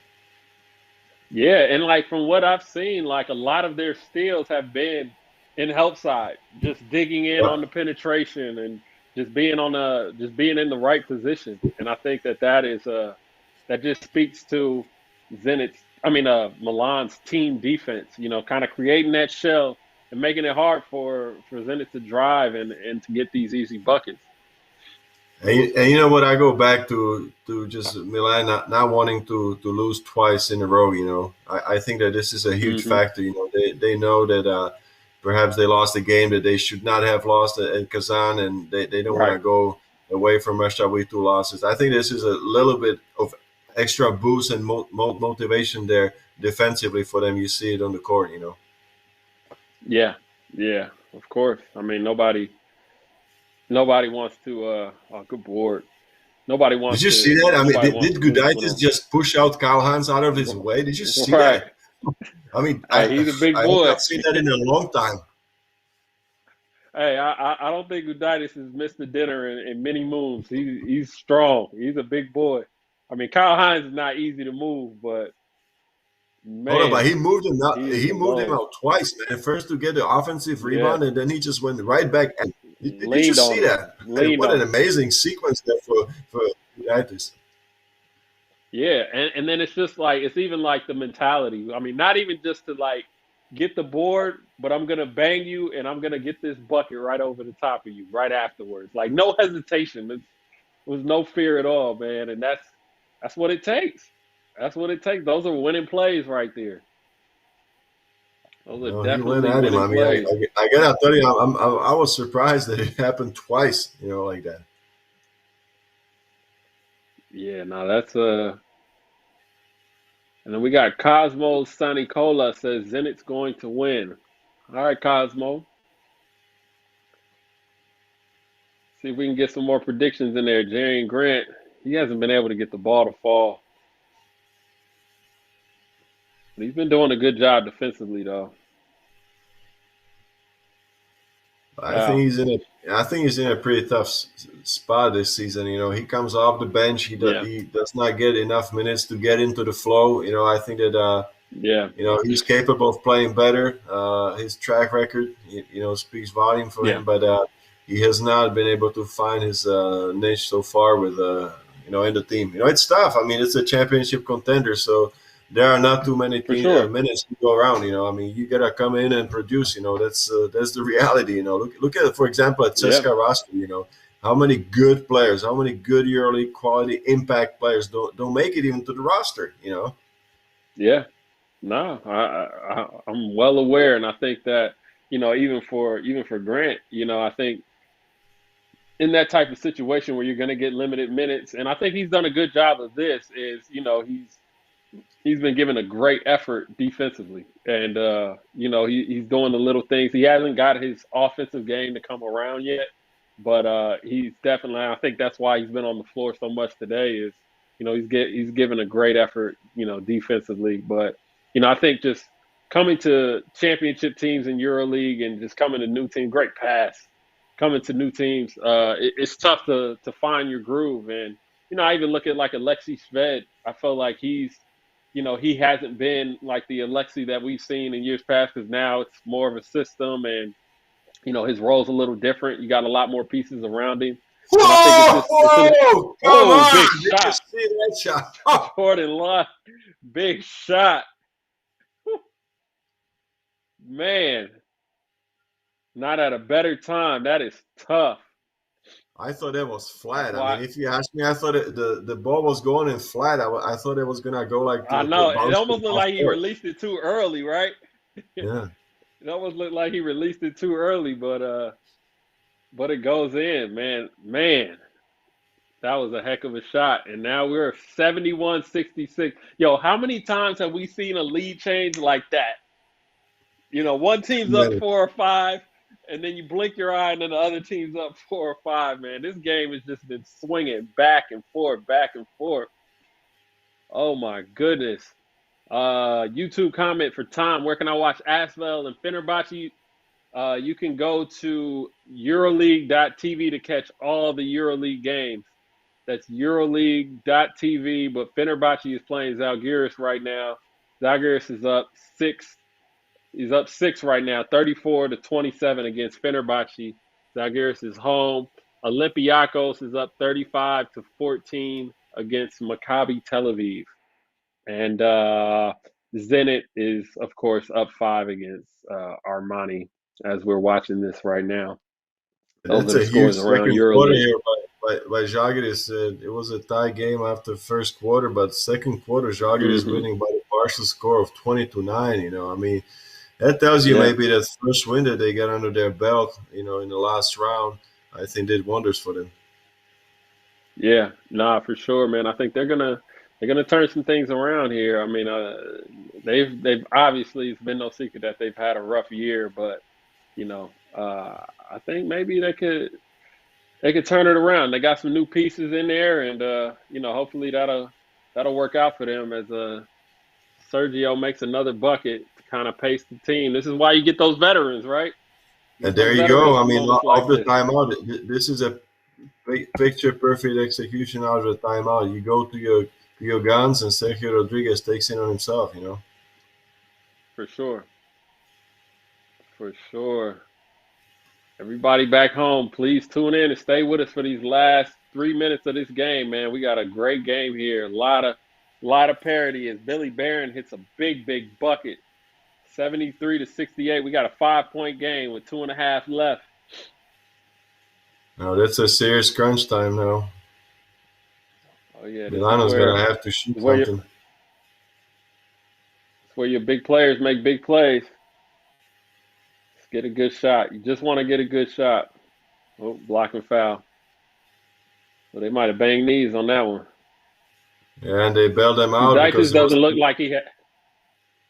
Speaker 1: Yeah, and like from what I've seen, like a lot of their steals have been in help side, just digging in on the penetration and just being in the right position. And I think that just speaks to Milan's team defense, kind of creating that shell and making it hard for Zenit to drive and to get these easy buckets.
Speaker 2: And you know what? I go back to just Milan not wanting to lose twice in a row. I think that this is a huge factor. They know that perhaps they lost a game that they should not have lost at Kazan, and they don't want to go away from Russia with 2 losses. I think this is a little bit of extra boost and motivation there defensively for them. You see it on the court,
Speaker 1: Yeah, of course. I mean, nobody wants to. Good board. Nobody wants.
Speaker 2: Did you see that? I mean, did Gudaitis just push out Karl-Heinz out of his way? Did you see that? I mean,
Speaker 1: he's a big boy.
Speaker 2: I've seen that in a long time.
Speaker 1: Hey, I don't think Gudaitis has missed a dinner in many moons. He's strong. He's a big boy. I mean, Karl-Heinz is not easy to move, but man,
Speaker 2: hold on, but he moved him out. He moved him out twice, man. First to get the offensive rebound, and then he just went right back. Did you see that? What an amazing sequence there for Gudaitis.
Speaker 1: Yeah, and then it's just like it's even like the mentality. I mean, not even just to like get the board, but I'm gonna bang you and I'm gonna get this bucket right over the top of you right afterwards. Like no hesitation. It was no fear at all, man. And that's what it takes. That's what it takes. Those are winning plays right there. Those are definitely winning plays.
Speaker 2: I gotta tell you, I was surprised that it happened twice. Like that.
Speaker 1: Yeah, no, that's and then we got Cosmo Sanicola says Zenit's going to win. All right, Cosmo. See if we can get some more predictions in there. Jarian Grant, he hasn't been able to get the ball to fall. But he's been doing a good job defensively, though.
Speaker 2: I think he's in a pretty tough spot this season. He comes off the bench. He does not get enough minutes to get into the flow. I think that he's capable of playing better. His track record, speaks volume for him. But he has not been able to find his niche so far with in the team. It's tough. I mean, it's a championship contender, so there are not too many minutes to go around. I mean, you gotta come in and produce. That's the reality. Look at, for example, at CSKA roster. How many good players, how many good EuroLeague quality impact players don't make it even to the roster.
Speaker 1: Yeah, no, I'm well aware, and I think that even for Grant, I think in that type of situation where you're going to get limited minutes, and I think he's done a good job of this. He's been given a great effort defensively, and he's doing the little things. He hasn't got his offensive game to come around yet, but he's definitely. I think that's why he's been on the floor so much today. Is he's given a great effort, defensively. But, I think just coming to championship teams in EuroLeague and just coming to new teams, great pass. Coming to new teams, it's tough to find your groove. And, I even look at like Alexei Shved. I feel like he hasn't been like the Alexei that we've seen in years past, because now it's more of a system and, his role's a little different. You got a lot more pieces around him. And I think
Speaker 2: Come on!
Speaker 1: big
Speaker 2: Did you
Speaker 1: shot.
Speaker 2: see that shot? Oh.
Speaker 1: Jordan Love, big shot. Man, not at a better time. That is tough.
Speaker 2: I thought that was flat. I mean, if you ask me, I thought the ball was going in flat. I thought it was going to go like
Speaker 1: I know. It
Speaker 2: bounce
Speaker 1: almost looked like he
Speaker 2: court.
Speaker 1: released it too early, right?
Speaker 2: Yeah.
Speaker 1: It almost looked like he released it too early, but it goes in, man. Man, that was a heck of a shot. And now we're 71-66. Yo, how many times have we seen a lead change like that? One team's up 4 or 5, and then you blink your eye, and then the other team's up 4 or 5, man. This game has just been swinging back and forth, back and forth. Oh, my goodness. YouTube comment for Tom. Where can I watch Asvel and Fenerbahce? You can go to EuroLeague.tv to catch all the EuroLeague games. That's EuroLeague.tv, but Fenerbahce is playing Zalgiris right now. Zalgiris is up 6. He's up 6 right now, 34-27 against Fenerbahce. Zalgiris is home. Olympiacos is up 35-14 against Maccabi Tel Aviv. And Zenit is, of course, up 5 against Armani as we're watching this right now.
Speaker 2: That's a huge second quarter here by Žalgiris. It was a tie game after first quarter, but second quarter, Žalgiris winning by the partial score of 20-9. I mean, that tells you maybe that first win that they got under their belt, in the last round, I think did wonders for them.
Speaker 1: Yeah, for sure, man. I think they're gonna turn some things around here. I mean, they've obviously, it's been no secret that they've had a rough year, but I think maybe they could turn it around. They got some new pieces in there, and hopefully that'll work out for them as Sergio makes another bucket to kind of pace the team. This is why you get those veterans, right?
Speaker 2: And there you go. I mean, off the timeout, this is a picture perfect execution out of the timeout. You go to your guns, and Sergio Rodriguez takes it on himself.
Speaker 1: For sure. For sure. Everybody back home, please tune in and stay with us for these last 3 minutes of this game, man. We got a great game here. A lot of parity as Billy Barron hits a big bucket. 73-68. We got a 5-point game with 2.5 left.
Speaker 2: No, that's a serious crunch time now.
Speaker 1: Oh yeah,
Speaker 2: Milano's gonna have to shoot something.
Speaker 1: It's where your big players make big plays. Let's get a good shot. You just want to get a good shot. Oh, block and foul. Well, they might have banged knees on that one.
Speaker 2: Yeah, and they bailed them out.
Speaker 1: Adidas doesn't look like he had.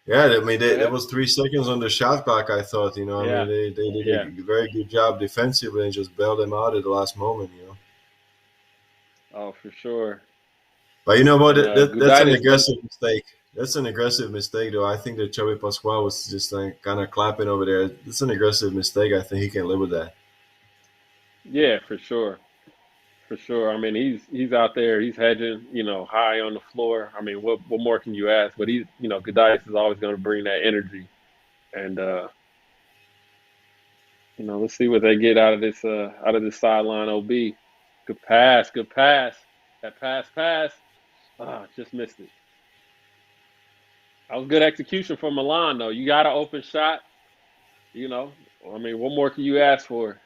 Speaker 2: Yeah, I mean, there was 3 seconds on the shot clock, I thought. I mean, they did a very good job defensively and just bailed them out at the last moment.
Speaker 1: Oh, for sure.
Speaker 2: But you know what? That's an aggressive mistake. That's an aggressive mistake, though. I think that Xavi Pascual was just kind of clapping over there. It's an aggressive mistake. I think he can live with that.
Speaker 1: Yeah, for sure. For sure. I mean, he's out there. He's hedging, high on the floor. I mean, what more can you ask? But Gudaitis is always going to bring that energy. And, let's see what they get out of this sideline OB. Good pass. That pass. Just missed it. That was good execution from Milan, though. You got an open shot. I mean, what more can you ask for?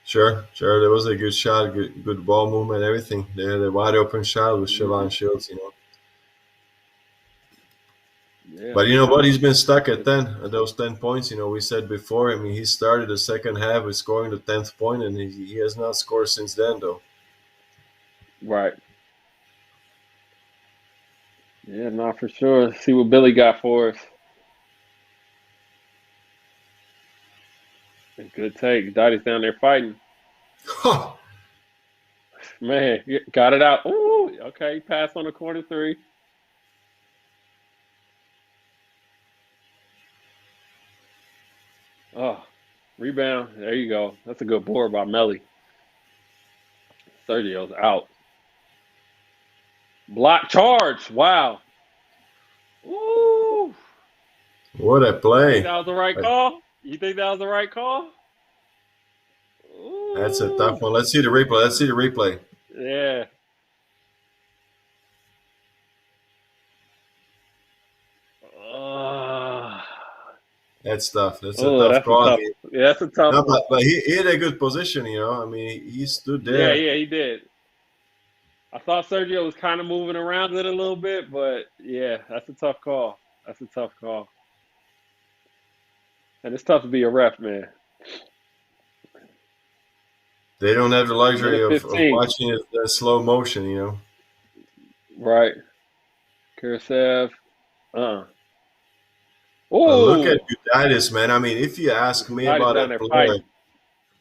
Speaker 2: Sure. There was a good shot, good ball movement, everything. They had a wide open shot with Siobhan Shields, Yeah. But you know what? He's been stuck at those 10 points. We said before. I mean, he started the second half with scoring the 10th point, and he has not scored since then, though.
Speaker 1: Right. Yeah, for sure. Let's see what Billy got for us. Good take. Dottie's down there fighting. Man, got it out. Ooh, okay, pass on the corner three. Oh, rebound. There you go. That's a good board by Melly. Sergio's out. Block charge. Wow. Ooh.
Speaker 2: What a
Speaker 1: You think
Speaker 2: play!
Speaker 1: that was the right call? You think that was the right call?
Speaker 2: That's a tough
Speaker 1: Ooh.
Speaker 2: one. Let's see the replay. Let's see the replay.
Speaker 1: Yeah. Uh,
Speaker 2: That's tough. That's a
Speaker 1: oh,
Speaker 2: tough
Speaker 1: that's a
Speaker 2: call. I
Speaker 1: tough.
Speaker 2: mean,
Speaker 1: Yeah, that's a tough
Speaker 2: no,
Speaker 1: one.
Speaker 2: but he had a good position. I mean, he stood
Speaker 1: Yeah,
Speaker 2: there.
Speaker 1: yeah, he did. I thought Sergio was kind of moving around it a little bit, but yeah, that's a tough call. That's a tough call. And it's tough to be a ref, man.
Speaker 2: They don't have the luxury
Speaker 1: Minute
Speaker 2: of
Speaker 1: 15.
Speaker 2: watching it in slow motion.
Speaker 1: Right. Kursev. Uh-uh.
Speaker 2: Look
Speaker 1: Oh,
Speaker 2: at Gudaitis, man. I mean, if you ask me
Speaker 1: Titus
Speaker 2: about
Speaker 1: down
Speaker 2: a
Speaker 1: there
Speaker 2: player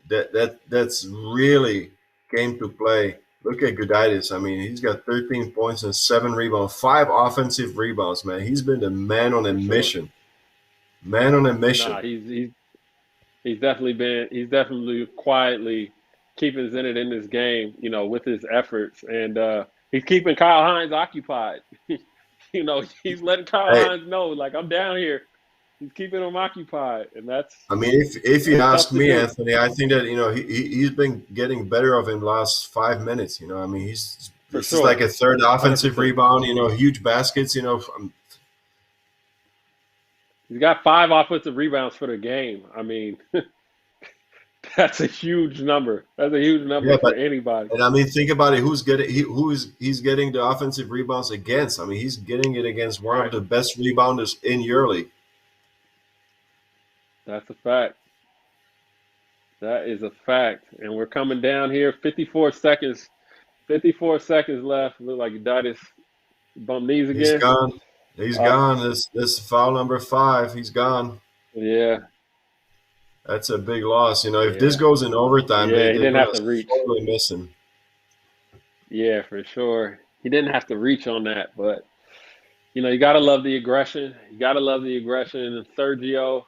Speaker 1: fighting.
Speaker 2: that's really came to play, look at Gudaitis. I mean, he's got 13 points and 7 rebounds, 5 offensive rebounds, man. He's been the man on a
Speaker 1: For sure.
Speaker 2: mission. Man on a mission.
Speaker 1: Nah, he's definitely quietly keeping Zenit in this game, with his efforts. And he's keeping Kyle Hines occupied. He's letting Kyle
Speaker 2: Hey,
Speaker 1: Hines know, like, I'm down here. He's keeping him occupied. And
Speaker 2: I mean, if you
Speaker 1: that's
Speaker 2: ask
Speaker 1: tough to
Speaker 2: me,
Speaker 1: do.
Speaker 2: Anthony, I think that he's been getting better of him last 5 minutes. I mean,
Speaker 1: For
Speaker 2: this is like
Speaker 1: sure.
Speaker 2: a third offensive
Speaker 1: 100%.
Speaker 2: rebound. Huge baskets.
Speaker 1: He's got 5 offensive rebounds for the game. I mean, that's a huge number. That's a huge number
Speaker 2: Yeah,
Speaker 1: for anybody.
Speaker 2: and I mean, think about it. He's getting the offensive rebounds against? I mean, he's getting it against one of
Speaker 1: Right.
Speaker 2: the best rebounders in EuroLeague.
Speaker 1: That's a fact. That is a fact. And we're coming down here. 54 seconds. 54 seconds left. Look like Adidas bumped knees
Speaker 2: He's
Speaker 1: again.
Speaker 2: gone. He's gone. This foul number 5. He's gone.
Speaker 1: Yeah.
Speaker 2: That's a big loss. If this
Speaker 1: Yeah.
Speaker 2: goes in overtime,
Speaker 1: Yeah. He
Speaker 2: they're
Speaker 1: didn't have
Speaker 2: gonna
Speaker 1: to reach.
Speaker 2: sorely miss him.
Speaker 1: Yeah, for sure. He didn't have to reach on that, but you got to love the aggression. You got to love the aggression. And Sergio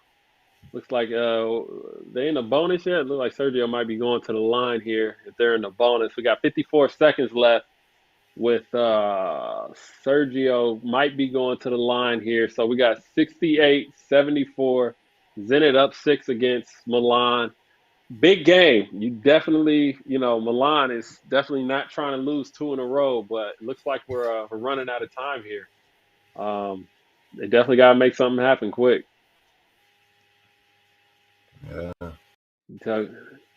Speaker 1: looks like they in the bonus yet. It looks like Sergio might be going to the line here if they're in the bonus. We got 54 seconds left with Sergio might be going to the line here. So we got 68-74. Zenit up 6 against Milan. Big game. You definitely, Milan is definitely not trying to lose 2 in a row, but it looks like we're running out of time here. They definitely got to make something happen quick.
Speaker 2: Yeah.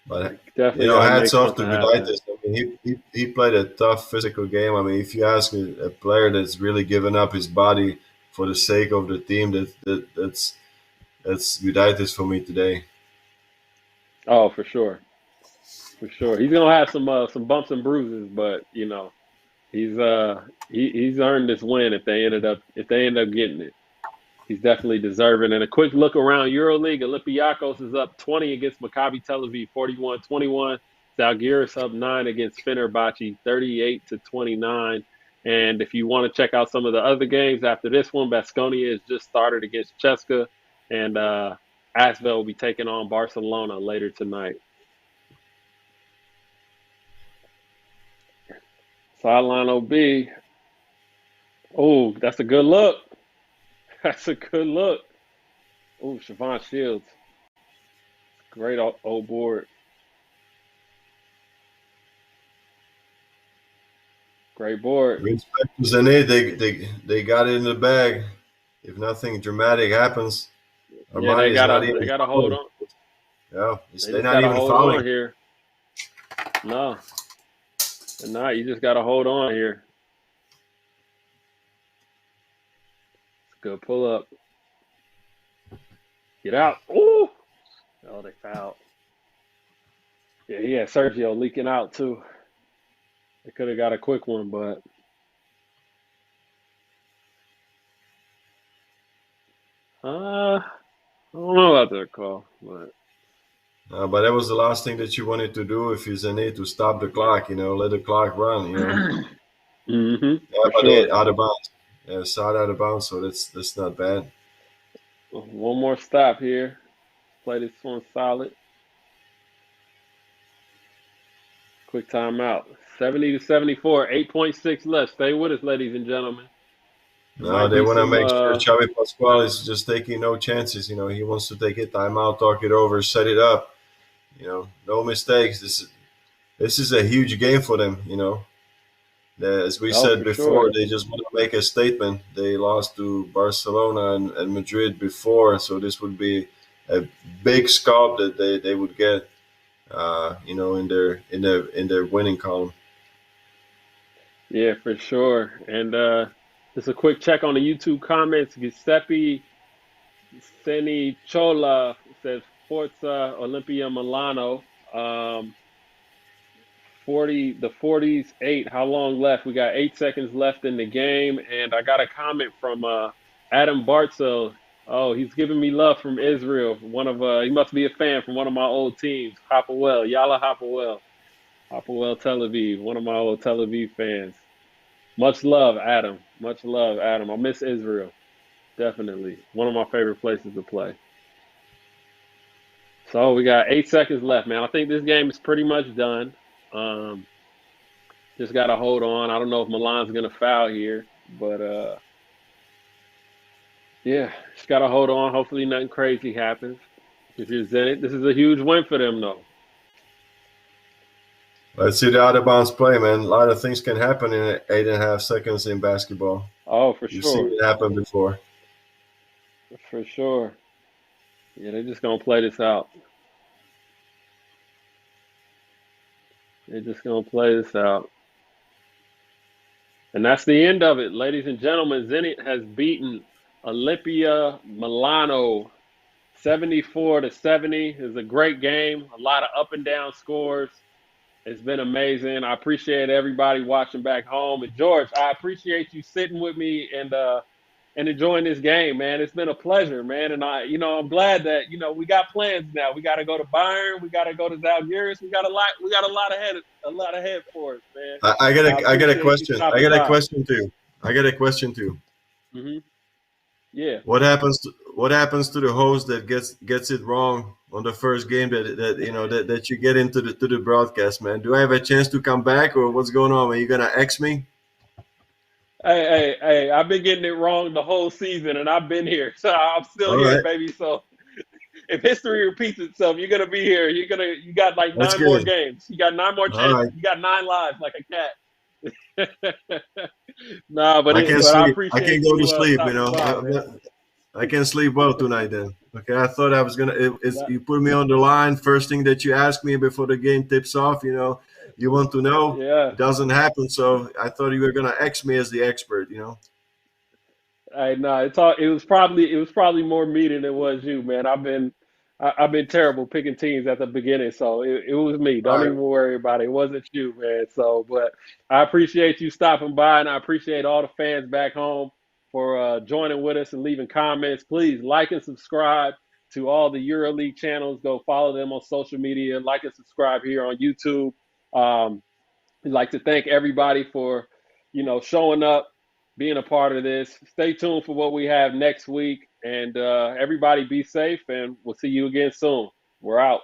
Speaker 2: But
Speaker 1: Definitely got to make
Speaker 2: hats off to
Speaker 1: something happen.
Speaker 2: Gudaitis. I mean, he played a tough physical game. I mean, if you ask a player that's really given up his body for the sake of the team, that's Gudaitis for me today.
Speaker 1: Oh, for sure, for sure. He's gonna have some bumps and bruises, but he's he's earned this win if they end up getting it. He's definitely deserving. And a quick look around EuroLeague, Olympiacos is up 20 against Maccabi Tel Aviv, 41-21. Zalgiris up 9 against Fenerbahce, 38-29. And if you want to check out some of the other games after this one, Baskonia has just started against Cheska, and Asvel will be taking on Barcelona later tonight. Sideline OB. Oh, that's a good look. That's a good look. Oh, Siobhan Shields. Great old board. Great board.
Speaker 2: Respect to Zenit. They got it in the bag. If nothing dramatic happens, Armani
Speaker 1: they gotta hold on.
Speaker 2: Yeah,
Speaker 1: They
Speaker 2: they're
Speaker 1: just
Speaker 2: not
Speaker 1: gotta
Speaker 2: even
Speaker 1: hold
Speaker 2: fouling
Speaker 1: on here. No, they're not. You just gotta hold on here. It's a good pull up. Get out. Ooh. Oh, they fouled. Yeah, he had Sergio leaking out too. They could have got a quick one, but I don't know about that call, but
Speaker 2: But that was the last thing that you wanted to do if you're Zenit, to stop the clock, let the clock run,
Speaker 1: For
Speaker 2: But they
Speaker 1: sure.
Speaker 2: out of bounds. Yeah, shot out of bounds, so that's not bad.
Speaker 1: One more stop here. Play this one solid. Quick timeout. 70-74, 8.6 left. Stay with us, ladies and gentlemen. There
Speaker 2: No,
Speaker 1: might
Speaker 2: they
Speaker 1: be
Speaker 2: want to
Speaker 1: some
Speaker 2: make sure Xavi Pascual is just taking no chances. He wants to take a timeout, talk it over, set it up. No mistakes. This is a huge game for them. As we
Speaker 1: oh,
Speaker 2: said
Speaker 1: for sure.
Speaker 2: before, they just want to make a statement. They lost to Barcelona and Madrid before, so this would be a big scalp that they would get. In their winning column.
Speaker 1: Yeah, for sure. And just a quick check on the YouTube comments. Giuseppe Senichola says Forza Olympia Milano. 40's 8. How long left? We got 8 seconds left in the game. And I got a comment from Adam Bartzel. Oh, he's giving me love from Israel. He must be a fan from one of my old teams, Hapoel, Yala Hapoel Tel Aviv, one of my old Tel Aviv fans. Much love, Adam. Much love, Adam. I miss Israel. Definitely. One of my favorite places to play. So we got 8 seconds left, man. I think this game is pretty much done. Just got to hold on. I don't know if Milan's going to foul here, but yeah, just got to hold on. Hopefully nothing crazy happens. If you're Zenit, this is a huge win for them, though.
Speaker 2: Let's see the out of bounds play, man. A lot of things can happen in 8.5 seconds in basketball.
Speaker 1: Oh, for
Speaker 2: You've
Speaker 1: sure.
Speaker 2: seen it happen before.
Speaker 1: For sure. Yeah, they're just going to play this out. They're just going to play this out. And that's the end of it, ladies and gentlemen. Zenit has beaten Olympia Milano 74-70. It was a great game. A lot of up and down scores. It's been amazing. I appreciate everybody watching back home. And George, I appreciate you sitting with me and enjoying this game, man. It's been a pleasure, man. And I'm glad that, we got plans now. We got to go to Bayern. We got to go to Zalgiris. We got a lot ahead for us, man.
Speaker 2: I got a question. I got a
Speaker 1: by.
Speaker 2: question too.
Speaker 1: Mm-hmm. Yeah.
Speaker 2: What happens to the host that gets it wrong on the first game that you get into the broadcast, man? Do I have a chance to come back, or what's going on? Are you gonna X me?
Speaker 1: Hey, I've been getting it wrong the whole season, and I've been here. So I'm still
Speaker 2: All
Speaker 1: here,
Speaker 2: right.
Speaker 1: baby. So if history repeats itself, you're gonna be here. You got like
Speaker 2: That's
Speaker 1: 9 more
Speaker 2: good.
Speaker 1: games. You got 9 more
Speaker 2: All
Speaker 1: chances.
Speaker 2: right.
Speaker 1: You got 9 lives like a cat. Nah, but
Speaker 2: I can
Speaker 1: I
Speaker 2: sleep. I
Speaker 1: appreciate
Speaker 2: can go to
Speaker 1: you
Speaker 2: sleep.
Speaker 1: stopping by, man.
Speaker 2: I can sleep well tonight then. Okay, I thought I was gonna. You put me on the line. First thing that you ask me before the game tips off, you want to know.
Speaker 1: Yeah.
Speaker 2: It doesn't happen, so I thought you were gonna X me as the expert.
Speaker 1: It was probably more me than it was you, man. I've been terrible picking teams at the beginning, so it was me.
Speaker 2: All
Speaker 1: Don't
Speaker 2: right.
Speaker 1: even worry about it. It wasn't you, man. So, but I appreciate you stopping by, and I appreciate all the fans back home for joining with us and leaving comments. Please like and subscribe to all the EuroLeague channels. Go follow them on social media. Like and subscribe here on YouTube. We'd like to thank everybody for, showing up, being a part of this. Stay tuned for what we have next week. And everybody be safe, and we'll see you again soon. We're out.